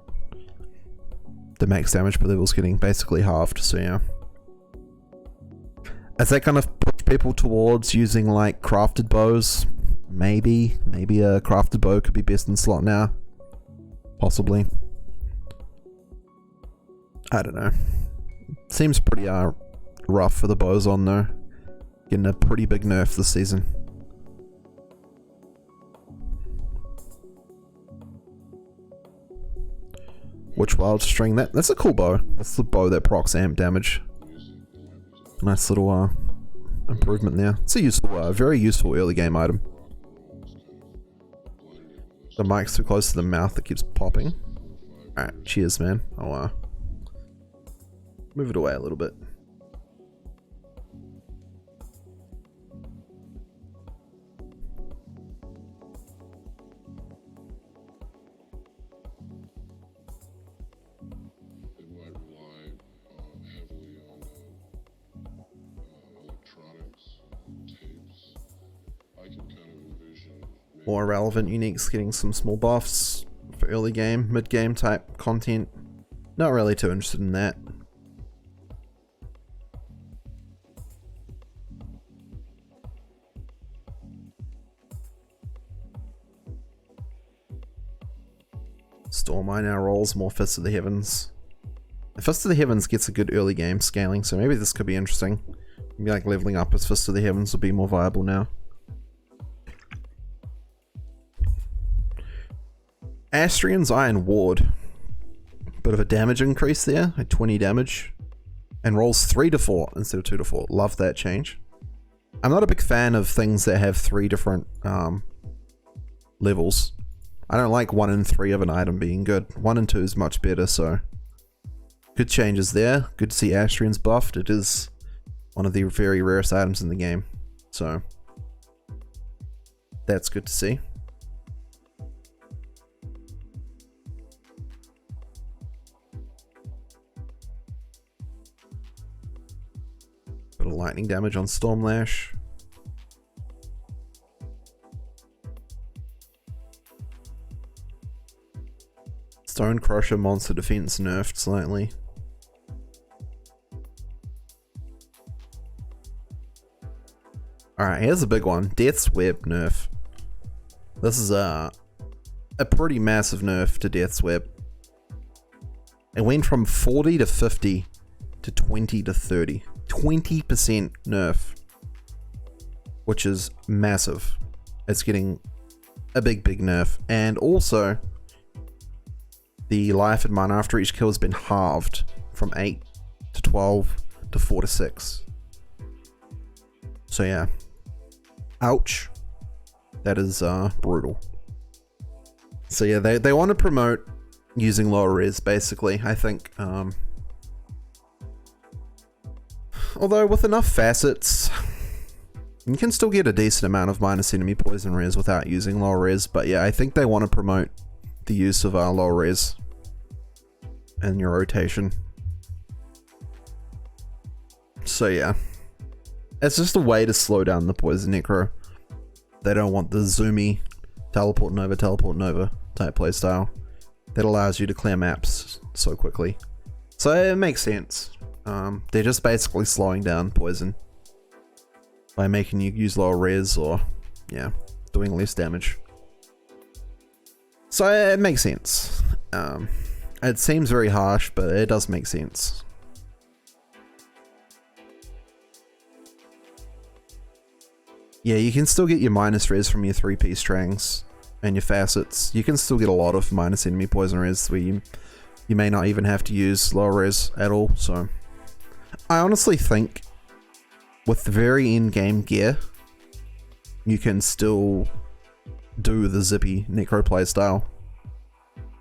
S1: The max damage per level is getting basically halved, so yeah. Is that going to push people towards using like crafted bows? Maybe a crafted bow could be best in slot now. Possibly. I don't know. Seems pretty rough for the Boson though. Getting a pretty big nerf this season. Which wild string? That's a cool bow. That's the bow that procs amp damage. Nice little improvement there. It's a useful, very useful early game item. The mic's too close to the mouth that keeps popping. Alright, cheers man. I'll move it away a little bit.
S2: It might rely heavily on electronics, tapes. I can kind of envision
S1: More relevant uniques getting some small buffs for early game, mid game type content. Not really too interested in that. Stormeye now rolls more Fists of the Heavens. The Fist of the Heavens gets a good early game scaling, so maybe this could be interesting. Maybe like leveling up as Fist of the Heavens will be more viable now. Astrian's Iron Ward. Bit of a damage increase there, at 20 damage. And rolls 3 to 4 instead of 2 to 4. Love that change. I'm not a big fan of things that have 3 different levels. I don't like 1 and 3 of an item being good. 1 and 2 is much better, so... Good changes there. Good to see Astrian's buffed. It is one of the very rarest items in the game. So... That's good to see. Bit of lightning damage on Stormlash. Stone Crusher monster defense nerfed slightly. Alright, here's a big one. Death's Web nerf. This is a pretty massive nerf to Death's Web. It went from 40 to 50 to 20 to 30. 20% nerf. Which is massive. It's getting a big nerf. And also... the life and mana after each kill has been halved from 8 to 12 to 4 to 6. So yeah. Ouch. That is brutal. So yeah, they want to promote using lower res basically. I think Although with enough facets, you can still get a decent amount of minus enemy poison res without using low res. But yeah, I think they want to promote the use of low res in your rotation. So yeah, it's just a way to slow down the poison necro. They don't want the zoomy teleport nova type playstyle that allows you to clear maps so quickly. So it makes sense. They're just basically slowing down poison by making you use lower res or, yeah, doing less damage. So it makes sense. It seems very harsh, but it does make sense. Yeah, you can still get your minus res from your 3p strings and your facets. You can still get a lot of minus enemy poison res where you may not even have to use lower res at all. So I honestly think with the very end game gear, you can still do the zippy necro playstyle.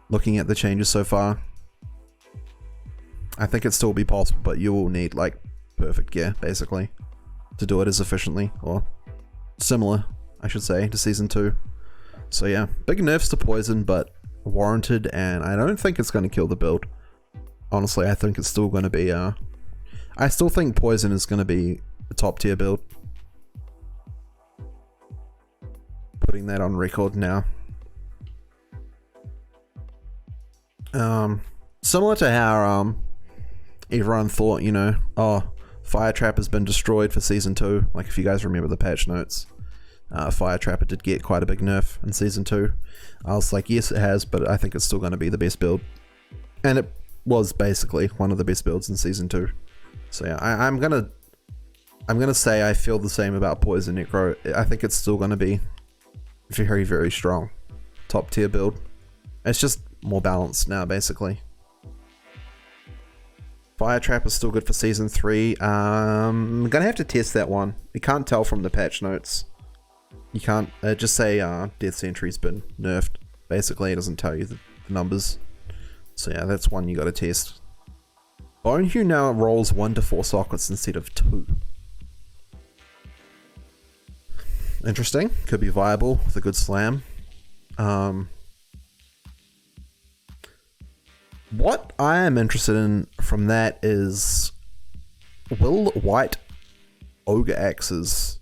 S1: Looking at the changes so far, I think it'd still be possible, but you will need like perfect gear basically to do it as efficiently, or similar, I should say, to Season 2. So yeah, big nerfs to poison, but warranted, and I don't think it's going to kill the build. Honestly, I think it's still going to be, I still think poison is going to be a top tier build. Putting that on record now. Similar to how everyone thought, you know, oh, Fire Trap has been destroyed for Season 2. Like, if you guys remember the patch notes, Fire Trapper did get quite a big nerf in Season 2. I was like, yes, it has, but I think it's still going to be the best build. And it was basically one of the best builds in Season 2. So yeah, I'm gonna say I feel the same about Poison Necro. I think it's still gonna be very, very strong. Top tier build. It's just more balanced now, basically. Fire Trap is still good for Season 3. I'm gonna have to test that one. You can't tell from the patch notes. You can't just say Death Sentry's been nerfed. Basically, it doesn't tell you the numbers. So yeah, that's one you gotta test. Bone Hue now rolls 1 to 4 sockets instead of 2. Interesting. Could be viable with a good slam. What I am interested in from that is, will white ogre axes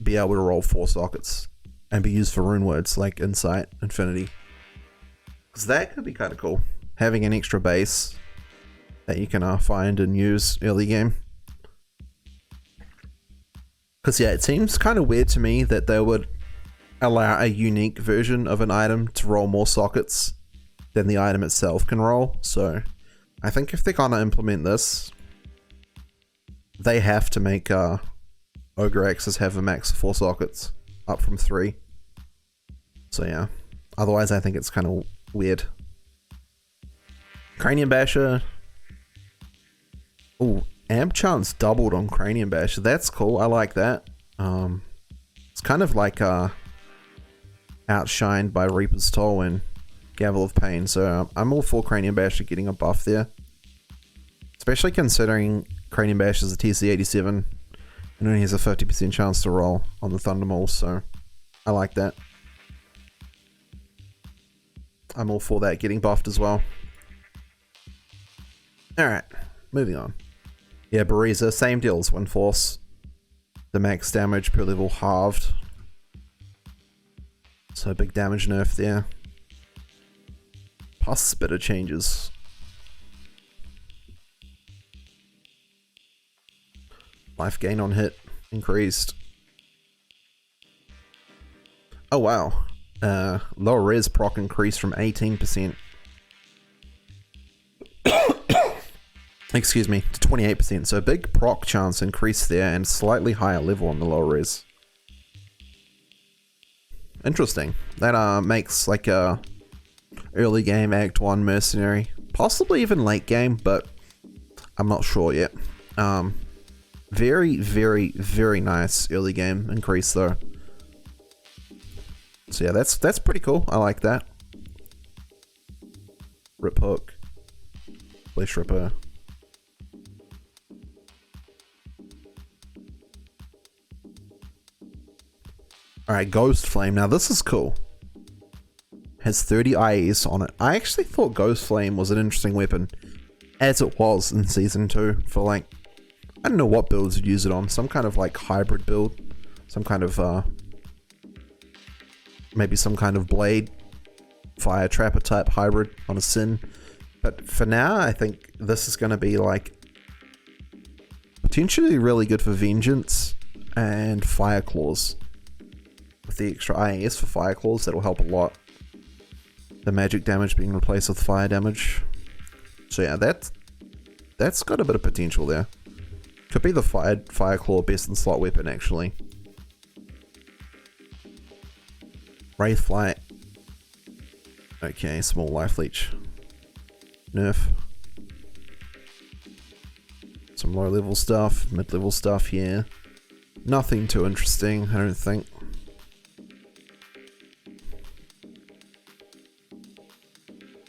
S1: be able to roll 4 sockets and be used for rune words like Insight, Infinity? Because that could be kind of cool. Having an extra base that you can find and use early game. Because yeah, it seems kind of weird to me that they would allow a unique version of an item to roll more sockets than the item itself can roll. So I think if they're gonna implement this, they have to make Ogre Axes have a max of 4 sockets, up from 3. So yeah, otherwise I think it's kind of weird. Cranium Basher. Ooh, amp chance doubled on Cranium Basher. That's cool. I like that. It's kind of like outshined by Reaper's Toll and Gavel of Pain. So I'm all for Cranium Basher getting a buff there. Especially considering Cranium Basher is a TC87 and only has a 50% chance to roll on the Thunder Maul. So I like that. I'm all for that getting buffed as well. Alright, moving on. Yeah, Bariza, same deal as Wind Force. The max damage per level halved. So big damage nerf there. Plus better changes. Life gain on hit increased. Oh wow. Lower res proc increased from 18%. Excuse me, to 28%. So a big proc chance increase there and slightly higher level on the lower res. Interesting. That makes like a early game Act 1 mercenary. Possibly even late game, but I'm not sure yet. Very, very, very nice early game increase though. So yeah, that's pretty cool. I like that. Rip Hook. Flesh Ripper. Alright, Ghost Flame. Now this is cool. Has 30 IS on it. I actually thought Ghost Flame was an interesting weapon, as it was in Season 2, for like, I don't know what builds you'd use it on. Some kind of like hybrid build. Some kind of, maybe some kind of blade. Fire Trapper type hybrid on a Sin. But for now, I think this is going to be like potentially really good for Vengeance and Fire Claws. With the extra IAS for Fire Claws, that'll help a lot. The magic damage being replaced with fire damage. So yeah, that's got a bit of potential there. Could be the Fire Claw best in slot weapon actually. Wraith Flight. Okay, small life leech. Nerf. Some low level stuff, mid level stuff, yeah. Nothing too interesting, I don't think.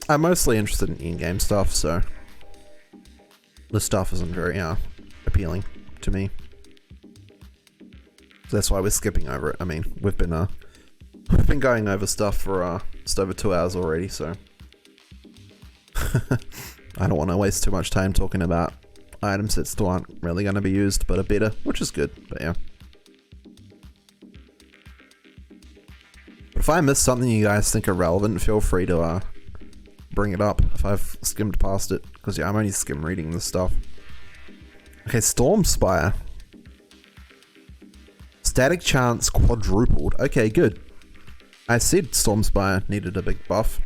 S1: I'm mostly interested in in-game stuff, so this stuff isn't very appealing to me. So that's why we're skipping over it. I mean, we've been going over stuff for just over 2 hours already, so I don't want to waste too much time talking about items that still aren't really going to be used, but are better, which is good. But yeah. But if I miss something you guys think are relevant, feel free to bring it up if I've skimmed past it, because yeah, I'm only skim reading this stuff. Okay, Storm Spire. Static chance quadrupled. Okay, good. I said Storm Spire needed a big buff.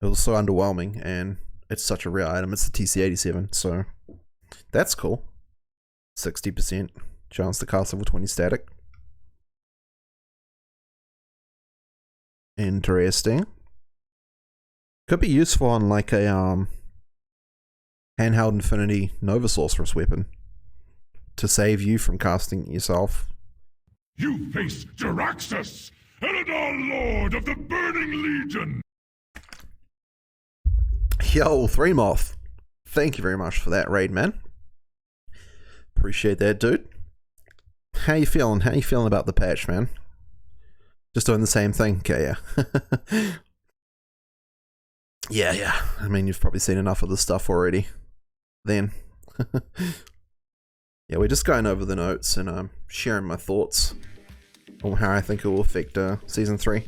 S1: It was so underwhelming, and it's such a rare item. It's the TC87, so that's cool. 60% chance to cast level 20 static. Interesting. Could be useful on like a handheld infinity Nova Sorceress weapon to save you from casting it yourself.
S3: You face Jaraxxus, Eladar Lord of the Burning Legion!
S1: Yo, 3moth. Thank you very much for that raid, man. Appreciate that, dude. How you feeling? How you feeling about the patch, man? Just doing the same thing? Okay, yeah. Yeah. I mean, you've probably seen enough of this stuff already. Then. Yeah, we're just going over the notes and sharing my thoughts on how I think it will affect Season 3.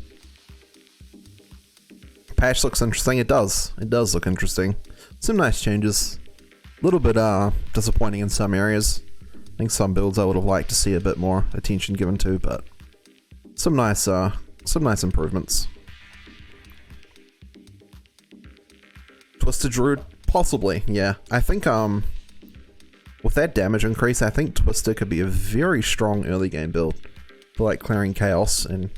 S1: Patch looks interesting. It does. It does look interesting. Some nice changes. A little bit disappointing in some areas. I think some builds I would have liked to see a bit more attention given to, but some nice improvements. Twisted Druid, possibly, yeah. I think with that damage increase, I think Twister could be a very strong early game build for like clearing chaos and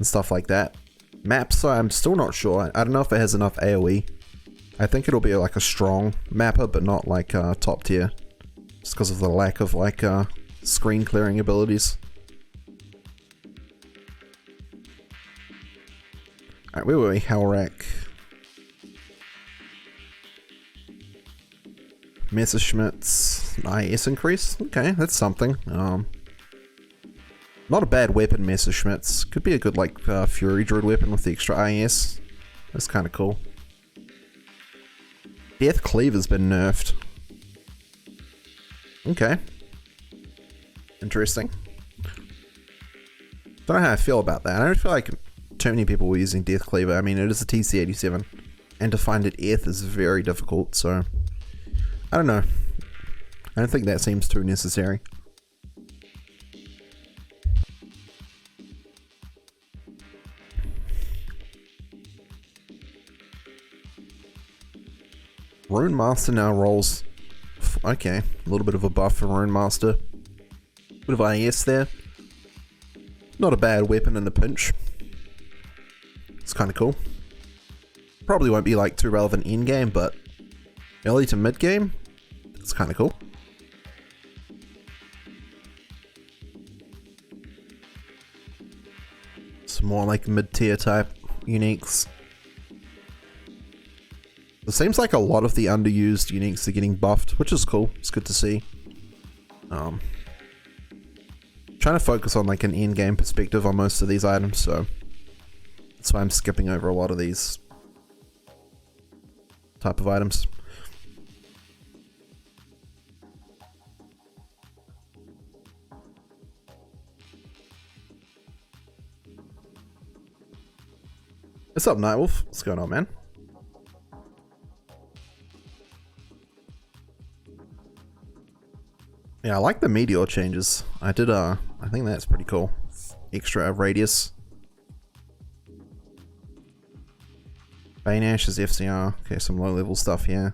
S1: stuff like that. Maps, I'm still not sure. I don't know if it has enough AoE. I think it'll be like a strong mapper, but not like top tier, just because of the lack of like screen clearing abilities. Alright, where were we? Hellrack. Messerschmitt's IS increase. Okay, that's something. Not a bad weapon, Messerschmitt's. Could be a good like Fury Druid weapon with the extra IS. That's kind of cool. Death Cleaver's been nerfed. Okay. Interesting. Don't know how I feel about that. I don't feel like too many people were using Death Cleaver. I mean, it is a TC87, and to find it ETH is very difficult, so I don't know. I don't think that seems too necessary. Rune Master now rolls. Okay, a little bit of a buff for Rune Master. Bit of IS there. Not a bad weapon in a pinch. It's kind of cool. Probably won't be like too relevant in game, but early to mid game, it's kind of cool. Some more like mid tier type uniques. It seems like a lot of the underused uniques are getting buffed, which is cool. It's good to see. Trying to focus on like an end game perspective on most of these items, so that's why I'm skipping over a lot of these type of items. What's up, Nightwolf? What's going on, man? Yeah, I like the meteor changes. I think that's pretty cool. Extra radius. Bane Ash is FCR. Okay, some low level stuff here.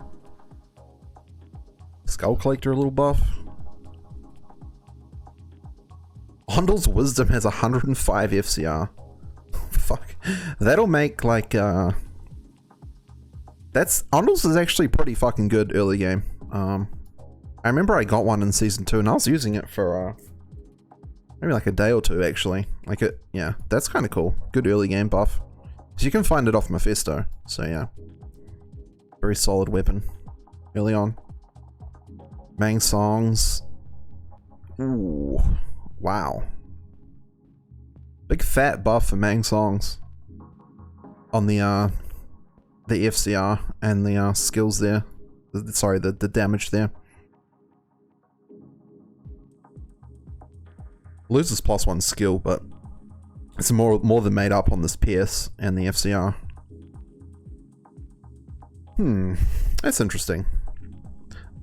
S1: Skull Collector a little buff. Ondal's Wisdom has 105 FCR. Fuck. That'll make like Ondal's is actually pretty fucking good early game. I remember I got one in season 2 and I was using it for maybe like a day or two actually. Yeah, that's kind of cool. Good early game buff. So you can find it off Mephisto. So yeah. Very solid weapon early on. Mang songs. Ooh. Wow. Big fat buff for Mang songs on the FCR and the skills there. Sorry, the damage there. Loses +1 skill, but it's more than made up on this PS and the FCR. That's interesting.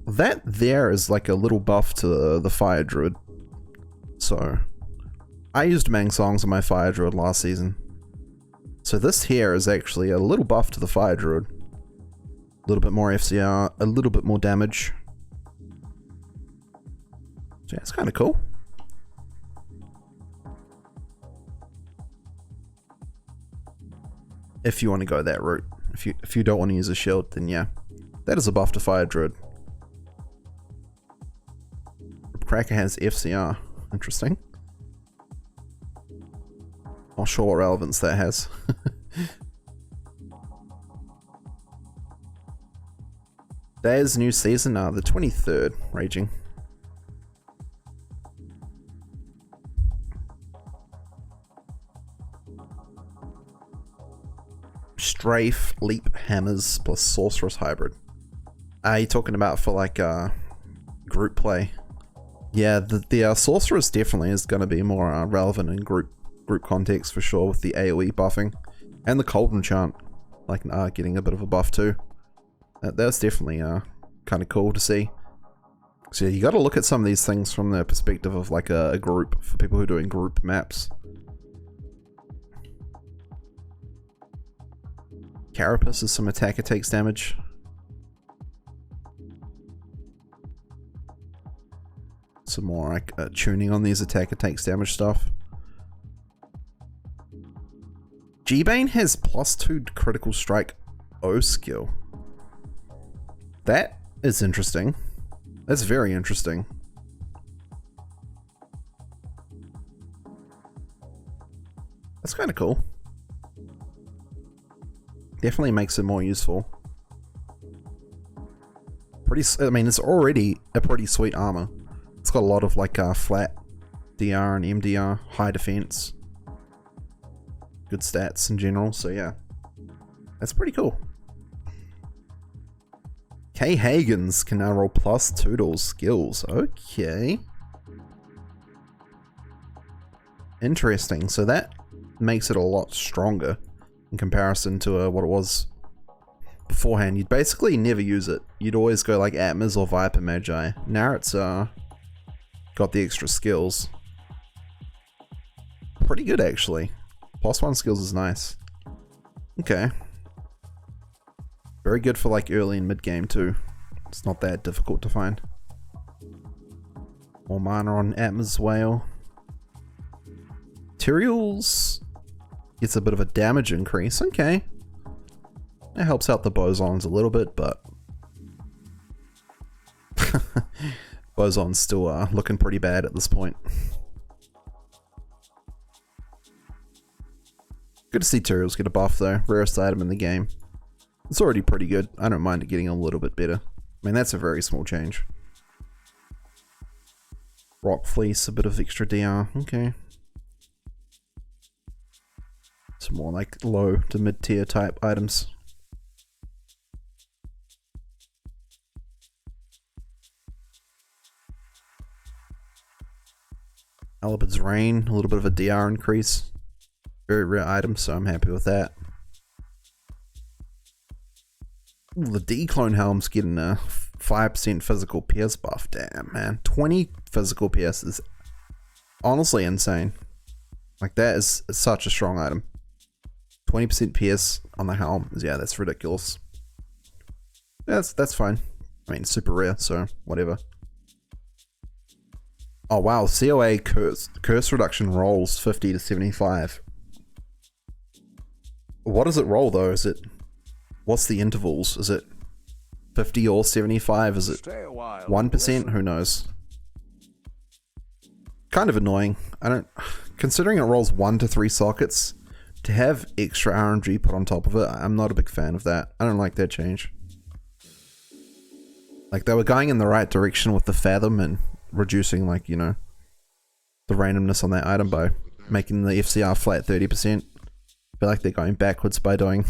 S1: That there is like a little buff to the Fire Druid. So I used Mang songs on my Fire Druid last season. So this here is actually a little buff to the Fire Druid. A little bit more FCR, a little bit more damage. So yeah, it's kind of cool. If you want to go that route. If you don't want to use a shield, then yeah. That is a buff to Fire Druid. Cracker has FCR. Interesting. Not sure what relevance that has. There's new season, the 23rd, raging. Strafe, leap, hammers, plus sorceress hybrid. Are you talking about for like group play? Yeah, the sorceress definitely is going to be more relevant in group context for sure, with the AoE buffing and the cold enchant like getting a bit of a buff too. That's definitely kind of cool to see. So yeah, you got to look at some of these things from the perspective of like a group, for people who are doing group maps. Carapace is some attacker takes damage. Some more like tuning on these attacker takes damage stuff. G-Bane has +2 critical strike O skill. That is interesting. That's very interesting. That's kind of cool. Definitely makes it more useful. I mean, it's already a pretty sweet armor. It's got a lot of like flat DR and MDR, high defense, good stats in general. So yeah, that's pretty cool. K Hagens can now roll +2 to all skills. Okay. Interesting. So that makes it a lot stronger in comparison to what it was beforehand. You'd basically never use it. You'd always go like Atmas or Viper Magi. Now it's got the extra skills. Pretty good actually. +1 skills is nice. Okay. Very good for like early and mid game too. It's not that difficult to find. More mana on Atmas Whale. Materials gets a bit of a damage increase. Okay. That helps out the Bosons a little bit, but Boson's still looking pretty bad at this point. Good to see Turiels get a buff though. Rarest item in the game. It's already pretty good. I don't mind it getting a little bit better. I mean, that's a very small change. Rock Fleece, a bit of extra DR. Okay. Some more like low to mid tier type items. Alabad's Rain, a little bit of a DR increase. Very rare item, so I'm happy with that. Ooh, the D-Clone Helm's getting a 5% physical PS buff. Damn, man. 20 physical PS is honestly insane. Like, that is such a strong item. 20% PS on the helm. Yeah, that's ridiculous. That's fine. I mean, super rare, so whatever. Oh wow, COA curse reduction rolls 50 to 75. What does it roll though? What's the intervals? Is it 50 or 75? Is it 1%? Who knows? Kind of annoying. Considering it rolls 1 to 3 sockets, to have extra RNG put on top of it, I'm not a big fan of that. I don't like that change. Like, they were going in the right direction with the Fathom and reducing, like, you know, the randomness on that item by making the FCR flat 30%. I feel like they're going backwards by doing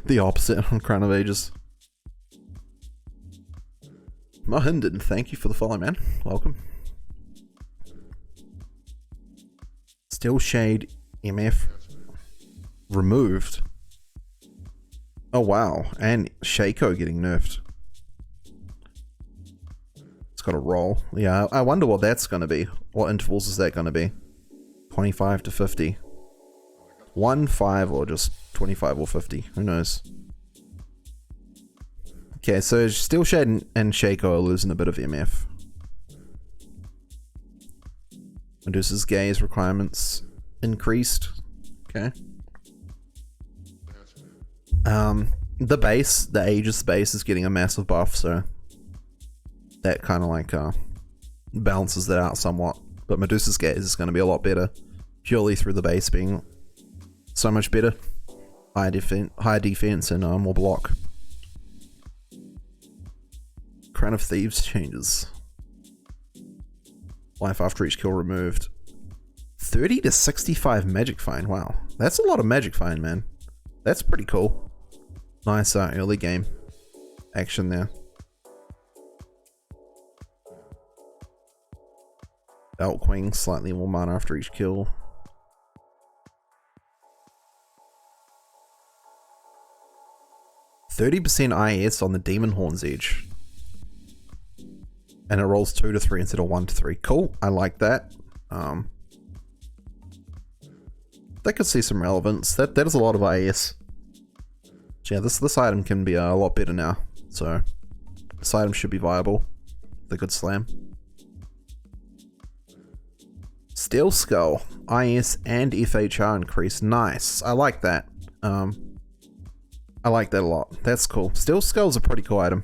S1: the opposite on Crown of Ages. Mohinden, thank you for the follow, man. Welcome. Still Shade MF removed. Oh wow, and Shaco getting nerfed. It's got a roll. Yeah, I wonder what that's going to be. What intervals is that going to be? 25 to 50. 1, 5, or just 25 or 50. Who knows? Okay, so Steel Shade and Shaco are losing a bit of MF. Medusa's gaze requirements increased. Okay. The base, the Aegis base is getting a massive buff, so that kind of like balances that out somewhat. But Medusa's gaze is going to be a lot better, purely through the base being so much better. Higher defense and more block. Crown of Thieves changes. Life after each kill removed. 30 to 65 Magic Find. Wow, that's a lot of Magic Find, man. That's pretty cool. Nice early game action there. Elkwing, slightly more mana after each kill. %% IS on the Demon Horn's Edge. And it rolls 2 to 3 instead of 1 to 3. Cool, I like that. That could see some relevance. That is a lot of IS. Yeah, this item can be a lot better now. So this item should be viable. The good slam. Steel Skull, IS and FHR increase. Nice. I like that. I like that a lot. That's cool. Steel Skull's a pretty cool item.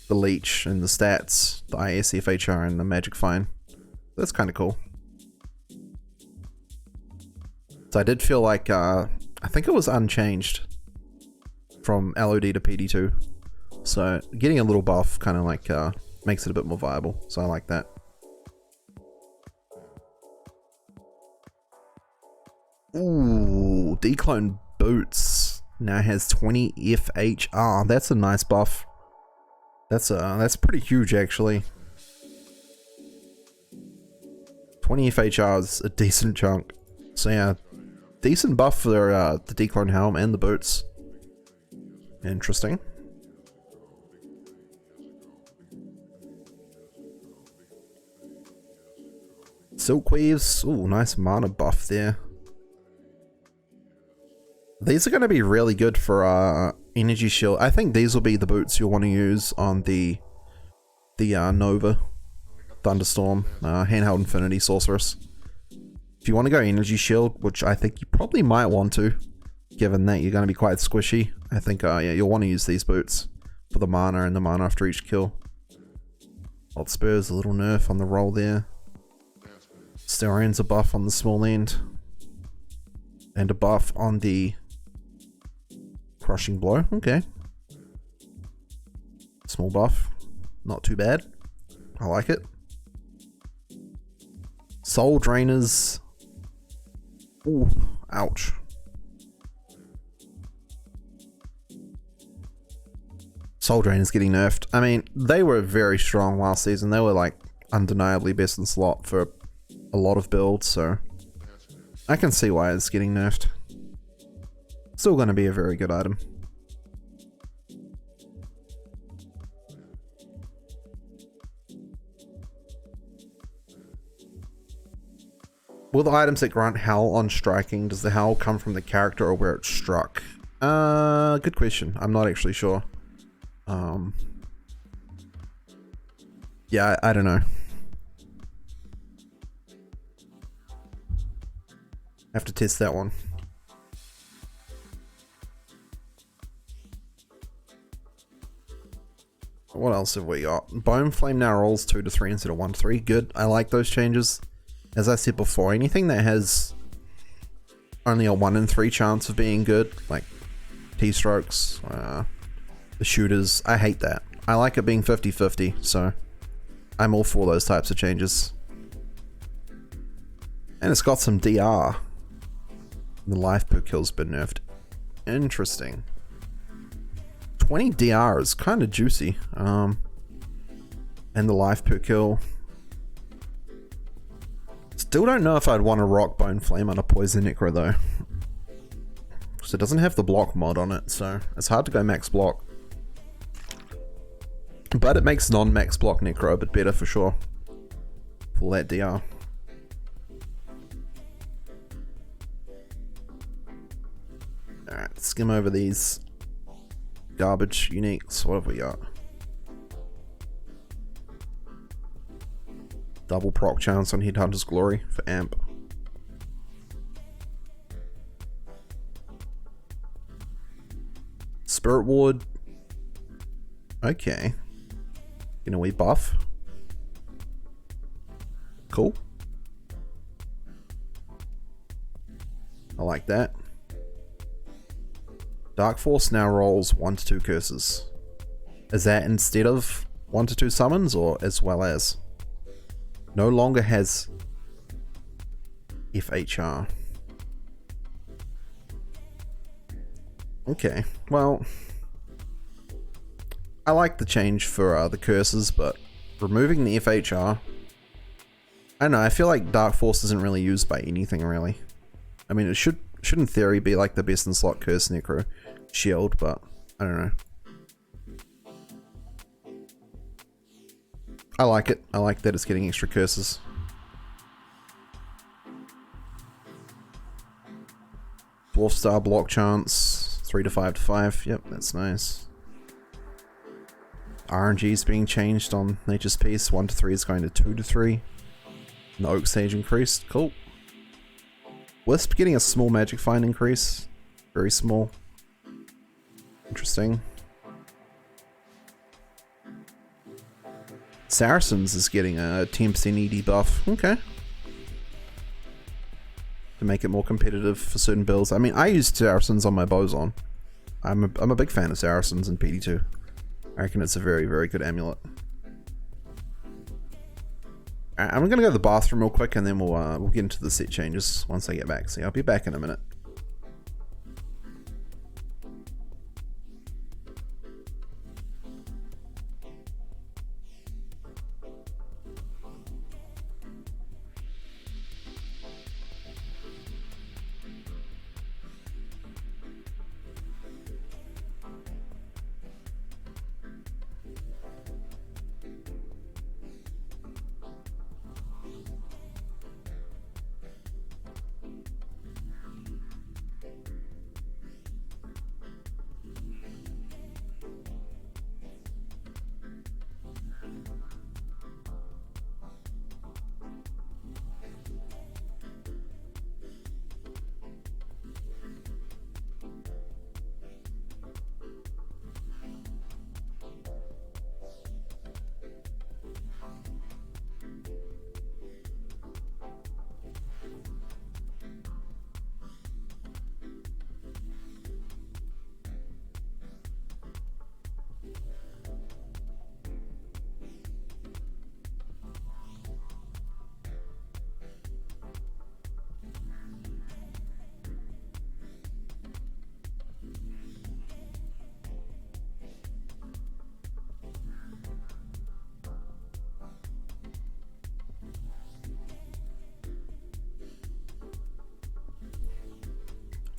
S1: The leech and the stats, the IS, FHR, and the magic find. That's kind of cool. So I did feel like, I think it was unchanged from LOD to PD2. So getting a little buff kind of like makes it a bit more viable. So I like that. Ooh, Declone Boots now has 20 FHR. That's a nice buff. That's pretty huge actually. 20 FHR is a decent chunk. So yeah, decent buff for the Declone Helm and the boots. Interesting. Silkweaves, ooh, nice mana buff there. These are going to be really good for Energy Shield. I think these will be the boots you'll want to use on the Nova Thunderstorm handheld Infinity Sorceress. If you want to go Energy Shield, which I think you probably might want to, given that you're going to be quite squishy, I think yeah, you'll want to use these boots for the mana and the mana after each kill. Old Spurs, a little nerf on the roll there. Stellarian's a buff on the small end. And a buff on the Crushing Blow. Okay. Small buff. Not too bad. I like it. Soul Drainers. Ooh, ouch. Soul Drainers getting nerfed. I mean, they were very strong last season. They were like undeniably best in slot for a lot of builds, so I can see why it's getting nerfed. Still going to be a very good item. Will the items that grant Howl on striking, does the Howl come from the character or where it's struck? Good question. I'm not actually sure. Yeah, I don't know. Have to test that one. What else have we got? Bone Flame now rolls 2 to 3 instead of 1 to 3. Good. I like those changes. As I said before, anything that has only a 1 in 3 chance of being good, like T-strokes, the shooters, I hate that. I like it being 50-50, so I'm all for those types of changes. And it's got some DR. The life per kill's been nerfed. Interesting. 20 DR is kind of juicy. And the life per kill. Still don't know if I'd want to rock Bone Flame on a Poison Necro though. Because it doesn't have the block mod on it, so it's hard to go max block. But it makes non-max block Necro a bit better for sure. For that DR. Alright, skim over these garbage uniques. What have we got? Double proc chance on Headhunter's Glory for Amp. Spirit Ward. Okay. Getting a wee buff. Cool. I like that. Dark Force now rolls 1 to 2 curses. Is that instead of 1 to 2 summons or as well as? No longer has FHR. Okay, well, I like the change for the curses, but removing the FHR, I don't know, I feel like Dark Force isn't really used by anything really. I mean, it should in theory be like the best in slot curse Necro shield, but I don't know. I like it. I like that it's getting extra curses. Dwarf Star block chance 3 to 5 to 5. Yep, that's nice. RNG is being changed on Nature's Peace. 1 to 3 is going to 2 to 3. And the Oak Sage increased. Cool. Wisp getting a small Magic Find increase. Very small. Interesting. Saracens is getting a 10% ED buff. Okay. To make it more competitive for certain builds. I mean, I use Saracens on my Boson. I'm a big fan of Saracens in PD2. I reckon it's a very, very good amulet. Alright, I'm gonna go to the bathroom real quick and then we'll get into the set changes once I get back. So I'll be back in a minute.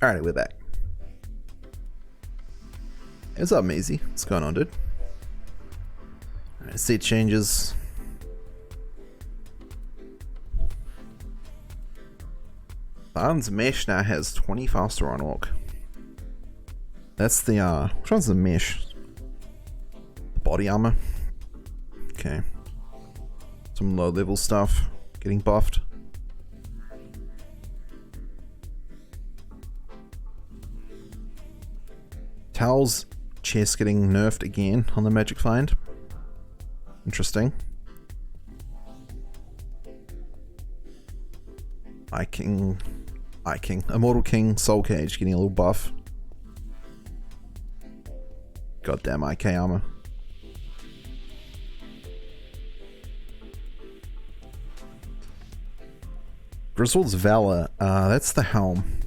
S1: Alright, we're back. Hey, what's up, Maisie? What's going on, dude? Alright, set changes. Barnes Mesh now has 20 faster on walk. That's the, which one's the mesh? The body armor. Okay. Some low level stuff getting buffed. Tal's chest getting nerfed again on the Magic Find. Interesting. Immortal King, Soul Cage getting a little buff. Goddamn IK armor. Griswold's Valor, that's the helm.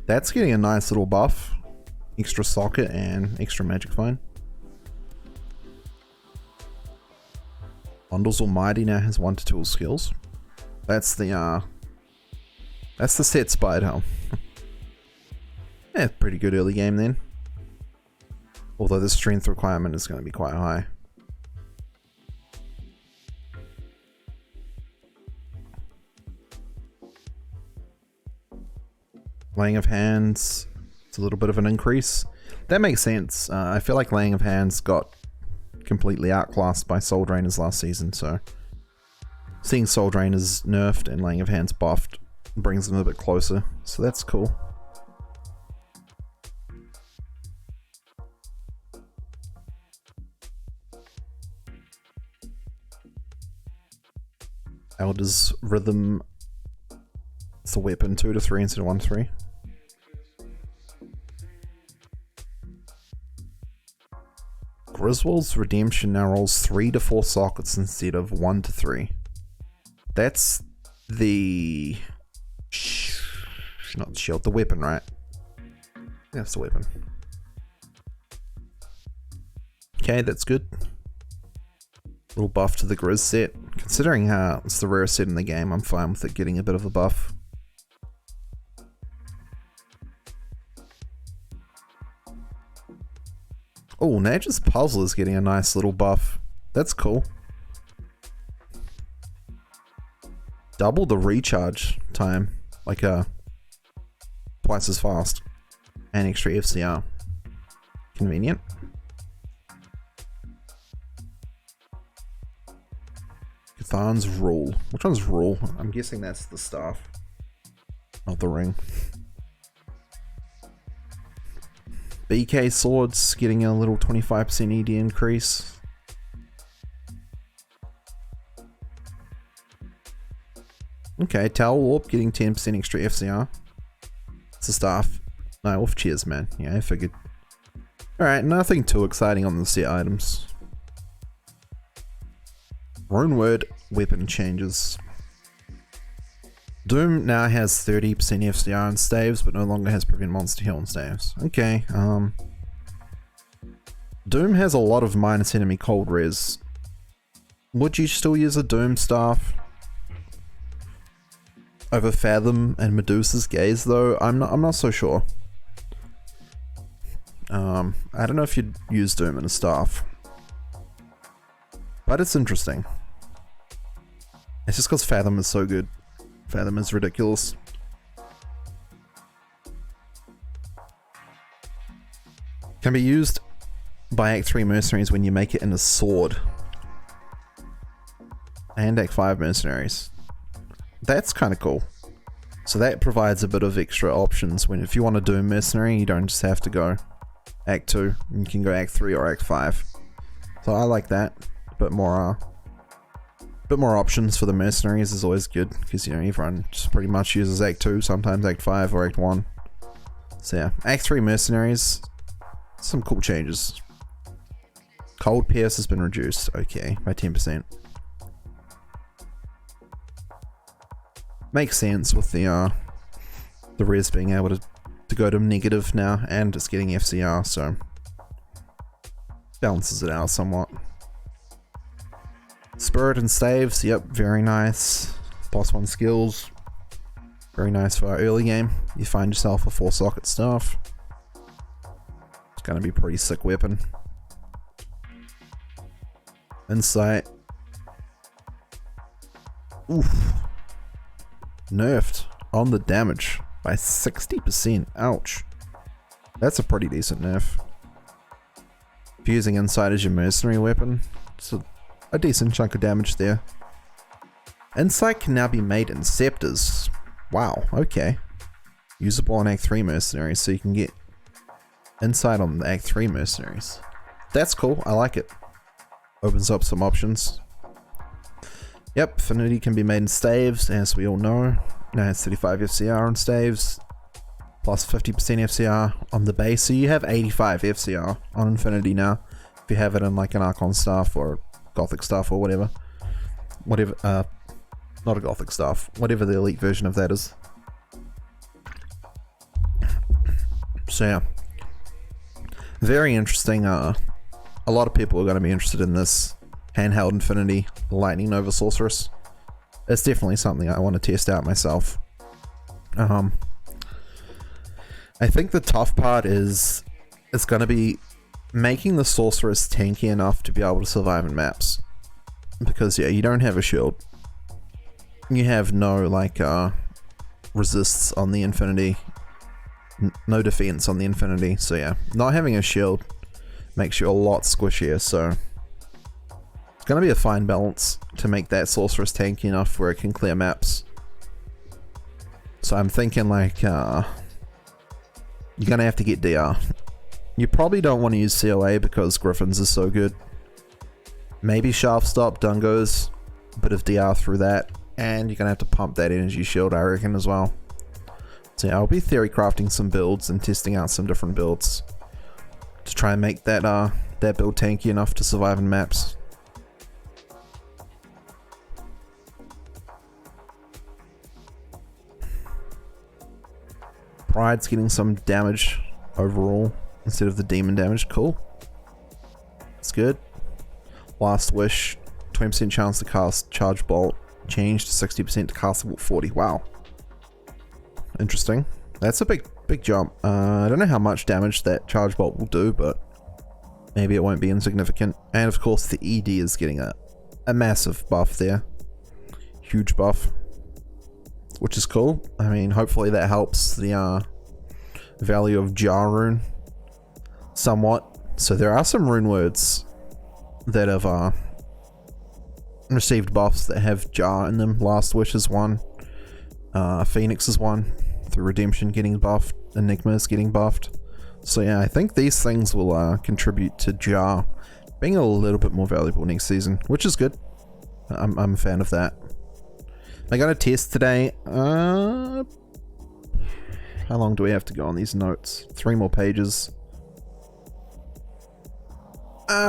S1: That's getting a nice little buff. Extra socket and extra magic find. Bundles Almighty now has 1 to 2 skills. That's the set Spider helm. Yeah, pretty good early game then. Although the strength requirement is going to be quite high. Laying of Hands, it's a little bit of an increase. That makes sense. I feel like Laying of Hands got completely outclassed by Soul Drainers last season, so seeing Soul Drainers nerfed and Laying of Hands buffed brings them a bit closer, so that's cool. Elder's Rhythm, it's a weapon 2 to 3 instead of 1 to 3. Griswold's Redemption now rolls 3 to 4 sockets instead of 1 to 3. That's the... not the shield, the weapon, right? That's the weapon. Okay, that's good. Little buff to the Grizz set. Considering how it's the rarest set in the game, I'm fine with it getting a bit of a buff. Oh, Nature's Puzzle is getting a nice little buff. That's cool. Double the recharge time. Like twice as fast. And extra FCR. Convenient. Cathan's Rule. Which one's Rule? I'm guessing that's the staff. Not the ring. BK Swords getting a little 25% ED increase. Okay, Towel Warp getting 10% extra FCR. It's a staff. No, Wolf cheers, man. Yeah, I figured. Alright, nothing too exciting on the set items. Rune Word weapon changes. Doom now has 30% FCR and staves, but no longer has prevent monster heal and staves. Okay, Doom has a lot of minus enemy cold res. Would you still use a Doom staff over Fathom and Medusa's Gaze though? I'm not so sure. I don't know if you'd use Doom in a staff. But it's interesting. It's just because Fathom is so good. Fathom is ridiculous. Can be used by Act 3 mercenaries when you make it in a sword. And Act 5 mercenaries. That's kind of cool. So that provides a bit of extra options when if you want to do a mercenary, you don't just have to go Act 2. You can go Act 3 or Act 5. So I like that. A bit more options for the mercenaries is always good because, you know, everyone just pretty much uses Act 2, sometimes Act 5 or Act 1. So yeah, Act 3 mercenaries, some cool changes. Cold Pierce has been reduced, okay, by 10%. Makes sense with the res being able to go to negative now and it's getting FCR, so balances it out somewhat. Spirit and staves, yep, very nice. Boss 1 skills. Very nice for our early game. You find yourself a 4-socket staff. It's gonna be a pretty sick weapon. Insight. Oof. Nerfed on the damage by 60%. Ouch. That's a pretty decent nerf. If you're using Insight as your mercenary weapon, it's a decent chunk of damage there. Insight can now be made in scepters. Wow, okay. Usable on Act 3 mercenaries, so you can get Insight on the Act 3 mercenaries. That's cool, I like it. Opens up some options. Yep, Affinity can be made in staves, as we all know. Now it's 35 FCR on staves, plus 50% FCR on the base, so you have 85 FCR on Infinity now. If you have it in like an Archon staff or Gothic staff or whatever. Not a Gothic staff, whatever the elite version of that is. So yeah, very interesting. A lot of people are going to be interested in this handheld Infinity Lightning Nova Sorceress. It's definitely something I want to test out myself. I think the tough part is it's going to be making the Sorceress tanky enough to be able to survive in maps. Because yeah, you don't have a shield. You have no like resists on the Infinity. No defense on the Infinity. So yeah, not having a shield makes you a lot squishier, so it's going to be a fine balance to make that Sorceress tanky enough where it can clear maps. So I'm thinking like you're going to have to get DR. You probably don't want to use COA because Griffins is so good. Maybe Sharp Stop, Dungos, a bit of DR through that, and you're going to have to pump that energy shield, I reckon, as well. So yeah, I'll be theory crafting some builds and testing out some different builds to try and make that that build tanky enough to survive in maps. Pride's getting some damage overall instead of the demon damage. Cool. That's good. Last Wish, 20% chance to cast Charge Bolt, changed to 60% to castable 40. Wow. Interesting. That's a big jump. I don't know how much damage that Charge Bolt will do, but maybe it won't be insignificant. And of course the ED is getting a massive buff there. Huge buff. Which is cool. I mean, hopefully that helps the value of Jar Rune somewhat. So there are some rune words that have received buffs that have Jar in them. Last Wish is one. Phoenix is one. Through Redemption getting buffed. Enigma is getting buffed. So yeah, I think these things will contribute to Jar being a little bit more valuable next season, which is good. I'm a fan of that. I got a test today. How long do we have to go on these notes? 3 more pages.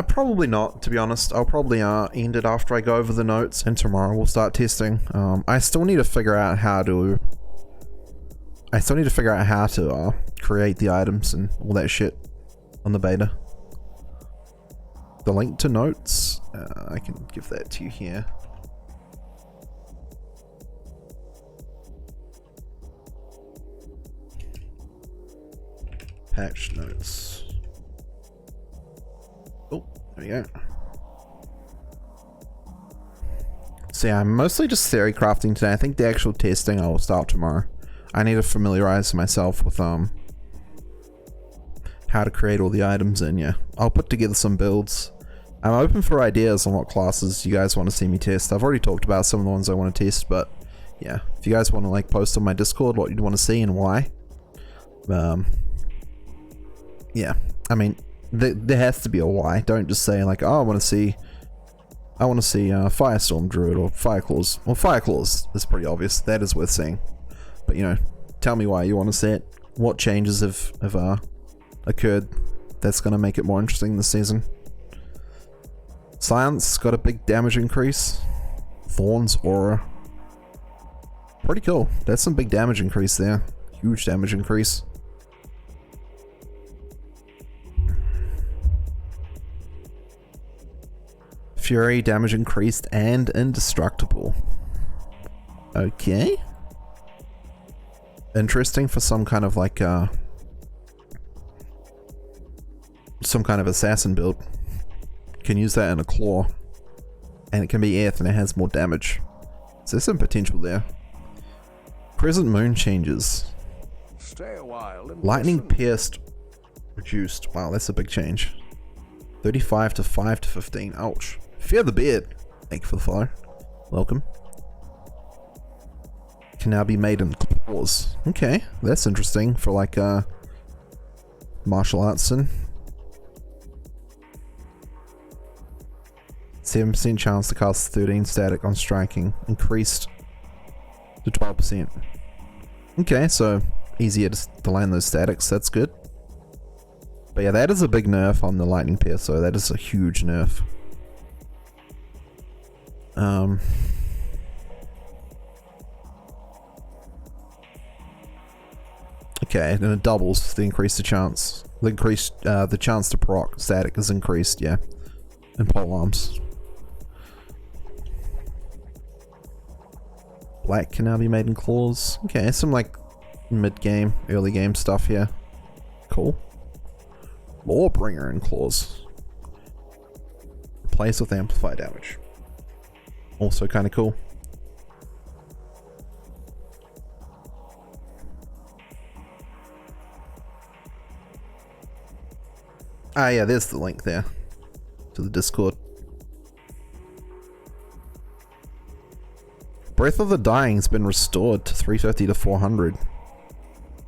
S1: Probably not, to be honest. I'll probably end it after I go over the notes, and tomorrow we'll start testing. I still need to figure out how to create the items and all that shit on the beta. The link to notes, I can give that to you here. Patch notes. Oh, there we go. So yeah, I'm mostly just theory crafting today. I think the actual testing I will start tomorrow. I need to familiarize myself with how to create all the items, and yeah, I'll put together some builds. I'm open for ideas on what classes you guys want to see me test. I've already talked about some of the ones I want to test, but yeah, if you guys want to like post on my Discord what you'd want to see and why. Yeah, I mean, there has to be a why. Don't just say like, oh, I want to see Firestorm Druid or Fireclaws. Well, Fireclaws is pretty obvious. That is worth seeing. But you know, tell me why you want to see it. What changes have occurred that's going to make it more interesting this season. Science got a big damage increase. Thorns Aura. Pretty cool. That's some big damage increase there. Huge damage increase. Fury, damage increased and indestructible. Okay. interesting for some kind of like some kind of assassin build. Can use that in a claw, and it can be earth and it has more damage. So there's some potential there. Crescent moon changes.
S4: Stay a while and
S1: Lightning
S4: listen.
S1: pierced reduced. Wow, that's a big change. 35 to 5 to 15. Ouch. Fear the beard. Thank you for the follow. Welcome. Can now be made in claws. Okay, that's interesting for like martial arts and 7% chance to cast 13 static on striking, increased to 12%. Okay, so easier to land those statics, that's good. But yeah, that is a big nerf on the lightning pierce, so that is a huge nerf. Okay, and it doubles the increase the chance. The chance to proc static is increased, yeah. And pole arms. Black can now be made in claws. Okay, some like mid-game, early game stuff here. Cool. Lawbringer in claws. Replace with amplify damage. Also kind of cool. Ah yeah, there's the link there to the Discord. Breath of the Dying's been restored to 350 to 400.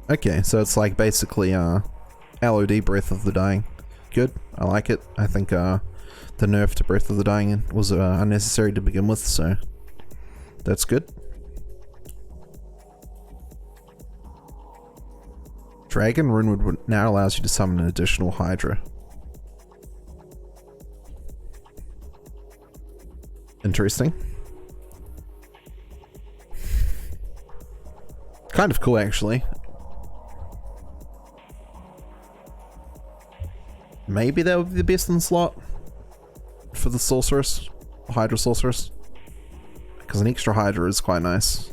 S1: Okay, so it's like basically LOD Breath of the Dying. Good, I like it. I think the nerf to Breath of the Dying was unnecessary to begin with, so that's good. Dragon Runewood now allows you to summon an additional Hydra. Interesting. Kind of cool, actually. Maybe that would be the best in the slot for the sorceress, Hydra sorceress, because an extra Hydra is quite nice.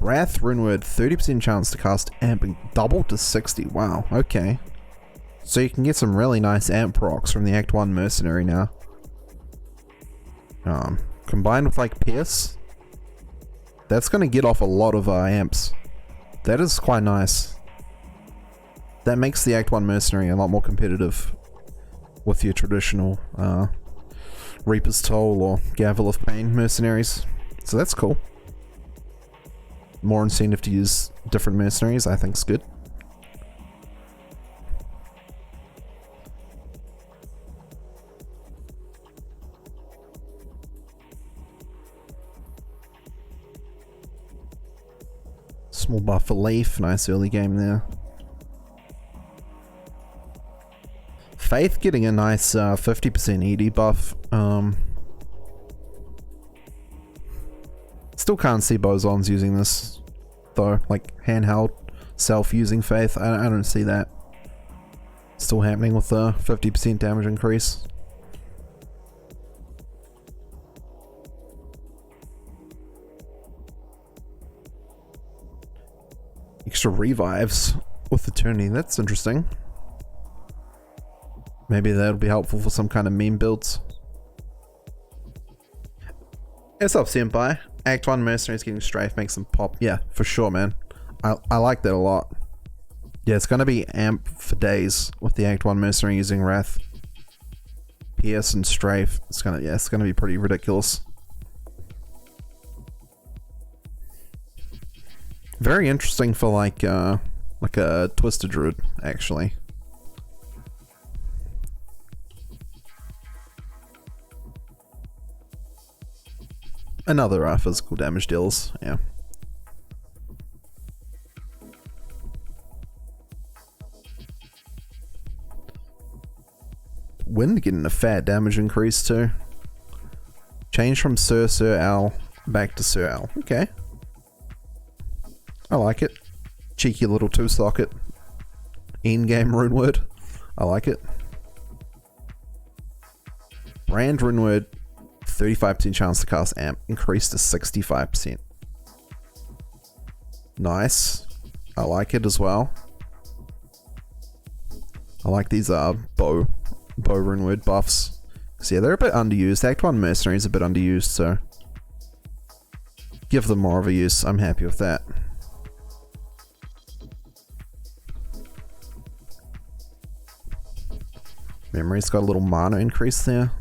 S1: Wrath Runeword, 30% chance to cast amp and double to 60. Wow, okay. So you can get some really nice amp procs from the Act 1 Mercenary now. Combined with like Pierce, that's going to get off a lot of amps. That is quite nice. That makes the Act 1 Mercenary a lot more competitive with your traditional Reaper's Toll or Gavel of Pain mercenaries. So that's cool. More incentive to use different mercenaries, I think is good. Small buff for Leaf, nice early game there. Faith getting a nice 50% ED buff. Still can't see Bosons using this though, like handheld self-using Faith. I don't see that still happening with the 50% damage increase. Extra revives with Eternity, that's interesting. Maybe that'll be helpful for some kind of meme builds. What's up, Senpai? Act 1 Mercenaries getting strafe makes them pop. Yeah, for sure, man. I like that a lot. Yeah, it's gonna be amp for days with the Act 1 Mercenary using Wrath, Pierce, and Strafe. It's gonna be pretty ridiculous. Very interesting for like a Twisted Druid, actually. Another physical damage deals, yeah. Wind getting a fat damage increase too. Change from Sir Owl back to Sir Owl. Okay. I like it. Cheeky little 2-socket. In-game rune word. I like it. Brand rune word. 35% chance to cast amp, increased to 65%. Nice. I like it as well. I like these bow rune word buffs. So yeah, they're a bit underused. Act 1 Mercenary is a bit underused, so give them more of a use. I'm happy with that. Memory's got a little mana increase there.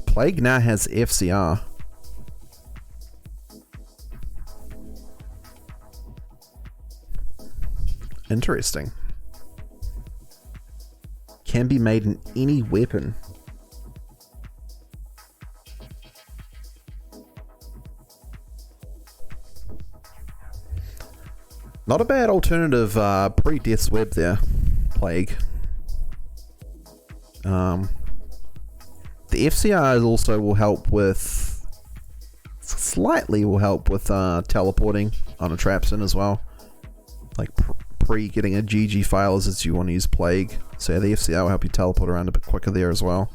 S1: Plague now has FCR. Interesting. Can be made in any weapon. Not a bad alternative pre-Death's Web there, Plague. The FCR also will help with... slightly will help with teleporting on a Trapson as well. Like pre-getting a GG file as you want to use Plague. So yeah, the FCR will help you teleport around a bit quicker there as well.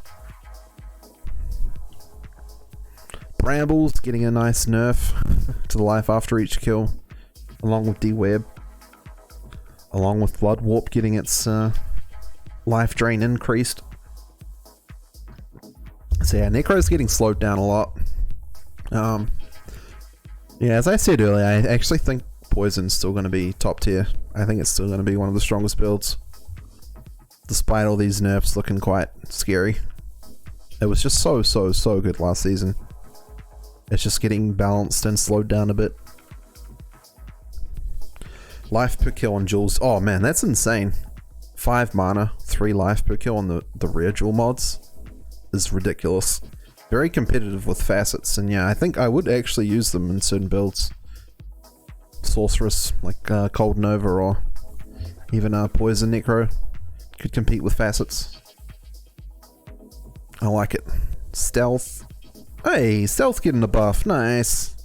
S1: Brambles getting a nice nerf to the life after each kill. Along with D-Web. Along with Blood Warp getting its life drain increased. So yeah, Necro's getting slowed down a lot. Yeah, as I said earlier, I actually think Poison's still going to be top tier. I think it's still going to be one of the strongest builds. Despite all these nerfs looking quite scary. It was just so good last season. It's just getting balanced and slowed down a bit. Life per kill on Jules. Oh man, that's insane. 5 mana, 3 life per kill on the rare Jewel mods is ridiculous. Very competitive with facets, and yeah, I think I would actually use them in certain builds. Sorceress, like Cold Nova, or even Poison Necro could compete with facets. I like it. Stealth. Hey, Stealth getting a buff. Nice.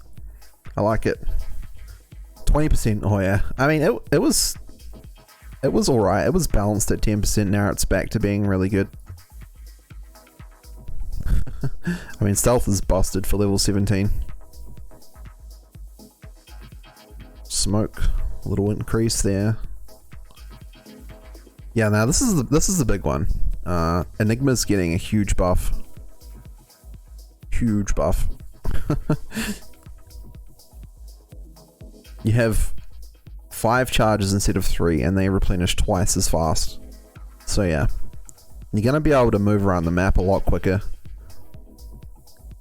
S1: I like it. 20%. Oh yeah. I mean, it was alright. It was balanced at 10%. Now it's back to being really good. I mean, Stealth is busted for level 17. Smoke, a little increase there. Yeah, now this is the big one. Enigma's getting a huge buff. Huge buff. You have 5 charges instead of 3, and they replenish twice as fast. So yeah, you're gonna be able to move around the map a lot quicker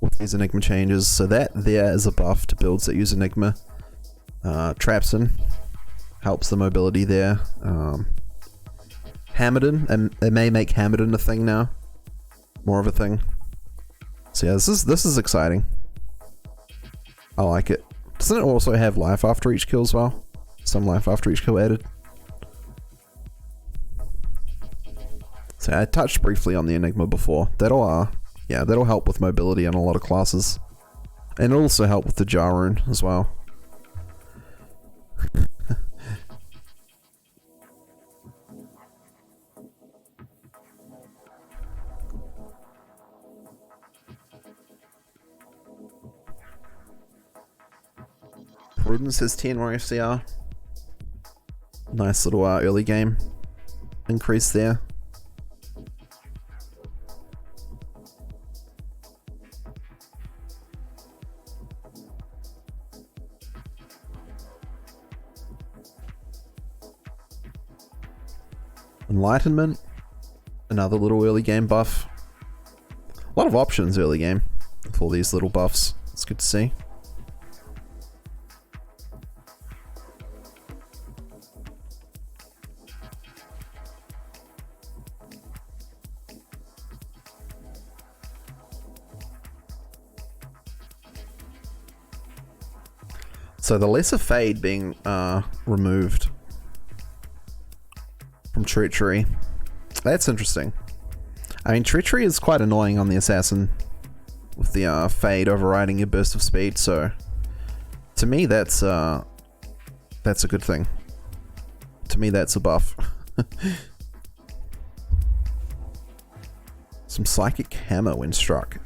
S1: with these Enigma changes. So that there is a buff to builds that use Enigma. Trapson helps the mobility there. Hammerden, and they may make Hammerden a thing now, more of a thing. So yeah, this is exciting. I like it. Doesn't it also have life after each kill as well? Some life after each kill added. So I touched briefly on the Enigma before. That'll help with mobility on a lot of classes, and it'll also help with the Jar Rune as well. Prudence has 10 more FCR. Nice little early game increase there. Enlightenment, another little early game buff. A lot of options early game for these little buffs. It's good to see. So the Lesser Fade being removed from Treachery. That's interesting. I mean, Treachery is quite annoying on the Assassin with the Fade overriding your burst of speed, so to me that's a good thing. To me that's a buff. Some Psychic Hammer when struck.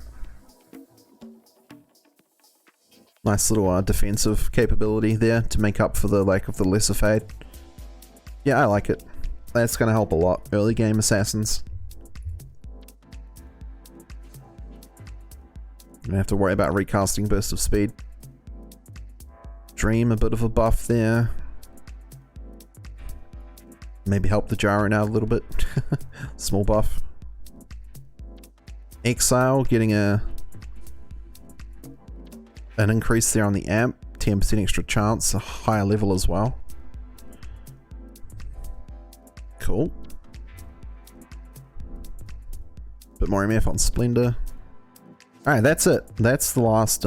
S1: Nice little defensive capability there to make up for the lack of the lesser fade. Yeah, I like it. That's going to help a lot. Early game assassins. Don't have to worry about recasting burst of speed. Dream, a bit of a buff there. Maybe help the gyro out a little bit. Small buff. Exile getting an increase there on the amp. 10% extra chance, a higher level as well. Cool. Bit more MF on Splendor. Alright, that's it. That's the last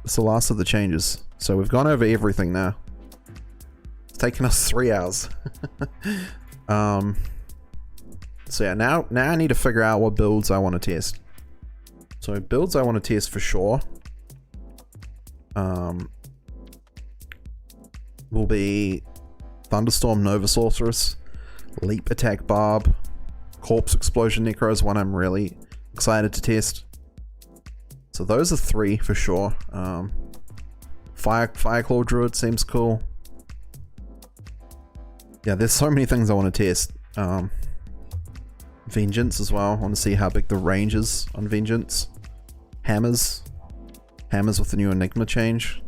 S1: it's the last of the changes. So we've gone over everything now. It's taken us 3 hours. So yeah, now I need to figure out what builds I want to test. So builds I want to test for sure will be Thunderstorm Nova Sorceress, Leap Attack Barb, Corpse Explosion Necro is one I'm really excited to test. So those are 3 for sure. Fireclaw Druid seems cool. Yeah, there's so many things I want to test. Vengeance as well. I want to see how big the range is on Vengeance. Hammers with the new Enigma change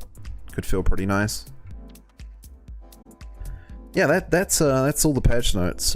S1: could feel pretty nice. Yeah, that's all the patch notes.